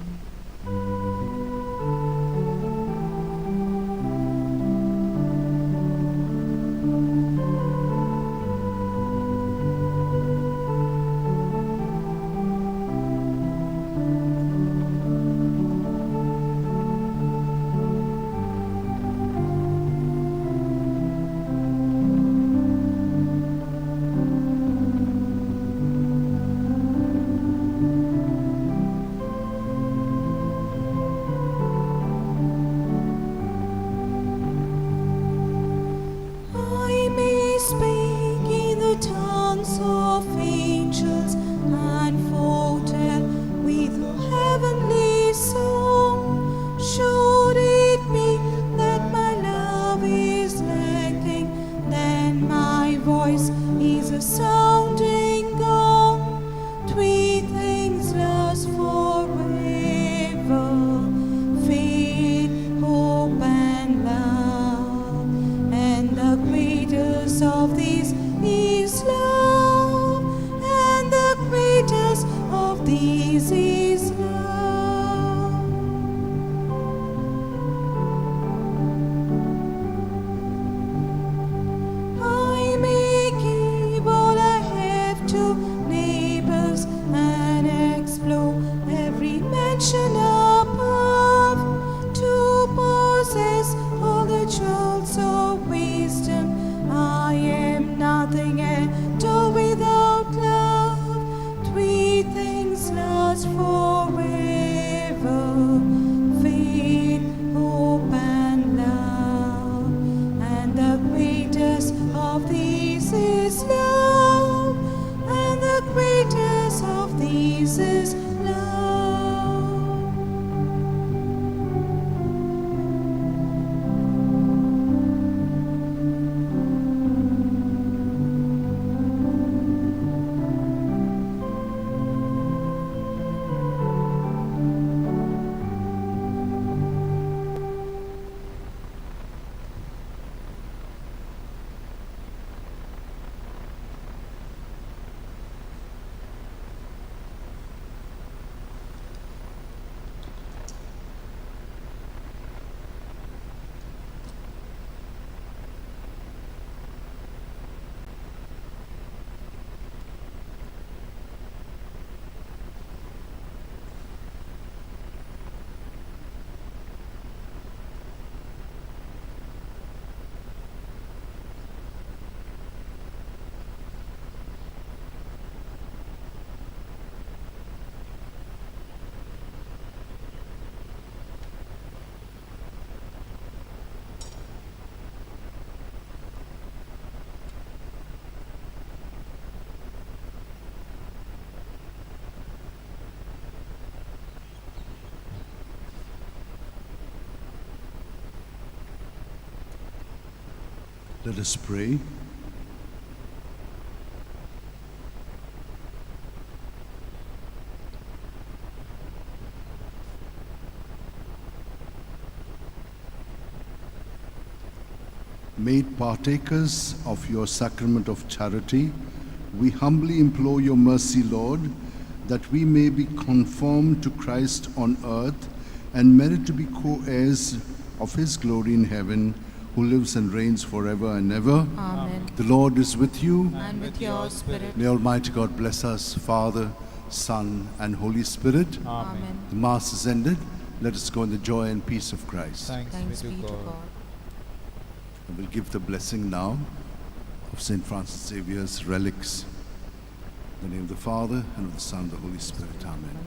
I may speak in the tongues of angels and foretell with a heavenly song. Should it be that my love is lacking, then my voice is a sounding gong. Three things last forever: faith, hope, and love. And the greatest of these is love. And the greatest of these is love. I may give all I have to neighbors and explore every mansion above, to possess all the jewels of wisdom. I am nothing at all without love. Three things last forever: faith, hope, and love. And the greatest of these is love. And the greatest of these is love. Let us pray. Made partakers of your sacrament of charity, we humbly implore your mercy, Lord, that we may be conformed to Christ on earth and merit to be co-heirs of his glory in heaven, who lives and reigns forever and ever. Amen. The Lord is with you. And with your spirit. May Almighty God bless us, Father, Son, and Holy Spirit. Amen. The Mass is ended. Let us go in the joy and peace of Christ. Thanks be to God. I will give the blessing now of St. Francis Xavier's relics. In the name of the Father, and of the Son, and of the Holy Spirit. Amen.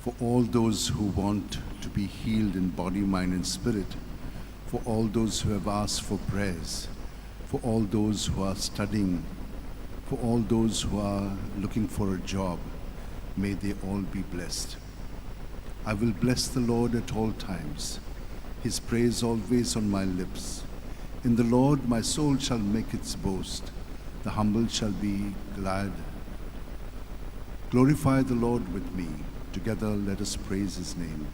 For all those who want to be healed in body, mind, and spirit, for all those who have asked for prayers, for all those who are studying, for all those who are looking for a job, may they all be blessed. I will bless the Lord at all times, his praise always on my lips. In the Lord my soul shall make its boast. The humble shall be glad. Glorify the Lord with me. Together let us praise his name.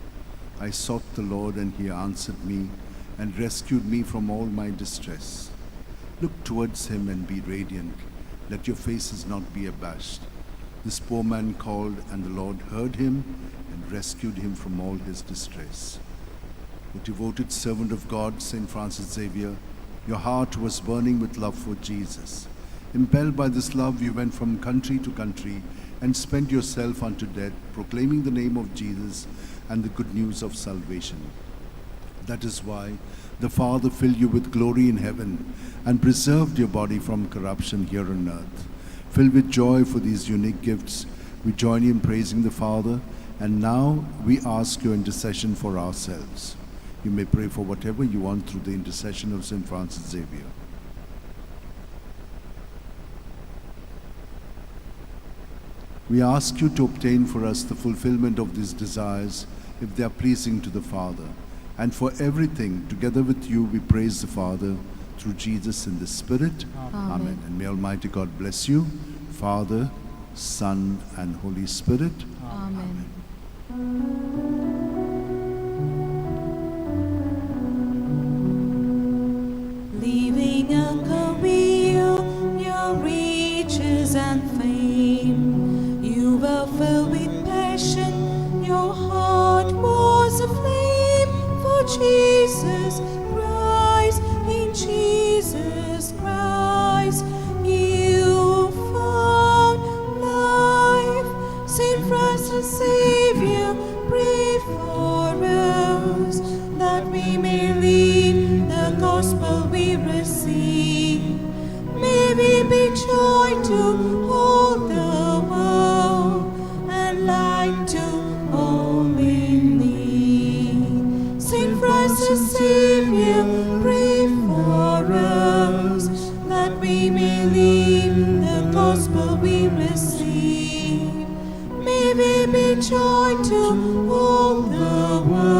I sought the Lord, and he answered me and rescued me from all my distress. Look towards him and be radiant. Let your faces not be abashed. This poor man called, and the Lord heard him and rescued him from all his distress. O devoted servant of God, St. Francis Xavier, your heart was burning with love for Jesus. Impelled by this love, you went from country to country and spent yourself unto death, proclaiming the name of Jesus and the good news of salvation. That is why the Father filled you with glory in heaven and preserved your body from corruption here on earth. Filled with joy for these unique gifts, we join you in praising the Father, and now we ask your intercession for ourselves. You may pray for whatever you want through the intercession of St. Francis Xavier. We ask you to obtain for us the fulfillment of these desires, if they are pleasing to the Father. And for everything, together with you, we praise the Father, through Jesus in the Spirit. Amen. And may Almighty God bless you, Father, Son, and Holy Spirit. Amen. Leaving a career, your riches and fame, you were filled with passion, your heart was aflame for Jesus Christ. In Jesus Christ you found life. Saint Francis Xavier, pray for us, that we may lead the gospel we receive. May we be joy to all the world, and light to all in need. Saint Francis Xavier, pray for us, that we may lead the gospel we receive. May we be joy to all the world,